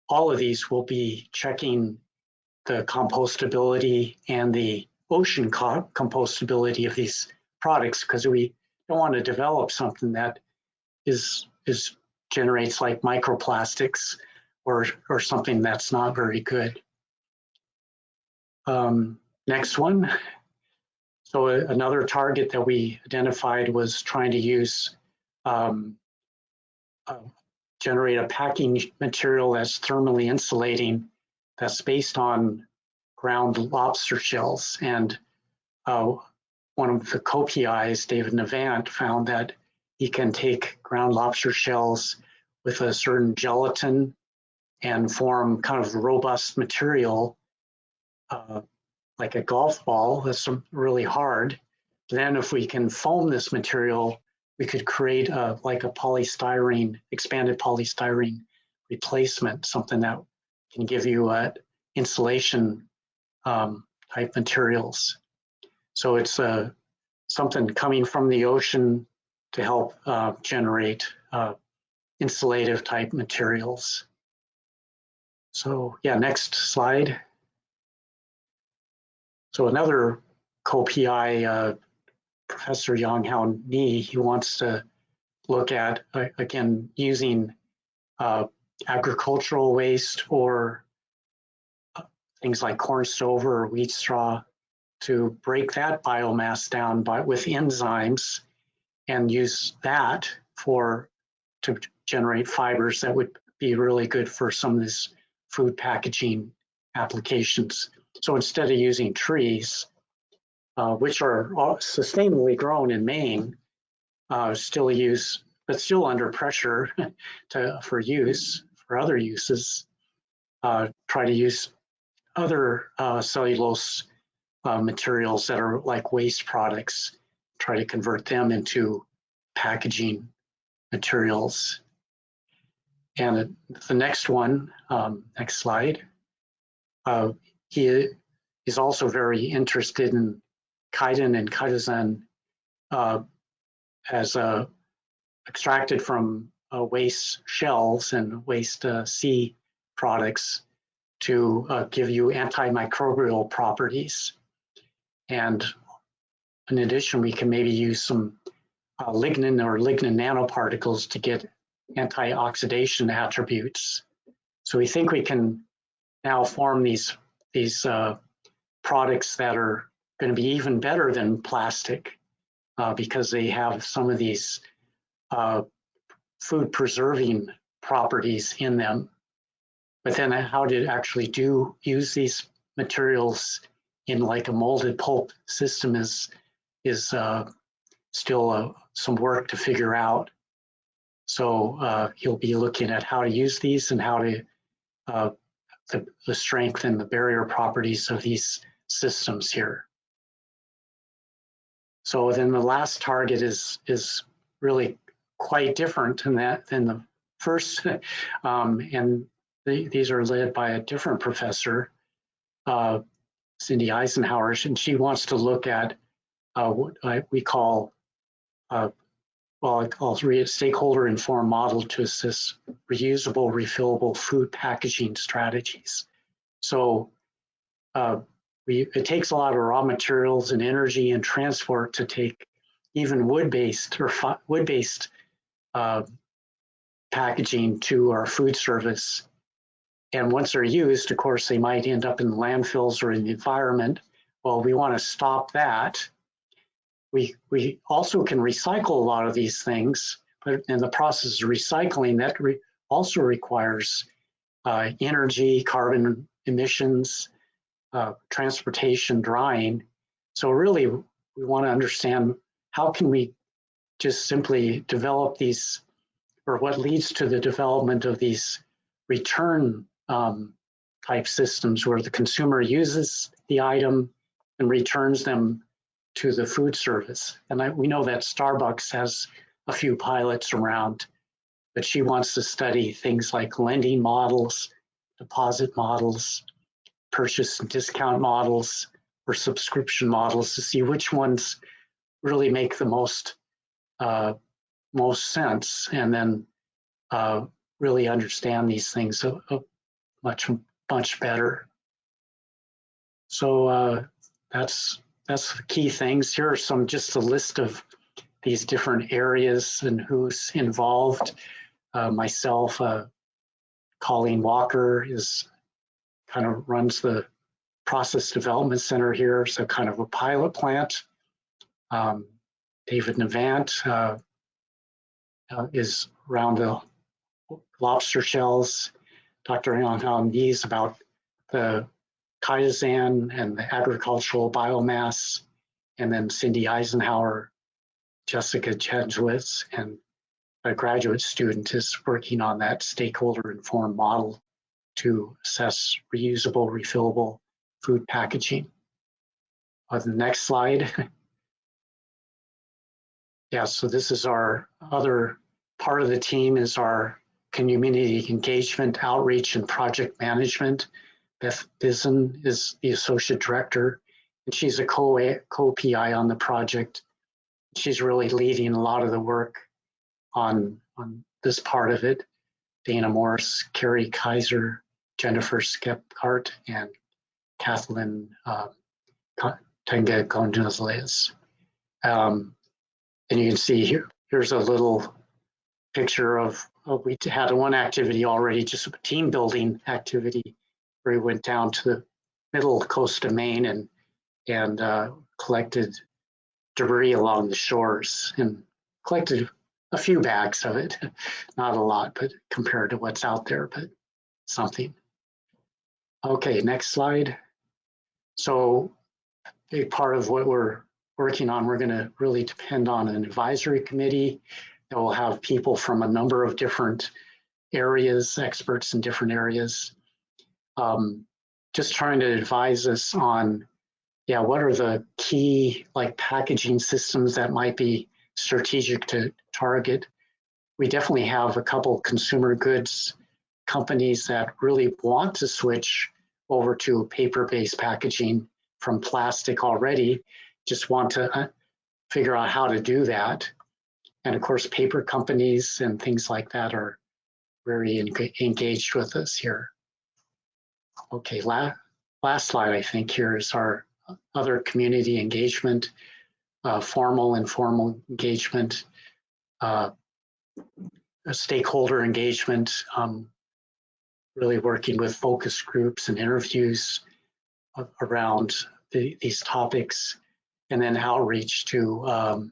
all of these will be checking the compostability and the ocean compostability of these products, because we don't want to develop something that generates like microplastics or something that's not very good. Next one. So another target that we identified was trying to use generate a packing material that's thermally insulating, that's based on ground lobster shells. And one of the co-PIs, David Navant, found that he can take ground lobster shells with a certain gelatin and form kind of robust material, like a golf ball. That's really hard. Then if we can foam this material, we could create like a polystyrene, expanded polystyrene replacement, something that can give you insulation type materials. So it's something coming from the ocean to help generate insulative type materials. So yeah, next slide. So another co-PI, Professor Yang Hao Ni, he wants to look at, again, using agricultural waste or things like corn stover or wheat straw to break that biomass down with enzymes and use that to generate fibers that would be really good for some of these food packaging applications. So instead of using trees, which are sustainably grown in Maine, still under pressure for other uses, try to use other cellulose materials that are like waste products, try to convert them into packaging materials. And the next one, next slide, he is also very interested in chitin and chitosan as extracted from waste shells and waste sea products to give you antimicrobial properties. And in addition, we can maybe use some lignin or lignin nanoparticles to get antioxidation attributes. So we think we can now form these products that are going to be even better than plastic because they have some of these food preserving properties in them. but then how to actually use these materials in like a molded pulp system is still some work to figure out. So he'll be looking at how to use these and how to the strength and the barrier properties of these systems here. So then the last target is really quite different than the first, and these are led by a different professor, Cindy Eisenhower, and she wants to look at what we call, well, I'll read it, stakeholder-informed model to assist reusable, refillable food packaging strategies. So it takes a lot of raw materials and energy and transport to take even wood-based or wood-based packaging to our food service. And once they're used, of course, they might end up in landfills or in the environment. Well, we want to stop that. We also can recycle a lot of these things, but in the process of recycling, that also requires energy, carbon emissions, transportation, drying. So really, we want to understand how can we just simply develop these, or what leads to the development of these return type systems where the consumer uses the item and returns them to the food service. And we know that Starbucks has a few pilots around, but she wants to study things like lending models, deposit models, purchase and discount models, or subscription models to see which ones really make the most sense, and then really understand these things much better. So that's the key things. Here are just a list of these different areas and who's involved. Myself, Colleen Walker kind of runs the process development center here, so kind of a pilot plant. David Navant is around the lobster shells. Dr. Yang Nees about the Kaizen and the agricultural biomass, and then Cindy Eisenhower, Jessica Jenschwitz, and a graduate student is working on that stakeholder-informed model to assess reusable, refillable food packaging. On the next slide. Yeah, so this is our other part of the team, is our community engagement, outreach, and project management. Beth Bizen is the associate director, and she's a co-PI on the project. She's really leading a lot of the work on this part of it. Dana Morris, Carrie Kaiser, Jennifer Skephart, and Kathleen Tenga Gonzalez. And you can see here's a little picture of we had one activity already, just a team building activity, where we went down to the middle coast of Maine and collected debris along the shores and collected a few bags of it, not a lot, but compared to what's out there, but something. Okay, next slide. So a big part of what we're working on, we're going to really depend on an advisory committee that will have people from a number of different areas, experts in different areas, just trying to advise us on, what are the key packaging systems that might be strategic to target. We definitely have a couple consumer goods companies that really want to switch over to paper-based packaging from plastic already, just want to figure out how to do that. And of course, paper companies and things like that are very engaged with us here. Okay, last slide, I think here is our other community engagement, formal, informal engagement, stakeholder engagement, really working with focus groups and interviews around these topics, and then outreach to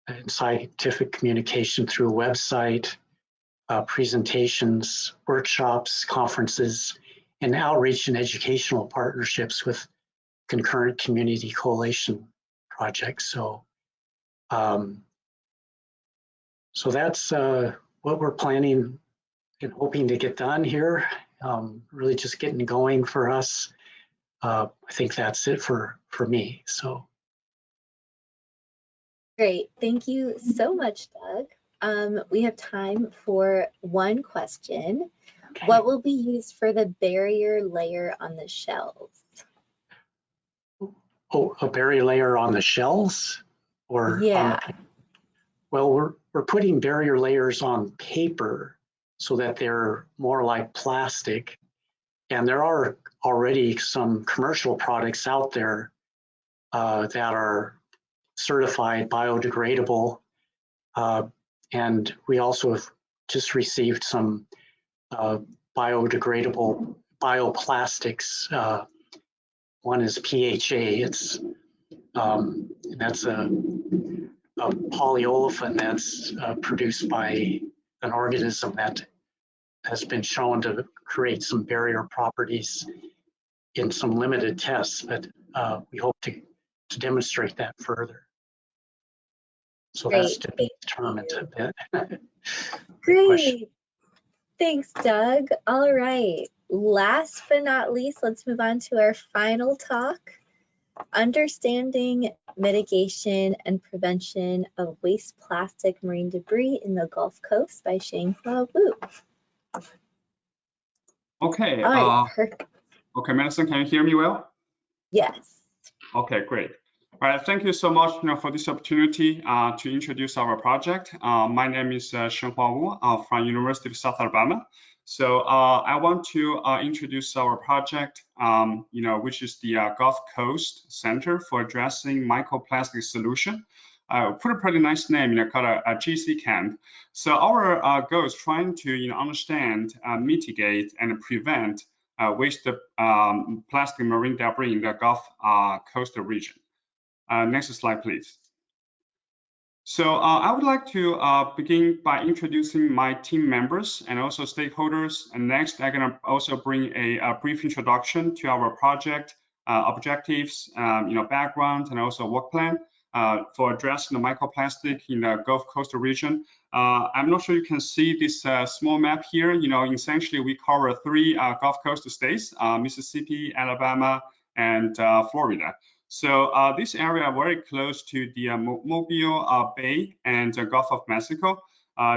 and scientific communication through a website, presentations, workshops, conferences, and outreach and educational partnerships with concurrent community coalition projects. So, so that's what we're planning and hoping to get done here. Really just getting going for us. I think that's it for me. So. Great, thank you so much, Doug. We have time for one question. Okay. What will be used for the barrier layer on the shells? Oh, a barrier layer on the shells, or yeah. Well, we're putting barrier layers on paper so that they're more like plastic. And there are already some commercial products out there that are certified biodegradable. And we also have just received some biodegradable bioplastics. One is PHA. It's that's a polyolefin that's produced by an organism that has been shown to create some barrier properties in some limited tests, but we hope to demonstrate that further. So Great. that's to be determined a bit. Great. Thanks, Doug. All right. Last but not least, let's move on to our final talk. Understanding mitigation and prevention of waste plastic marine debris in the Gulf Coast by Xianghua Wu. Okay. All right, perfect. Okay, Madison, can you hear me well? Yes. Okay, great. All right, thank you so much for this opportunity to introduce our project. My name is Xianghua Wu from University of South Alabama. So I want to introduce our project, which is the Gulf Coast Center for Addressing Microplastic Solution. Put a pretty nice name, called a GC Camp. So our goal is trying to understand, mitigate, and prevent waste plastic marine debris in the Gulf coastal region. Next slide, please. So I would like to begin by introducing my team members and also stakeholders. And next, I'm going to also bring a brief introduction to our project objectives, background, and also work plan for addressing the microplastic in the Gulf coastal region. I'm not sure you can see this small map here. Essentially, we cover 3 Gulf Coast states: Mississippi, Alabama, and Florida. So this area very close to the Mobile Bay and the Gulf of Mexico.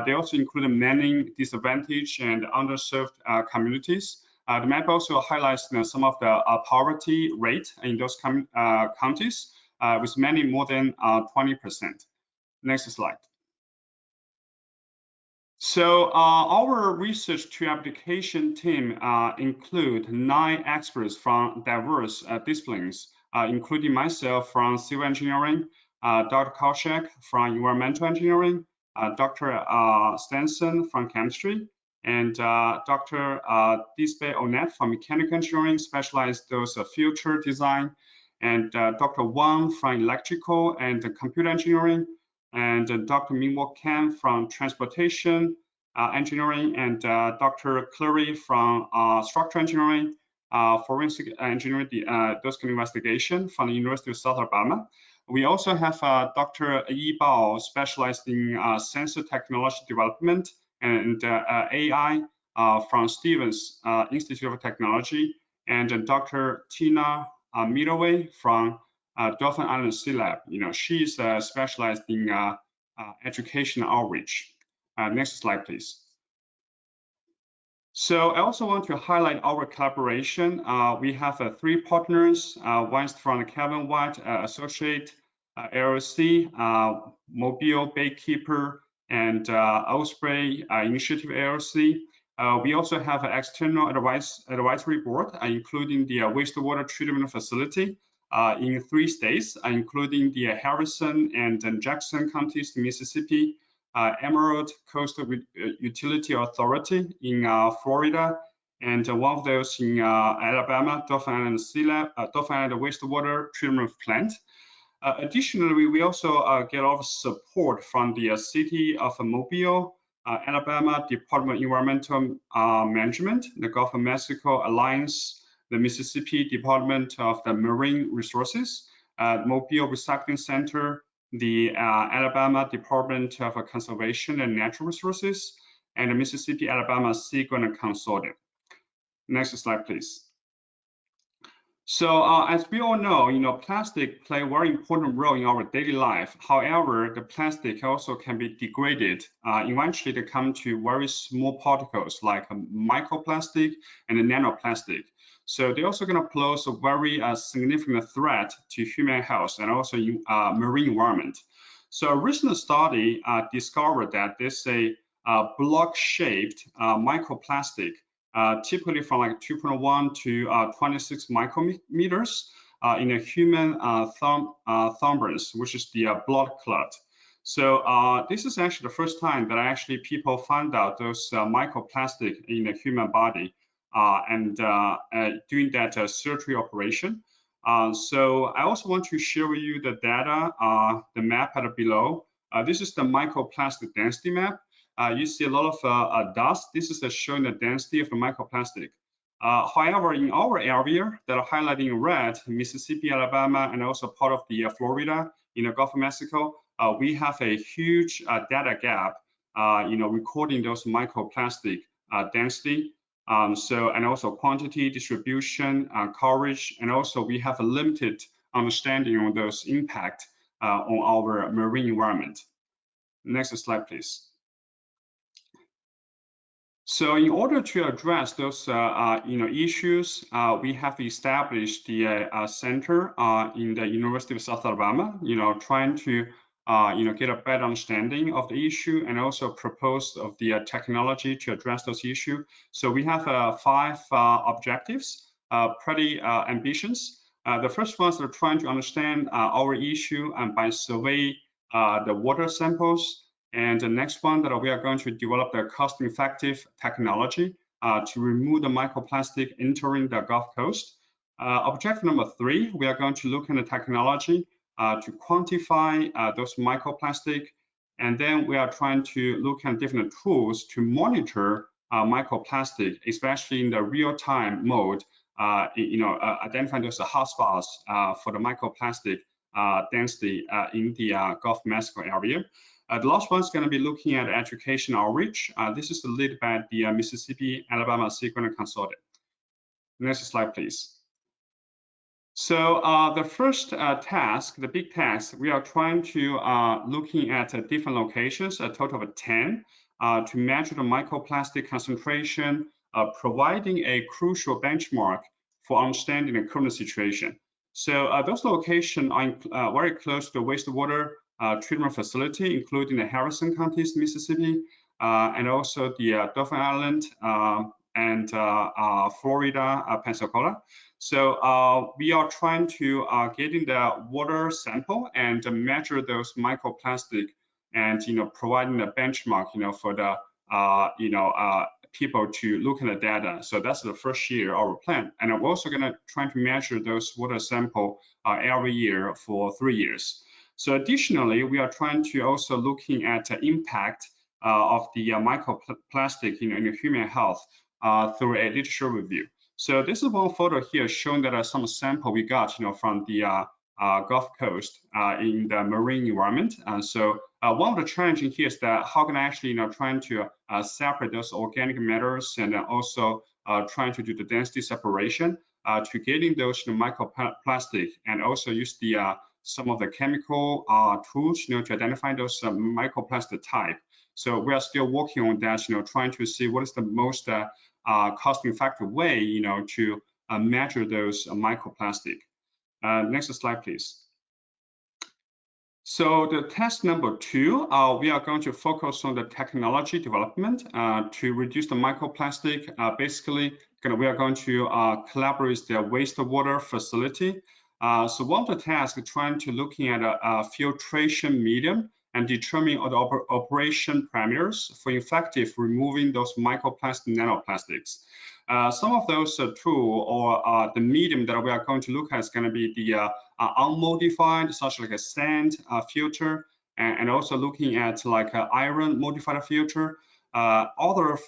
They also include many disadvantaged and underserved communities. The map also highlights some of the poverty rate in those counties, with many more than 20%. Next slide. So our research to application team include 9 experts from diverse disciplines, including myself from civil engineering, Dr. Kaushik from environmental engineering, Dr. Stenson from chemistry, and Dr. Dispe Onet from mechanical engineering, specialized those future design, and Dr. Wang from electrical and computer engineering, and Dr. Mingwo Ken from transportation engineering, and Dr. Clary from structural engineering, forensic engineering, those kind of investigation from the University of South Alabama. We also have Dr. Yi Bao, specialized in sensor technology development and AI from Stevens Institute of Technology, and Dr. Tina Middleway from Dolphin Island Sea Lab. She's specialized in education outreach. Next slide, please. So I also want to highlight our collaboration. We have 3 partners. One is from Kevin White Associate LLC, Mobile Baykeeper, and Osprey Initiative LLC. We also have an external advisory board, including the wastewater treatment facility in 3 states, including the Harrison and Jackson counties in Mississippi, Emerald Coastal Utility Authority in Florida, and one of those in Alabama, Dolphin Island Wastewater Treatment Plant. Additionally, we also get a lot of support from the city of Mobile, Alabama Department of Environmental Management, the Gulf of Mexico Alliance, the Mississippi Department of the Marine Resources, Mobile Recycling Center, the Alabama Department of Conservation and Natural Resources, and the Mississippi Alabama Sea Grant Consortium. Next slide, please. So as we all know, plastic play a very important role in our daily life. However, the plastic also can be degraded. Eventually, they come to very small particles like microplastic and nanoplastic. So they're also going to pose a very significant threat to human health and also marine environment. So a recent study discovered that there's a block-shaped microplastic, typically from like 2.1 to 26 micrometers in a human thrombus, which is the blood clot. So this is actually the first time that actually people found out those microplastic in the human body and doing that surgery operation. So I also want to share with you the data, the map at below. This is the microplastic density map. You see a lot of dust. This is showing the density of the microplastic. However, in our area that are highlighted in red, Mississippi, Alabama, and also part of the Florida in the Gulf of Mexico, we have a huge data gap, recording those microplastic density. And also quantity, distribution, coverage, and also we have a limited understanding on those impact on our marine environment. Next slide, please. So in order to address those issues, we have established the center in the University of South Alabama, trying to get a better understanding of the issue and also propose of the technology to address those issues. So we have 5 objectives, pretty ambitious. The first one is trying to understand our issue and by survey the water samples. And the next one that we are going to develop the cost-effective technology to remove the microplastic entering the Gulf Coast. Objective number 3, we are going to look at the technology to quantify those microplastic. And then we are trying to look at different tools to monitor microplastic, especially in the real-time mode, identifying those hotspots for the microplastic density in the Gulf of Mexico area. The last one is going to be looking at education outreach. This is led by the Mississippi Alabama Sea Grant Consortium. Next slide, please. So the first task, the big task, we are trying to looking at different locations, a total of 10, to measure the microplastic concentration, providing a crucial benchmark for understanding the current situation. So those locations are very close to the wastewater treatment facility, including the Harrison counties, Mississippi, and also the Dauphin Island and Florida, Pensacola. So we are trying to get in the water sample and measure those microplastic and providing a benchmark for the people to look at the data. So that's the first year of our plan, and we're also going to try to measure those water sample every year for 3 years. So additionally, we are trying to also looking at the impact of the microplastic in human health through a literature review. So this is one photo here showing that some sample we got from the Gulf Coast in the marine environment. And so one of the challenges here is that how can I actually trying to separate those organic matters and also trying to do the density separation to getting those microplastic and also use the some of the chemical tools to identify those microplastic type. So we are still working on that, trying to see what is the most cost-effective way, to measure those microplastic. Next slide, please. So the task number 2, we are going to focus on the technology development to reduce the microplastic. Basically, we are going to collaborate with the wastewater facility. So one of the tasks is trying to looking at a filtration medium and determine all the operation parameters for effective removing those microplastic nanoplastics. Some of those tool or the medium that we are going to look at is going to be the unmodified, such like a sand filter, and also looking at like an iron modified filter. other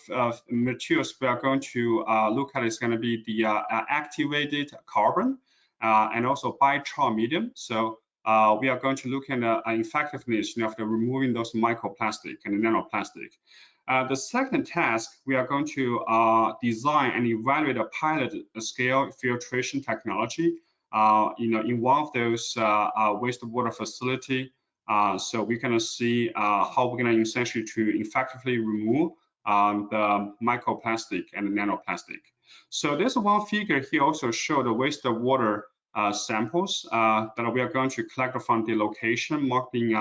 materials we are going to look at is going to be the activated carbon and also biochar medium. So we are going to look at the effectiveness of removing those microplastic and nanoplastic. The second task, we are going to design and evaluate a pilot scale filtration technology in one of those wastewater facility. So we're going to see how we're going to essentially to effectively remove the microplastic and the nanoplastic. So there's one figure here also show the wastewater samples that we are going to collect from the location marked in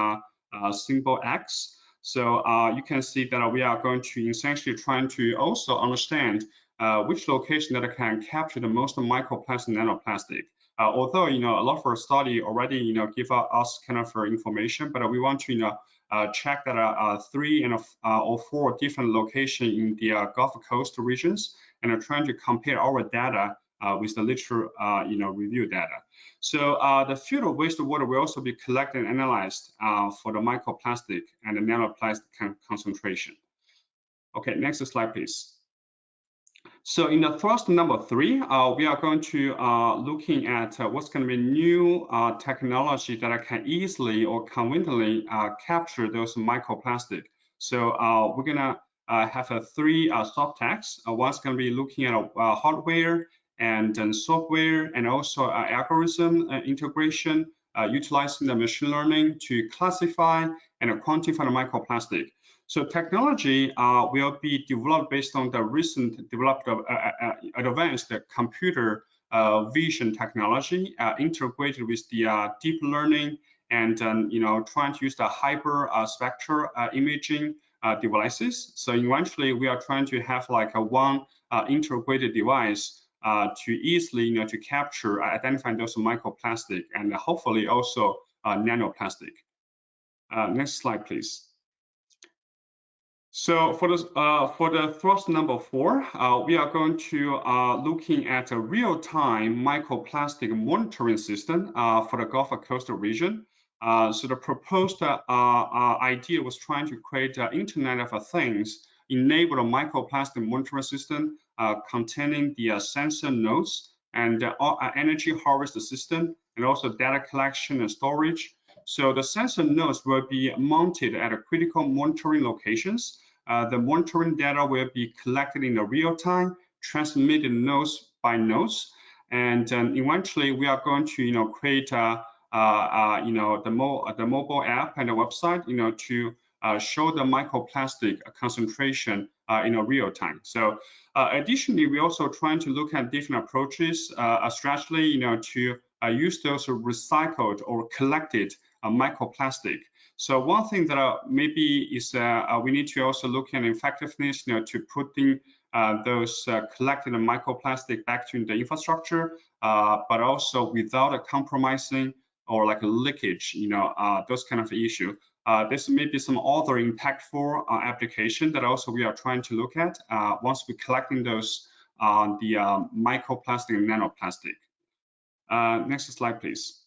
symbol X. So you can see that we are going to essentially trying to also understand which location that can capture the most microplastic and nanoplastic. Although a lot of our study already give us kind of information, but we want to check that 3 or 4 different locations in the Gulf Coast regions, and are trying to compare our data with the literature review data. So the field of wastewater will also be collected and analyzed for the microplastic and the nanoplastic concentration. Okay, next slide, please. So in the thrust number 3, we are going to looking at what's going to be new technology that can easily or conveniently capture those microplastic. So we're going to have 3 subtasks. One's going to be looking at hardware and software, and also algorithm integration, utilizing the machine learning to classify and quantify the microplastic. So technology will be developed based on the recent developed advanced computer vision technology integrated with the deep learning and trying to use the hyper spectral imaging devices. So eventually we are trying to have like a one integrated device to easily to capture identify those microplastic and hopefully also nanoplastic. Next slide, please. So for the thrust number 4, we are going to looking at a real-time microplastic monitoring system for the Gulf Coast region. So the proposed idea was trying to create an Internet of Things, enable a microplastic monitoring system containing the sensor nodes and energy harvest system, and also data collection and storage. So the sensor nodes will be mounted at a critical monitoring locations. The monitoring data will be collected in the real time, transmitted nodes by nodes, and eventually we are going to create the mobile app and a website to show the microplastic concentration in a real time. So additionally, we're also trying to look at different approaches, strategically to use those recycled or collected microplastic. So one thing that maybe is we need to also look at effectiveness, to putting those collected microplastic back to the infrastructure, but also without compromising or like a leakage, those kind of issue. This may be some other impactful application that also we are trying to look at once we're collecting those the microplastic and nanoplastic. Next slide, please.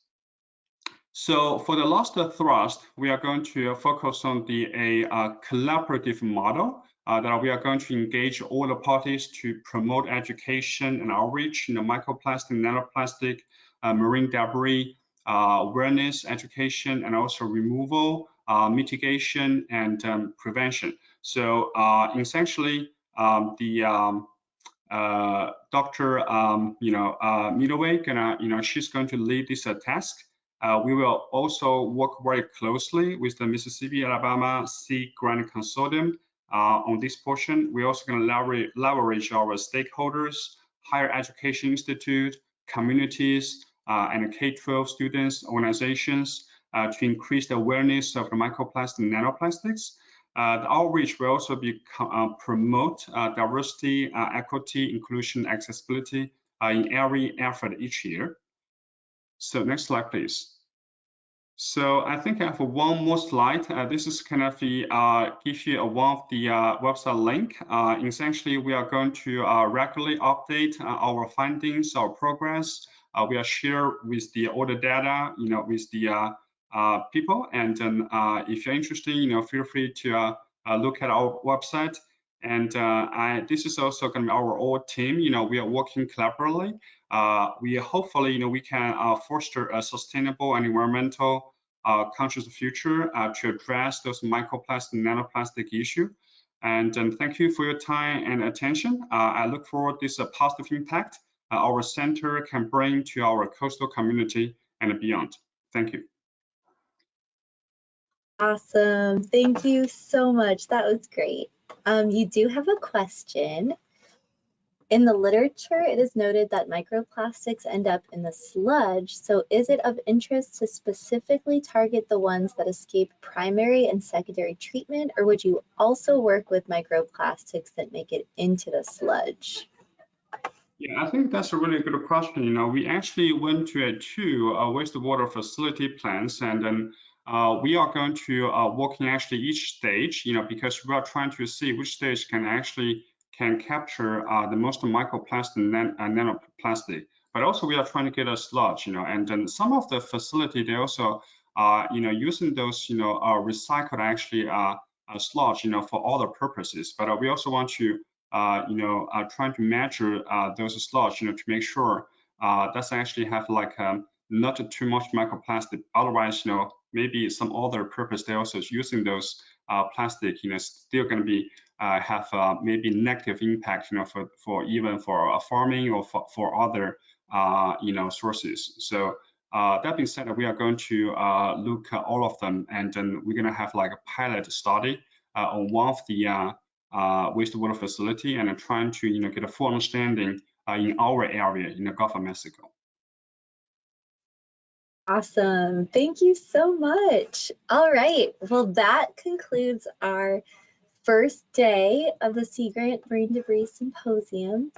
So for the last thrust, we are going to focus on the collaborative model that we are going to engage all the parties to promote education and outreach in the microplastic, nanoplastic, marine debris, awareness, education, and also removal, mitigation, and prevention. So essentially, Dr. Middleway, she's going to lead this task. We will also work very closely with the Mississippi Alabama Sea Grant Consortium on this portion. We're also going to leverage our stakeholders, higher education institute, communities, and K-12 students, organizations to increase the awareness of the microplastic and nanoplastics. The outreach will also be promote diversity, equity, inclusion, accessibility in every effort each year. So next slide, please. So I think I have one more slide. This is kind of the give you one of the website link. Essentially, we are going to regularly update our findings, our progress. We are share with all the data, with the people. And then if you're interested, feel free to look at our website And this is also going to be our old team. We are working collaboratively. We hopefully, we can foster a sustainable and environmental conscious future to address those microplastic and nanoplastic issue. And thank you for your time and attention. I look forward to this positive impact our center can bring to our coastal community and beyond. Thank you. Awesome. Thank you so much. That was great. You do have a question. In the literature, it is noted that microplastics end up in the sludge. So is it of interest to specifically target the ones that escape primary and secondary treatment, or would you also work with microplastics that make it into the sludge? Yeah, I think that's a really good question. We actually went to two wastewater facility plants, and then we are going to work in actually each stage, because we are trying to see which stage can capture the most microplastic and nanoplastic. But also we are trying to get a sludge, and then some of the facility, they also using those, recycled actually sludge, for other purposes. But we also want to trying to measure those sludge, to make sure that's actually have like not too much microplastic. Otherwise, maybe some other purpose they also using those plastic, still going to be have maybe negative impact, for even for farming or for other sources. So that being said, we are going to look at all of them, and then we're going to have like a pilot study on one of the wastewater facility, and trying to get a full understanding in our area in the Gulf of Mexico. Awesome. Thank you so much. All right. Well, that concludes our first day of the Sea Grant Marine Debris Symposium.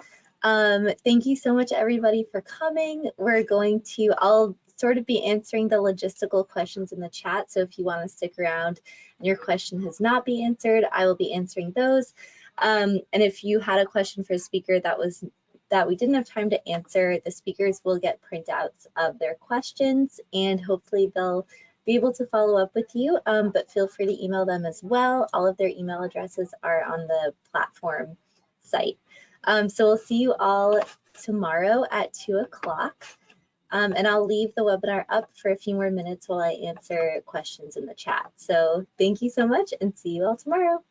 Thank you so much, everybody, for coming. I'll sort of be answering the logistical questions in the chat. So if you want to stick around and your question has not been answered, I will be answering those. And if you had a question for a speaker that we didn't have time to answer, the speakers will get printouts of their questions, and hopefully they'll be able to follow up with you, but feel free to email them as well. All of their email addresses are on the platform site. So we'll see you all tomorrow at 2 o'clock. And I'll leave the webinar up for a few more minutes while I answer questions in the chat. So thank you so much, and see you all tomorrow.